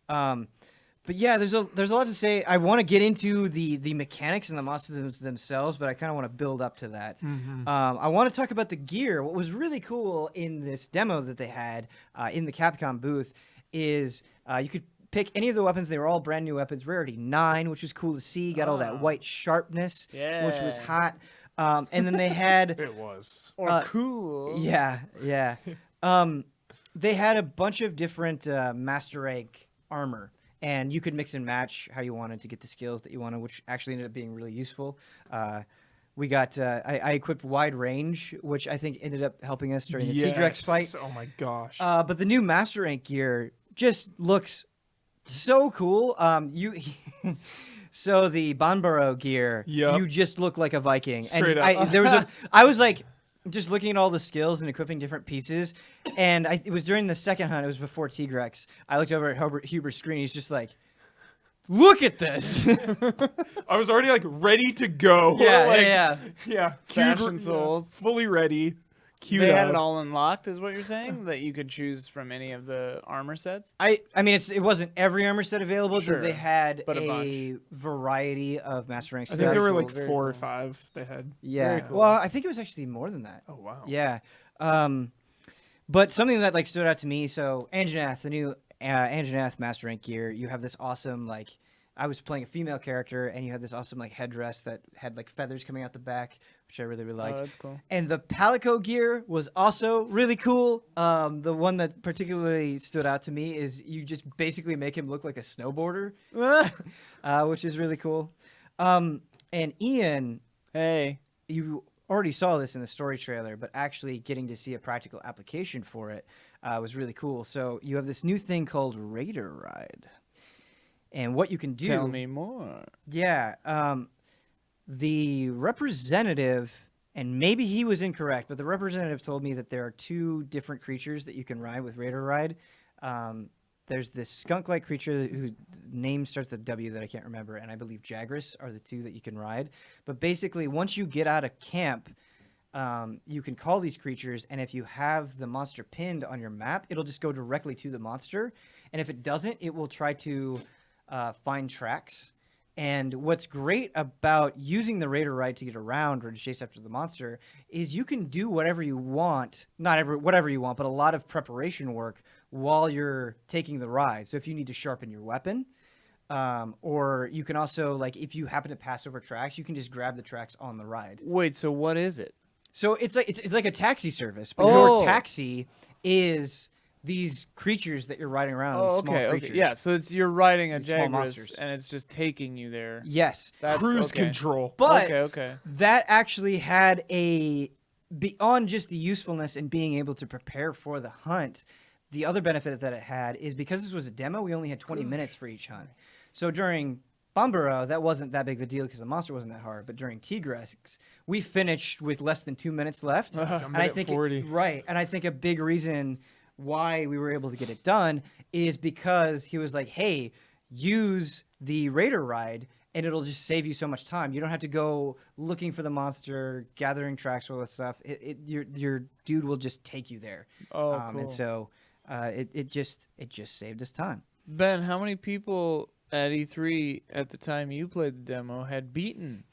But yeah, there's a lot to say. I want to get into the mechanics and the monsters themselves, but I kind of want to build up to that. I want to talk about the gear. What was really cool in this demo that they had in the Capcom booth is you could pick any of the weapons. They were all brand new weapons, rarity 9, which was cool to see. Got all that white sharpness, which was Yeah. hot. And then they had It was. Or cool. yeah. They had a bunch of different master rank armor, and you could mix and match how you wanted to get the skills that you wanted, which actually ended up being really useful. We got I equipped wide range, which I think ended up helping us during the Tigrex fight. Oh my gosh. But the new master rank gear just looks so cool. So the Banbaro gear, Yup. you just look like a Viking. Straight and up. I was like just looking at all the skills and equipping different pieces, and it was during the second hunt. It was before Tigrex. I looked over at Huber's screen. He's just like, "Look at this!" I was already like ready to go. yeah, Like, yeah. yeah. Fashion Queued- Souls. fully ready. Queued They up. had it all unlocked, is what you're saying? That you could choose from any of the armor sets? I mean, it wasn't every armor set available, Sure, but they had but a a variety of master rank I stuff. think there were Very like cool, very 4 or cool. 5 they had. Yeah. Very cool. Well, I think it was actually more than that. Oh wow. Yeah. But something that like stood out to me. So Anjanath, the new Anjanath master rank gear, you have this awesome like. I was playing a female character, and you had this awesome like headdress that had like feathers coming out the back, which I really liked. Oh, that's cool. And the Palico gear was also really cool. The one that particularly stood out to me is you just basically make him look like a snowboarder, which is really cool. And Ian, Hey. you already saw this in the story trailer, but actually getting to see a practical application for it was really cool. So you have this new thing called Raider Ride. And what you can do... Tell me more. Yeah. The representative, and maybe he was incorrect, but the representative told me that there are 2 different creatures that you can ride with Raider Ride. There's this skunk-like creature whose name starts with a W that I can't remember, and I believe Jagras are the 2 that you can ride. But basically, once you get out of camp, you can call these creatures, and if you have the monster pinned on your map, it'll just go directly to the monster. And if it doesn't, it will try to find tracks. And what's great about using the Raider Ride to get around or to chase after the monster is you can do whatever you want, whatever you want, but a lot of preparation work while you're taking the ride. So if you need to sharpen your weapon, or you can also, like, if you happen to pass over tracks, you can just grab the tracks on the ride. Wait, so what is it? So it's like a taxi service, but Oh. your taxi is these creatures that you're riding around. These small creatures. Yeah, so you're riding a These small Jagras, monsters. and it's just taking you there. Yes. Cruise okay. control. But Okay. that actually had beyond just the usefulness and being able to prepare for the hunt, the other benefit that it had is because this was a demo, we only had 20 minutes for each hunt. So during Bombero, that wasn't that big of a deal because the monster wasn't that hard. But during Tigrex, we finished with less than 2 minutes left. And I think 40. right. And I think a big reason why we were able to get it done is because he was like, hey, use the Raider Ride and it'll just save you so much time. You don't have to go looking for the monster, gathering tracks, all that stuff. Your dude will just take you there. Oh, cool. And so it just saved us time. Ben, how many people at E3 at the time you played the demo had beaten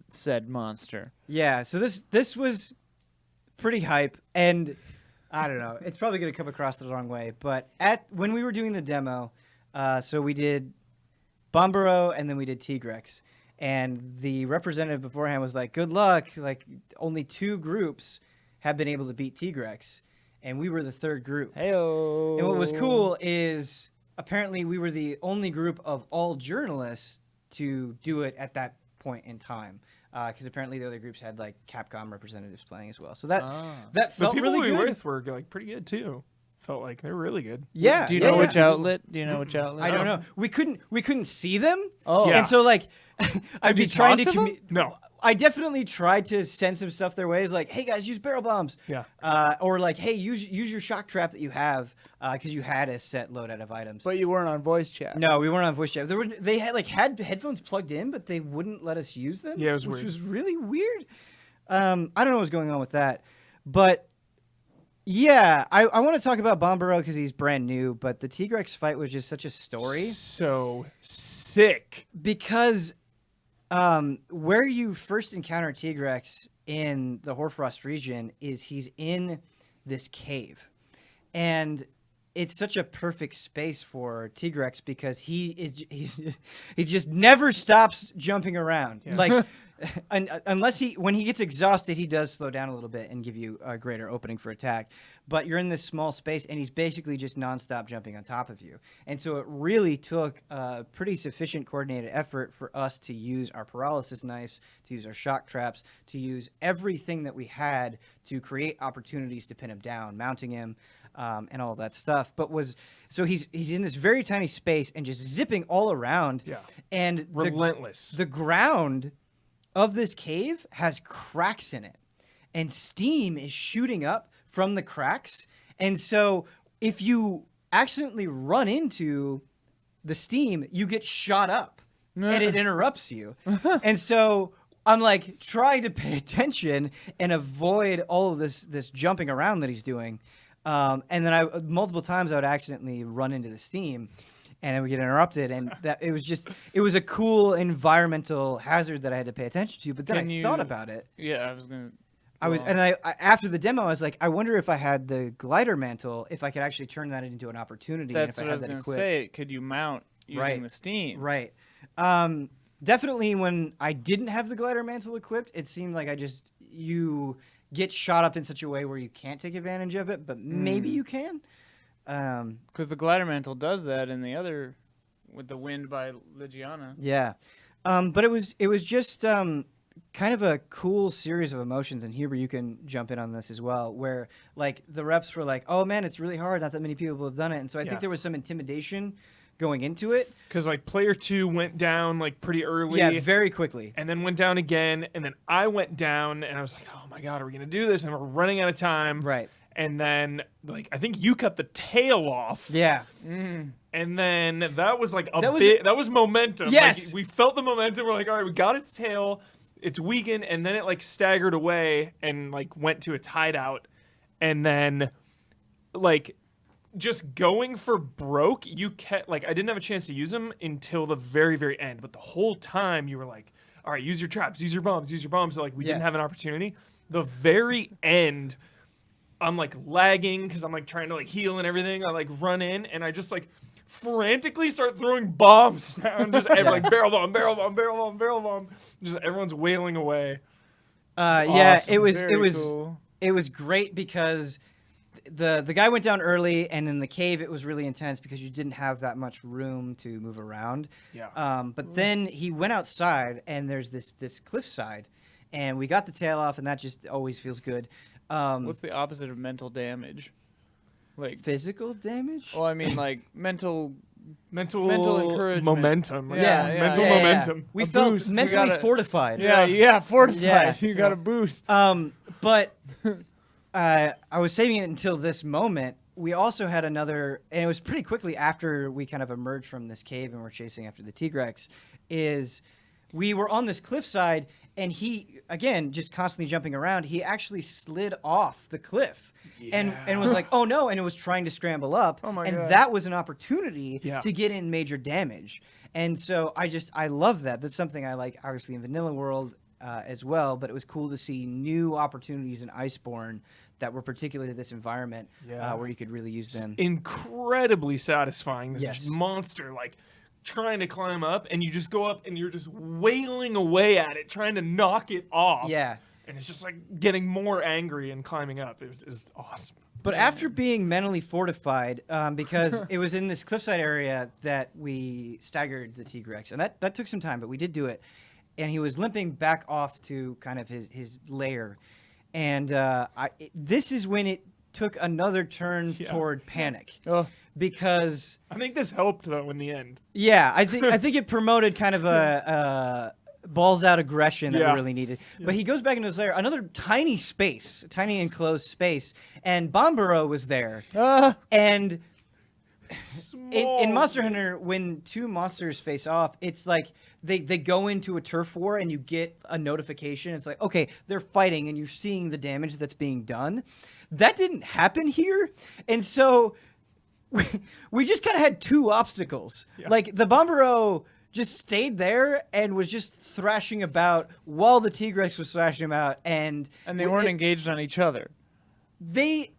said monster? Yeah, so this was pretty hype, and I don't know, it's probably going to come across the wrong way, but when we were doing the demo, so we did Bombero and then we did Tigrex, and the representative beforehand was like, good luck, like only 2 groups have been able to beat Tigrex, and we were the 3rd group. Heyo. And what was cool is apparently we were the only group of all journalists to do it at that point in time. Because apparently the other groups had like Capcom representatives playing as well. So that The felt people really we were good. with were like pretty good too. Felt like they're really good. Yeah. Do you yeah, know yeah. which outlet? Do you know which outlet? I don't know. We couldn't see them. Oh. Yeah. And so like I'd be you trying to talk to them? No. I definitely tried to send some stuff their ways, like, hey guys, use barrel bombs. Yeah. Or like, hey, use your shock trap that you have, because you had a set loadout of items. But you weren't on voice chat. No, we weren't on voice chat. They had headphones plugged in, but they wouldn't let us use them. Yeah, it was which weird. was really weird. I don't know what's going on with that, but yeah, I want to talk about Bombero because he's brand new. But the Tigrex fight was just such a story So sick. because where you first encounter Tigrex in the Hoarfrost region is he's in this cave, and it's such a perfect space for Tigrex because he just never stops jumping around. Like unless when he gets exhausted, he does slow down a little bit and give you a greater opening for attack. But you're in this small space, and he's basically just nonstop jumping on top of you. And so it really took a pretty sufficient coordinated effort for us to use our paralysis knives, to use our shock traps, to use everything that we had to create opportunities to pin him down, mounting him, and all that stuff. But so he's in this very tiny space and just zipping all around. Yeah. And Relentless. The ground of this cave has cracks in it, and steam is shooting up from the cracks. And so if you accidentally run into the steam, you get shot up and it interrupts you. And so I'm like trying to pay attention and avoid all of this jumping around that he's doing. And then multiple times I would accidentally run into the steam and I would get interrupted. And that it was a cool environmental hazard that I had to pay attention to. But then I thought about it. Yeah, I was gonna. I after the demo, I was like, I wonder if I had the glider mantle, if I could actually turn that into an opportunity. That's and if what I was had that gonna equipped. say. Could you mount using Right. the steam? Right. Definitely when I didn't have the glider mantle equipped, it seemed like you get shot up in such a way where you can't take advantage of it, but maybe you can. Because the glider mantle does that in the other, with the wind by Ligiana. Yeah. But it was just kind of a cool series of emotions, and Huber, you can jump in on this as well, where like the reps were like, oh man, it's really hard, not that many people have done it, and so I think there was some intimidation going into it. Because like player 2 went down like pretty early. Yeah, very quickly. And then went down again, and then I went down, and I was like, oh my god, are we gonna do this? And we're running out of time. Right. And then like I think you cut the tail off. Yeah. And then that was like That was- that was momentum. Yes. Like, we felt the momentum. We're like, all right, we got its tail. It's weakened, and then it like staggered away and like went to its hideout, and then like just going for broke. You kept like I didn't have a chance to use them until the very very end, but the whole time you were like, all right, use your traps, use your bombs, use your bombs. So like we didn't have an opportunity. The very end, I'm like lagging because I'm like trying to like heal and everything. I like run in and I just like frantically start throwing bombs down, just like barrel bomb, barrel bomb, barrel bomb, barrel bomb. Just everyone's wailing away. Yeah, awesome. it was Very cool. it was great because the guy went down early, and in the cave it was really intense because you didn't have that much room to move around. Yeah. But then he went outside, and there's this cliffside, and we got the tail off, and that just always feels good. What's the opposite of mental damage? Like, Physical damage? well, I mean, like mental Mental encouragement. momentum. Yeah, yeah, mental yeah, yeah. momentum. We A felt boost. You mentally gotta- fortified. Yeah, fortified. Yeah. You got a boost. But I was saving it until this moment. We also had another, and it was pretty quickly after we kind of emerged from this cave and we're chasing after the T-Rex, is we were on this cliffside, and he, again, just constantly jumping around, he actually slid off the cliff. And was like, oh no, and it was trying to scramble up. Oh my and God. that was an opportunity Yeah. to get in major damage. And so I love that. That's something I like, obviously, in Vanilla World as well, but it was cool to see new opportunities in Iceborne that were particular to this environment where you could really use them. Incredibly satisfying. This Yes. monster, like, trying to climb up, and you just go up and you're just wailing away at it, trying to knock it off. Yeah. And it's just like getting more angry and climbing up. It's awesome. But after being mentally fortified, because it was in this cliffside area that we staggered the T-Rex, and that took some time, but we did do it. And he was limping back off to kind of his lair. And this is when it took another turn toward panic. Oh. Because I think this helped though in the end. yeah, I think it promoted kind of a balls out aggression that we Yeah. really needed. But he goes back into his lair, another tiny space, tiny enclosed space, and Bomburo was there. And in Monster Hunter, when two monsters face off, it's like they go into a turf war and you get a notification. It's like, okay, they're fighting and you're seeing the damage that's being done. That didn't happen here. And so we just kind of had two obstacles. Like the Bomburo just stayed there and was just thrashing about while the T-Rex was thrashing about. And And they weren't engaged on each other. they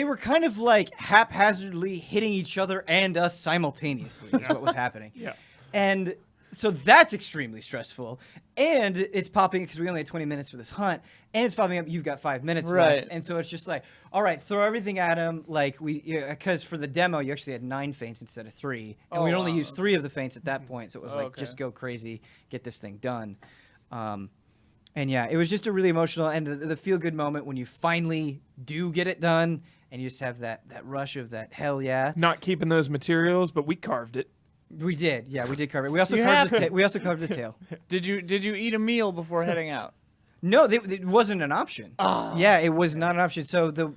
were kind of like haphazardly hitting each other and us simultaneously is what was happening. Yeah. And so that's extremely stressful. And it's popping, because we only had 20 minutes for this hunt, and it's popping up, you've got 5 minutes Right. left. And so it's just like, all right, throw everything at him. Like, because for the demo, you actually had 9 feints instead of 3. And we'd only used 3 of the feints at that point. So it was like, Okay. just go crazy, get this thing done. And yeah, it was just a really emotional and the feel-good moment when you finally do get it done, and you just have that rush of that hell yeah. Not keeping those materials, but we carved it. We did, yeah, we did carve it. We also You carved have- we also carved the tail. Did you eat a meal before heading out? No, it wasn't an option. Yeah, it was not an option. So the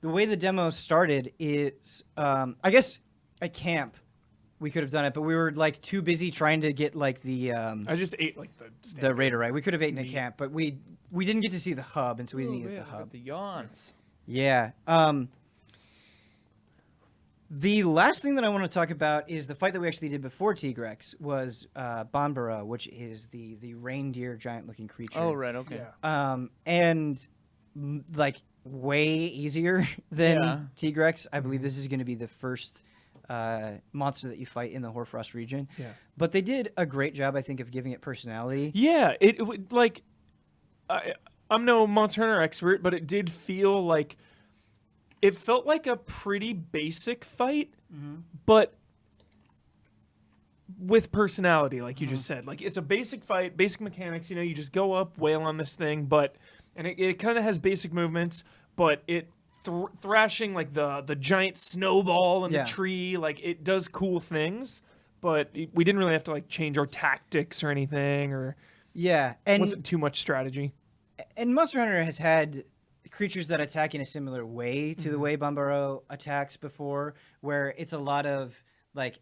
way the demo started is, I guess at camp we could have done it, but we were like too busy trying to get like the I just ate like the raider right. We could have eaten at camp, but we didn't get to see the hub, and so we didn't eat yeah, at the hub. the yawns. Yeah. The last thing that I want to talk about is the fight that we actually did before T-Rex was Bomburo, which is the reindeer giant-looking creature. Oh, right, okay. And like way easier than Yeah. T-Rex. I believe this is going to be the first monster that you fight in the Hoarfrost region. Yeah. But they did a great job, I think, of giving it personality. Yeah, it would like. I'm no Monster Hunter expert, but it did feel like it felt like a pretty basic fight, but with personality, like you just said. Like it's a basic fight, basic mechanics. You just go up, wail on this thing, and it kind of has basic movements, but it thrashing like the giant snowball in the tree, like it does cool things. But we didn't really have to like change our tactics or anything, or and wasn't too much strategy. And Monster Hunter has had creatures that attack in a similar way to the way Bambaro attacks before, where it's a lot of like,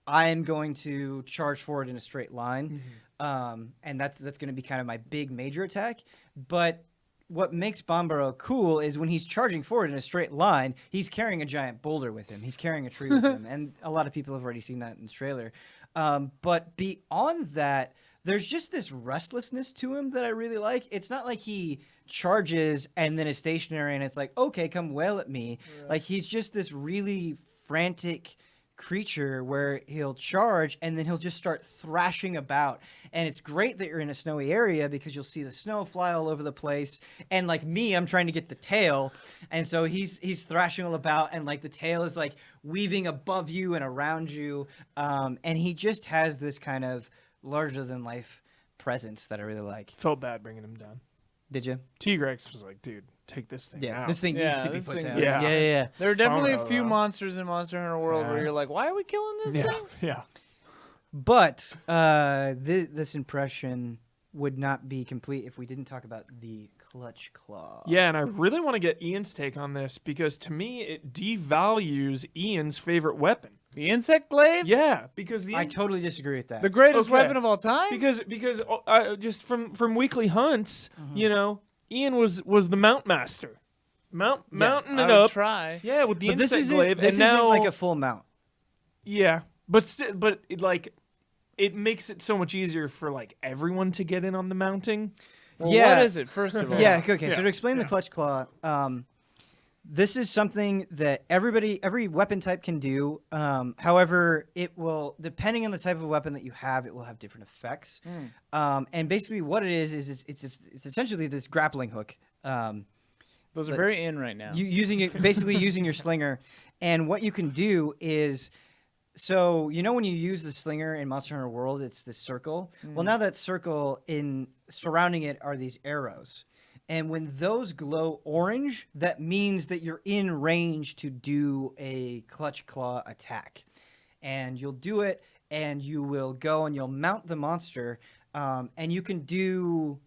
I am going to charge forward in a straight line, and that's going to be kind of my big major attack. But what makes Bambaro cool is when he's charging forward in a straight line, he's carrying a giant boulder with him. He's carrying a tree with him, and a lot of people have already seen that in the trailer. But beyond that, there's just this restlessness to him that I really like. It's not like he charges and then is stationary and it's like, okay, come wail at me. Right. Like he's just this really frantic creature where he'll charge and then he'll just start thrashing about. And it's great that you're in a snowy area because you'll see the snow fly all over the place. And like me, I'm trying to get the tail. And so he's thrashing all about and like the tail is like weaving above you and around you. And he just has this kind of larger than life presence that I really like. Felt bad bringing him down. Did you? T-Rex was like, dude, take this thing out. This thing needs to be put down. Yeah. There are definitely a few monsters in Monster Hunter World where you're like, why are we killing this thing? Yeah. But this impression would not be complete if we didn't talk about the Clutch Claw. Yeah, and I really want to get Ian's take on this because to me it devalues Ian's favorite weapon. The insect glaive? Yeah, because I totally disagree with that. The greatest weapon of all time? Because just from weekly hunts, Ian was the mount master. Mounting it up. Try. Yeah, with the insect glaive. This isn't like a full mount. Yeah, but it makes it so much easier for like everyone to get in on the mounting. Well, what is it, first of all? Yeah, okay. So to explain the Clutch Claw, this is something that every weapon type can do. However, it will, depending on the type of weapon that you have, it will have different effects. And basically what it is it's essentially this grappling hook. Those are very in right now. Using your slinger. And what you can do is, so when you use the slinger in Monster Hunter World, it's this circle. Well, now that circle, surrounding it are these arrows. And when those glow orange, that means that you're in range to do a Clutch Claw attack. And you'll do it, and you will go and you'll mount the monster, and you can do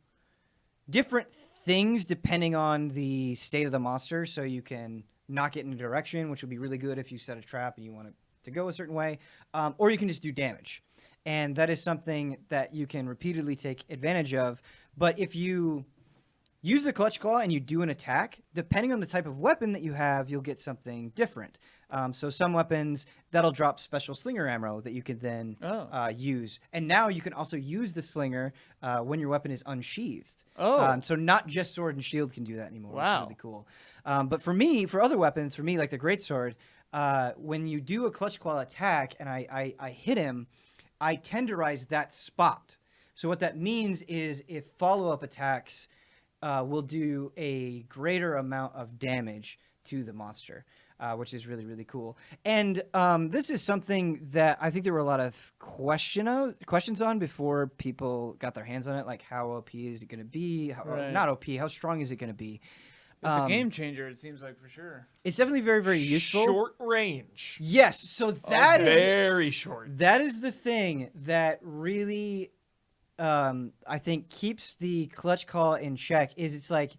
different things depending on the state of the monster. So you can knock it in a direction, which would be really good if you set a trap and you want it to go a certain way, or you can just do damage. And that is something that you can repeatedly take advantage of. But if you use the Clutch Claw and you do an attack, depending on the type of weapon that you have, you'll get something different. So some weapons, that'll drop special slinger ammo that you can then use. And now you can also use the slinger when your weapon is unsheathed. So not just sword and shield can do that anymore, which is really cool. But for other weapons, like the greatsword, when you do a Clutch Claw attack and I hit him, I tenderize that spot. So what that means is if follow-up attacks will do a greater amount of damage to the monster, which is really, really cool. And this is something that I think there were a lot of questions on before people got their hands on it, like how OP is it going to be? Not OP, how strong is it going to be? It's a game changer, it seems like, for sure. It's definitely very, very useful. Short range. Yes, so that is very short. That is the thing that really I think keeps the Clutch Claw in check. Is it's like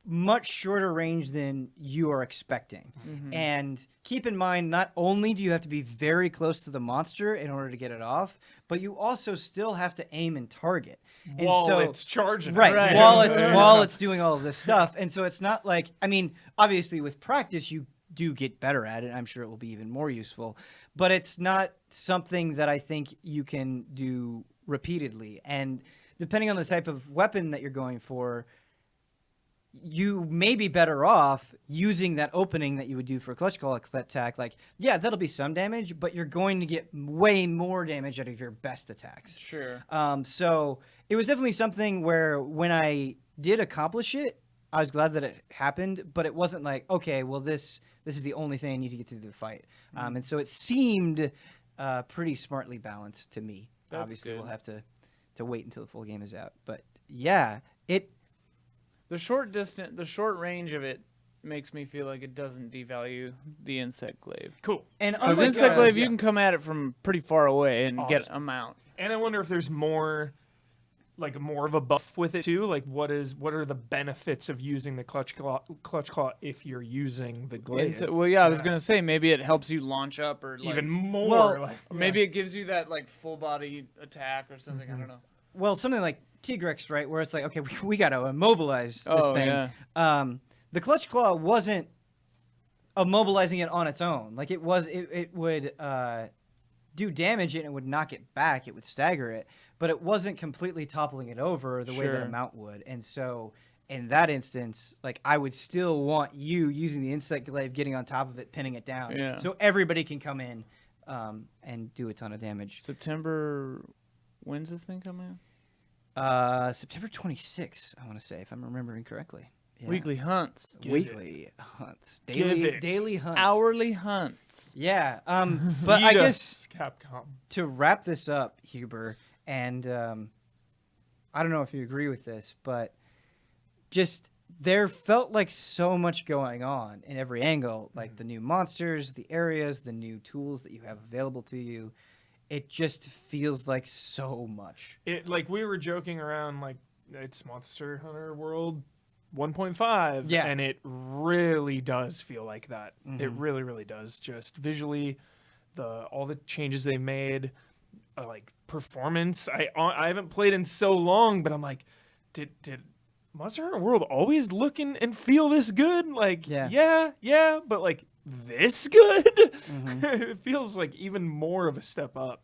much shorter range than you are expecting. And keep in mind, not only do you have to be very close to the monster in order to get it off, but you also still have to aim and target. And while it's charging. Right. While it's doing all of this stuff. And so it's not like, I mean, obviously with practice, you do get better at it. I'm sure it will be even more useful. But it's not something that I think you can do repeatedly. And depending on the type of weapon that you're going for, you may be better off using that opening that you would do for a Clutch Claw attack. Like, yeah, that'll be some damage, but you're going to get way more damage out of your best attacks. Sure. So it was definitely something where when I did accomplish it, I was glad that it happened, but it wasn't like, okay, well, this is the only thing I need to get through the fight. And so it seemed pretty smartly balanced to me. That's Obviously, good. we'll have to wait until the full game is out. But yeah, The short range of it makes me feel like it doesn't devalue the insect glaive. Cool. and Because unlike, insect glaive, yeah. you can come at it from pretty far away and get Awesome. a mount. And I wonder if there's more of a buff with it too. Like, what are the benefits of using the clutch claw if you're using the glaive? Well, yeah, I was gonna say maybe it helps you launch up or like, Even more. Well, like, or maybe it gives you that like full body attack or something. I don't know. well, something like Tigrex, right, where it's like, okay, we got to immobilize this thing. Yeah. The clutch claw wasn't immobilizing it on its own. Like it would do damage and it would knock it back. It would stagger it, but it wasn't completely toppling it over the way that a Sure. mount would. And so in that instance, like I would still want you using the insect glaive, getting on top of it, pinning it down, Yeah. so everybody can come in and do a ton of damage. September. When's this thing coming September 26th, I want to say, if I'm remembering correctly. out? Yeah. Weekly hunts. Weekly hunts, Give it. daily hunts, Hourly hunts. Yeah, but I Eat guess us, Capcom. to wrap this up, Huber, and I don't know if you agree with this, but just there felt like so much going on in every angle, like the new monsters, the areas, the new tools that you have available to you. It just feels like so much. It like we were joking around like it's Monster Hunter World 1.5, Yeah. and it really does feel like that. It Mhm. really, really does. Just visually, all the changes they made, like performance. I haven't played in so long, but I'm like, did Monster Hunter World always look and feel this good? Like, yeah, but like this good? It feels like even more of a step up.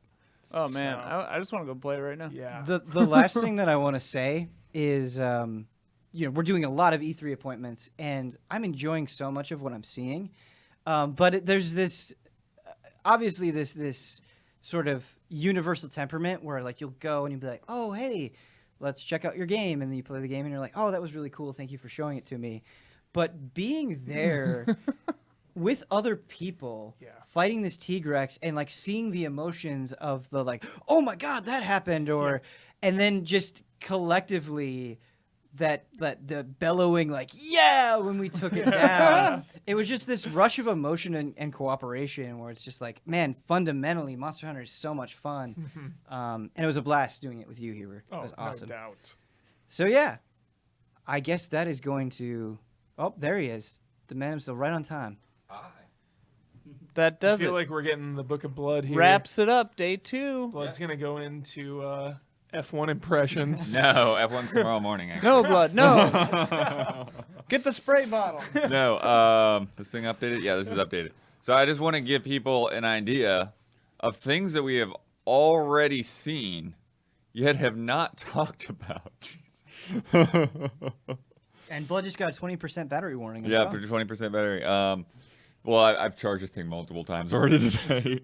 Oh man, So- I just want to go play it right now. Yeah. The last thing that I want to say is, we're doing a lot of E3 appointments, and I'm enjoying so much of what I'm seeing. But there's this, obviously, this sort of universal temperament where, like, you'll go and you'll be like, oh, hey, let's check out your game. And then you play the game, and you're like, oh, that was really cool. Thank you for showing it to me. But being there with other people, fighting this Tigrex and, like, seeing the emotions of the, like, oh, my God, that happened, or and then just collectively that the bellowing, like, yeah, when we took it down. It was just this rush of emotion and cooperation where it's just like, man, fundamentally, Monster Hunter is so much fun. And it was a blast doing it with you, Huber. It was awesome. No doubt. So, yeah, I guess that is going to... Oh, there he is. The man himself, right on time. That does I feel it. like we're getting the Book of Blood here. Wraps it up. Day 2. Blood's gonna go into F1 impressions. No, F1's tomorrow morning. Actually. No blood. No. Get the spray bottle. No, this thing updated? Yeah, this is updated. So I just want to give people an idea of things that we have already seen, yet have not talked about. And Blood just got a 20% battery warning. as Yeah, well. for 20% battery. Well, I've charged this thing multiple times already today.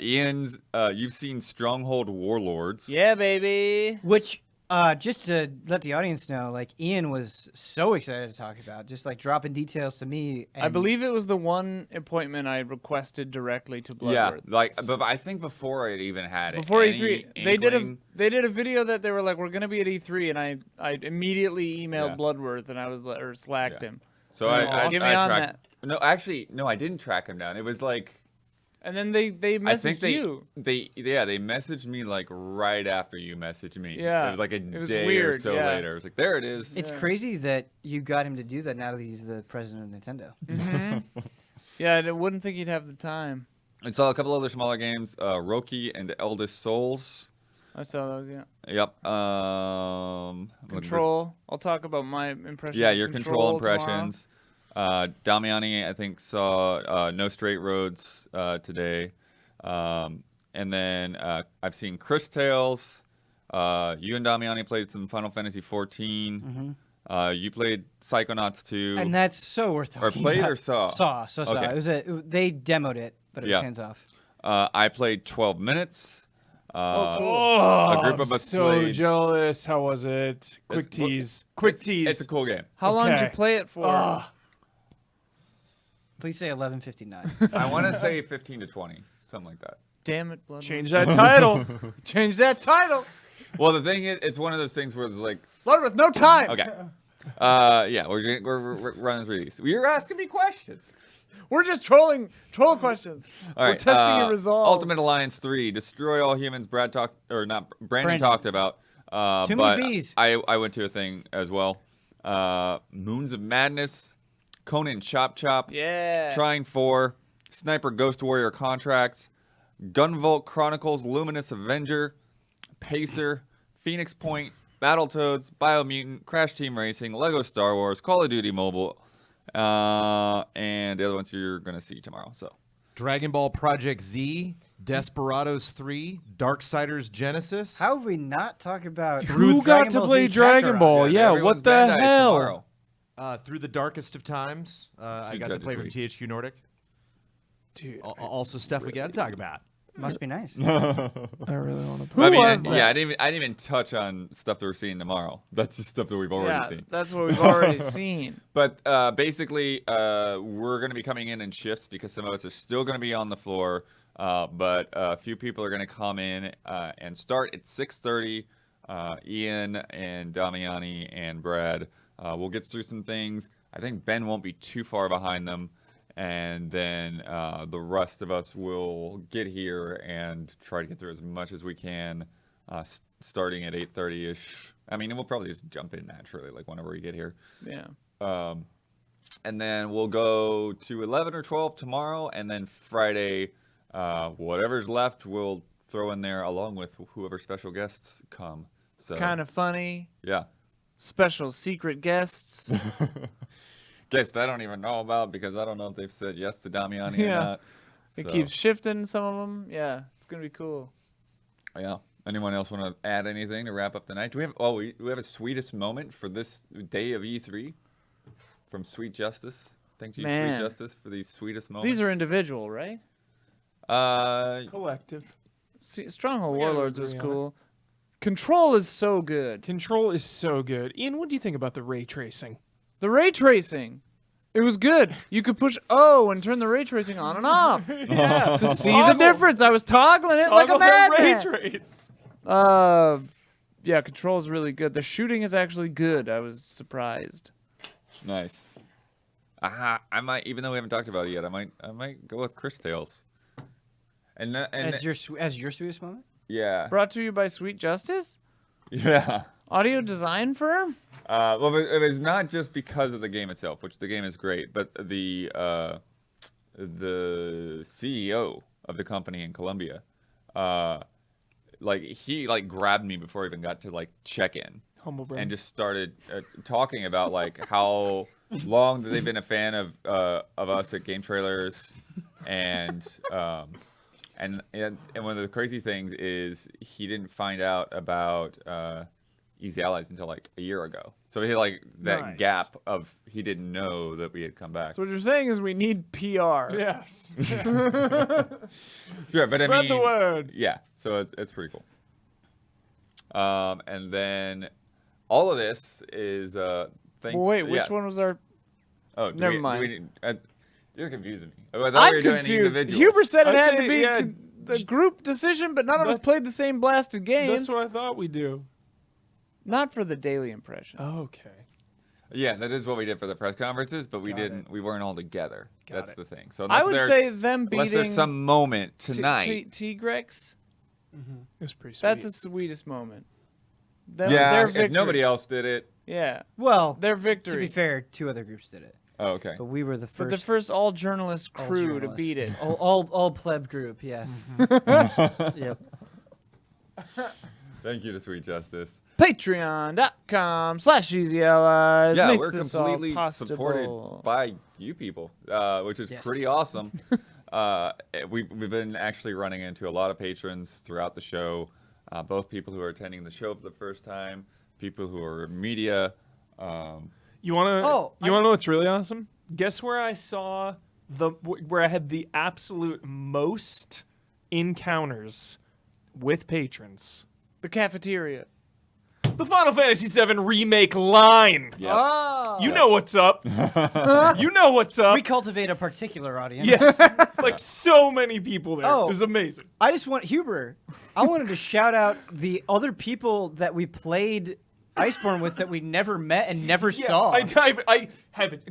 Ian's, you've seen Stronghold Warlords. Yeah, baby. Which, just to let the audience know, like, Ian was so excited to talk about, just, like, dropping details to me. I and- believe it was the one appointment I requested directly to Yeah, Bloodworth. like, but I think before it even had Before any E3, inkling- they did a video that they were like, we're gonna be at E3, and I immediately emailed Yeah. Bloodworth and I was or slacked Yeah. him. So And I give me on tracked. that. No, actually, no, I didn't track him down. It was like And then they I think messaged you. they messaged me like right after you messaged me. Yeah, it was like a it was day or weird, so yeah. later. I was like, there it is. It's crazy that you got him to do that now that he's the president of Nintendo. Yeah, I wouldn't think he'd have the time. I saw a couple other smaller games, Roki and Eldest Souls. I saw those. Yeah. Yep. Looking for- Control. I'll talk about my impressions. Yeah, of your control tomorrow. impressions. Damiani, I think, saw No Straight Roads today. And then I've seen Chris Tales. You and Damiani played some Final Fantasy 14. You played Psychonauts 2. And that's so worth Or talking played about. or saw? Saw. Okay. It was they demoed it, but it was Yeah. hands off. I played 12 Minutes. Oh, a group of I'm us so played. jealous. How was it? Quick It's- tease. Quick tease. It's a cool game. How long did you Okay. play it for? Please say 11:59. I want to say 15 to 20, something like that. Damn it, Blood. Change that title. Change that title. Well, the thing is, it's one of those things where it's like, Blood with no time. okay, yeah, we're running through these. You're asking me questions. We're just troll questions. All right, We're testing your resolve. Ultimate Alliance 3, Destroy All Humans. Brandon talked about. Too but many bees. I went to a thing as well. Moons of Madness, Conan Chop Chop, Yeah. Trying 4, Sniper Ghost Warrior Contracts, Gunvolt Chronicles, Luminous Avenger, Pacer, Phoenix Point, Battletoads, Biomutant, Crash Team Racing, Lego Star Wars, Call of Duty Mobile, and the other ones you're going to see tomorrow. So, Dragon Ball Project Z, Desperados 3, Darksiders Genesis. How have we not talked about Who got Dragon to Ball play Z Dragon Kakarot? Ball? Yeah, everyone's what the Bandai's hell? tomorrow. Through the Darkest of Times. I got to play from THQ Nordic. Dude, Also stuff we got to talk about. Must be nice. I really want to I play. mean, was that? yeah, I didn't even touch on stuff that we're seeing tomorrow. That's just stuff that we've already Yeah, seen. that's what we've already seen. But basically, we're going to be coming in shifts because some of us are still going to be on the floor. But a few people are going to come in and start at 6:30. Ian and Damiani and Brad. We'll get through some things. I think Ben won't be too far behind them. And then the rest of us will get here and try to get through as much as we can, starting at 8:30-ish. I mean, we'll probably just jump in naturally, like whenever we get here. Yeah. And then we'll go to 11 or 12 tomorrow, and then Friday, whatever's left, we'll throw in there along with whoever special guests come. So Kind of funny. yeah. Special secret guests. Guests I don't even know about because I don't know if they've said yes to Damiani or Yeah. not. It So, keeps shifting some of them. Yeah, it's gonna be cool. yeah. Anyone else want to add anything to wrap up the night? Do we have? Oh, we have a sweetest moment for this day of E3 from Sweet Justice. Thank you, Man. Sweet Justice, for these sweetest moments. These are individual, right? Collective. Stronghold We gotta Warlords was agree on it. cool. Control is so good. Control is so good. Ian, what do you think about the ray tracing? The ray tracing. It was good. You could push O and turn the ray tracing on and off. Yeah, To see the difference. I was toggling it like a Toggle that ray madman. trace. Yeah, Control is really good. The shooting is actually good. I was surprised. Nice. I might, even though we haven't talked about it yet, I might go with Chris Tales. And As your sweetest moment? yeah, Brought to you by Sweet Justice, yeah. audio design firm. Well, it was not just because of the game itself, which the game is great, but the CEO of the company in Colombia, he grabbed me before I even got to check in. Humble brag. And just started talking about how long they've been a fan of us at Game Trailers, and one of the crazy things is he didn't find out about Easy Allies until a year ago. So he had that Nice. gap of he didn't know that we had come back. So what you're saying is we need PR. Yes. Sure, but Spread I mean, the word. yeah. So it's pretty cool. And then all of this is thanks. Well, wait, yeah. which one was our? Oh, do Never we- do mind. we- you're confusing me. Oh, I thought we I'm were doing confused. individuals. Huber said it I had say, to be yeah, the group decision, but none of us That's- played the same blasted games. That's what I thought we do. Not for the daily impressions. Okay. Yeah, that is what we did for the press conferences, but we Got didn't. We weren't all together. Got That's it. the thing. So I unless would there's- say them unless beating there's some moment tonight. Tigrex. It was pretty sweet. That's the sweetest moment. Them, Yeah, their if victory. nobody else did it. Yeah, Well, their to victory. be fair, 2 other groups did it. Oh, okay. But we were the But first. the first all journalist all crew to journalists. beat it. All pleb group, yeah. Yep. Thank you to Sweet Justice. Patreon.com/EasyAllies. Yeah, makes we're this all completely possible. supported by you people, which is Yes. pretty awesome. We've been actually running into a lot of patrons throughout the show, both people who are attending the show for the first time, people who are in media. You wanna? Oh, you wanna know what's really awesome? Guess where I saw where I had the absolute most encounters with patrons. The cafeteria. The The Final Fantasy VII Remake line. Yep. Oh. You know what's up. You know what's up. We cultivate a particular audience. Yes. Like so many people there. Oh. It was amazing. I just want Huber. I wanted to shout out the other people that we played Iceborne with that we never met and never saw. I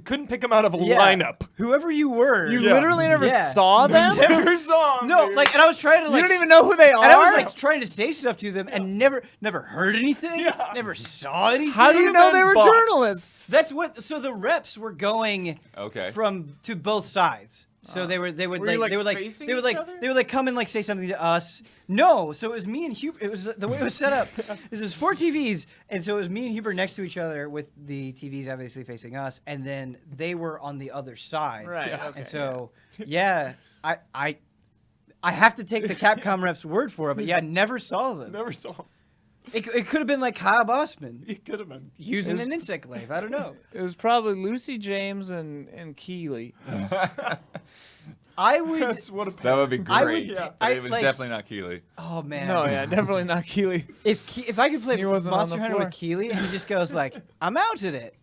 couldn't pick them out of a Yeah. lineup. Whoever you were. You literally never saw them? Never saw 'em, No, dude. like, and I was trying to like. You don't even know who they are? And I was like trying to say stuff to them and never heard anything. Yeah. Never saw anything. How do you know they were bots. journalists? That's what. So the reps were going Okay. to both sides. So they would Were you, like, facing they would each like other? they would like come and like say something to us. No, so it was me and Huber. It was the way it was set up. It was 4 TVs, and so it was me and Huber next to each other with the TVs obviously facing us, and then they were on the other side. Right, Yeah. okay, And so I have to take the Capcom rep's word for it, but yeah, I never saw them. Never saw 'em. It could have been like Kyle Bossman It could have been. using an insect glaive. I don't know. It was probably Lucy James and Keeley. I would. That's what a That would be I great. would- But I- it was like- definitely not Keeley. Oh man. No, yeah, definitely not Keeley. If I could play He wasn't on Monster the Hunter floor. with Keeley and he just goes like, "I'm out at it."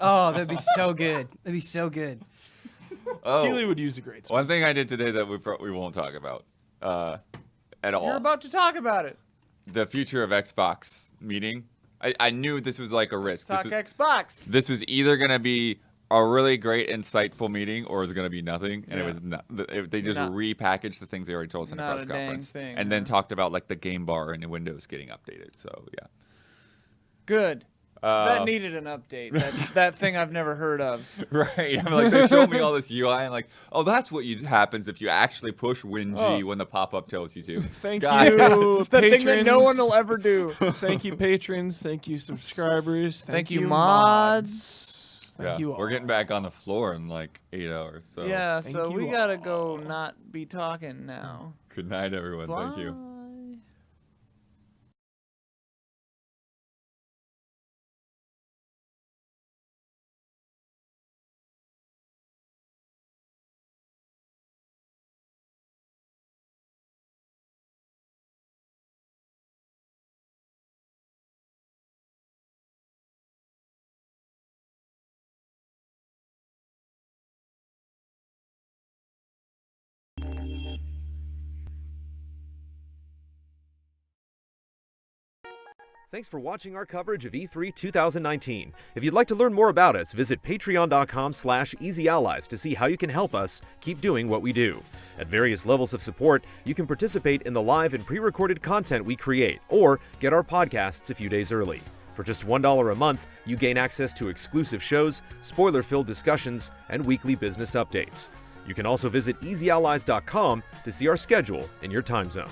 Oh, that'd be so good. That'd be so good. Oh, Keeley would use a great sword. one thing I did today that we won't talk about at all. You're about to talk about it. The future of Xbox meeting. I knew this was like a risk. Talk This was, Xbox. this was either gonna be a really great, insightful meeting, or it was gonna be nothing. And it was not. They just Not- repackaged the things they already told us in a not press a dang conference, thing, and then huh? talked about like the game bar and the Windows getting updated. So yeah. Good. Uh, That needed an update. That thing I've never heard of. Right. I'm like, they showed me all this UI and like, oh, that's what happens if you actually push Win G Oh. when the pop-up tells you to. Thank God. you, The thing that no one will patrons. ever do. Thank you, patrons. Thank you, subscribers. Thank you, mods. Thank Yeah, you all. we're getting back on the floor in like 8 hours. So Yeah, Thank so we you gotta go not be talking now. good night, everyone. Thank you. Bye. Thanks for watching our coverage of E3 2019. If you'd like to learn more about us, visit patreon.com/easyallies to see how you can help us keep doing what we do. At various levels of support, you can participate in the live and pre-recorded content we create, or get our podcasts a few days early. For just $1 a month, you gain access to exclusive shows, spoiler-filled discussions, and weekly business updates. You can also visit easyallies.com to see our schedule in your time zone.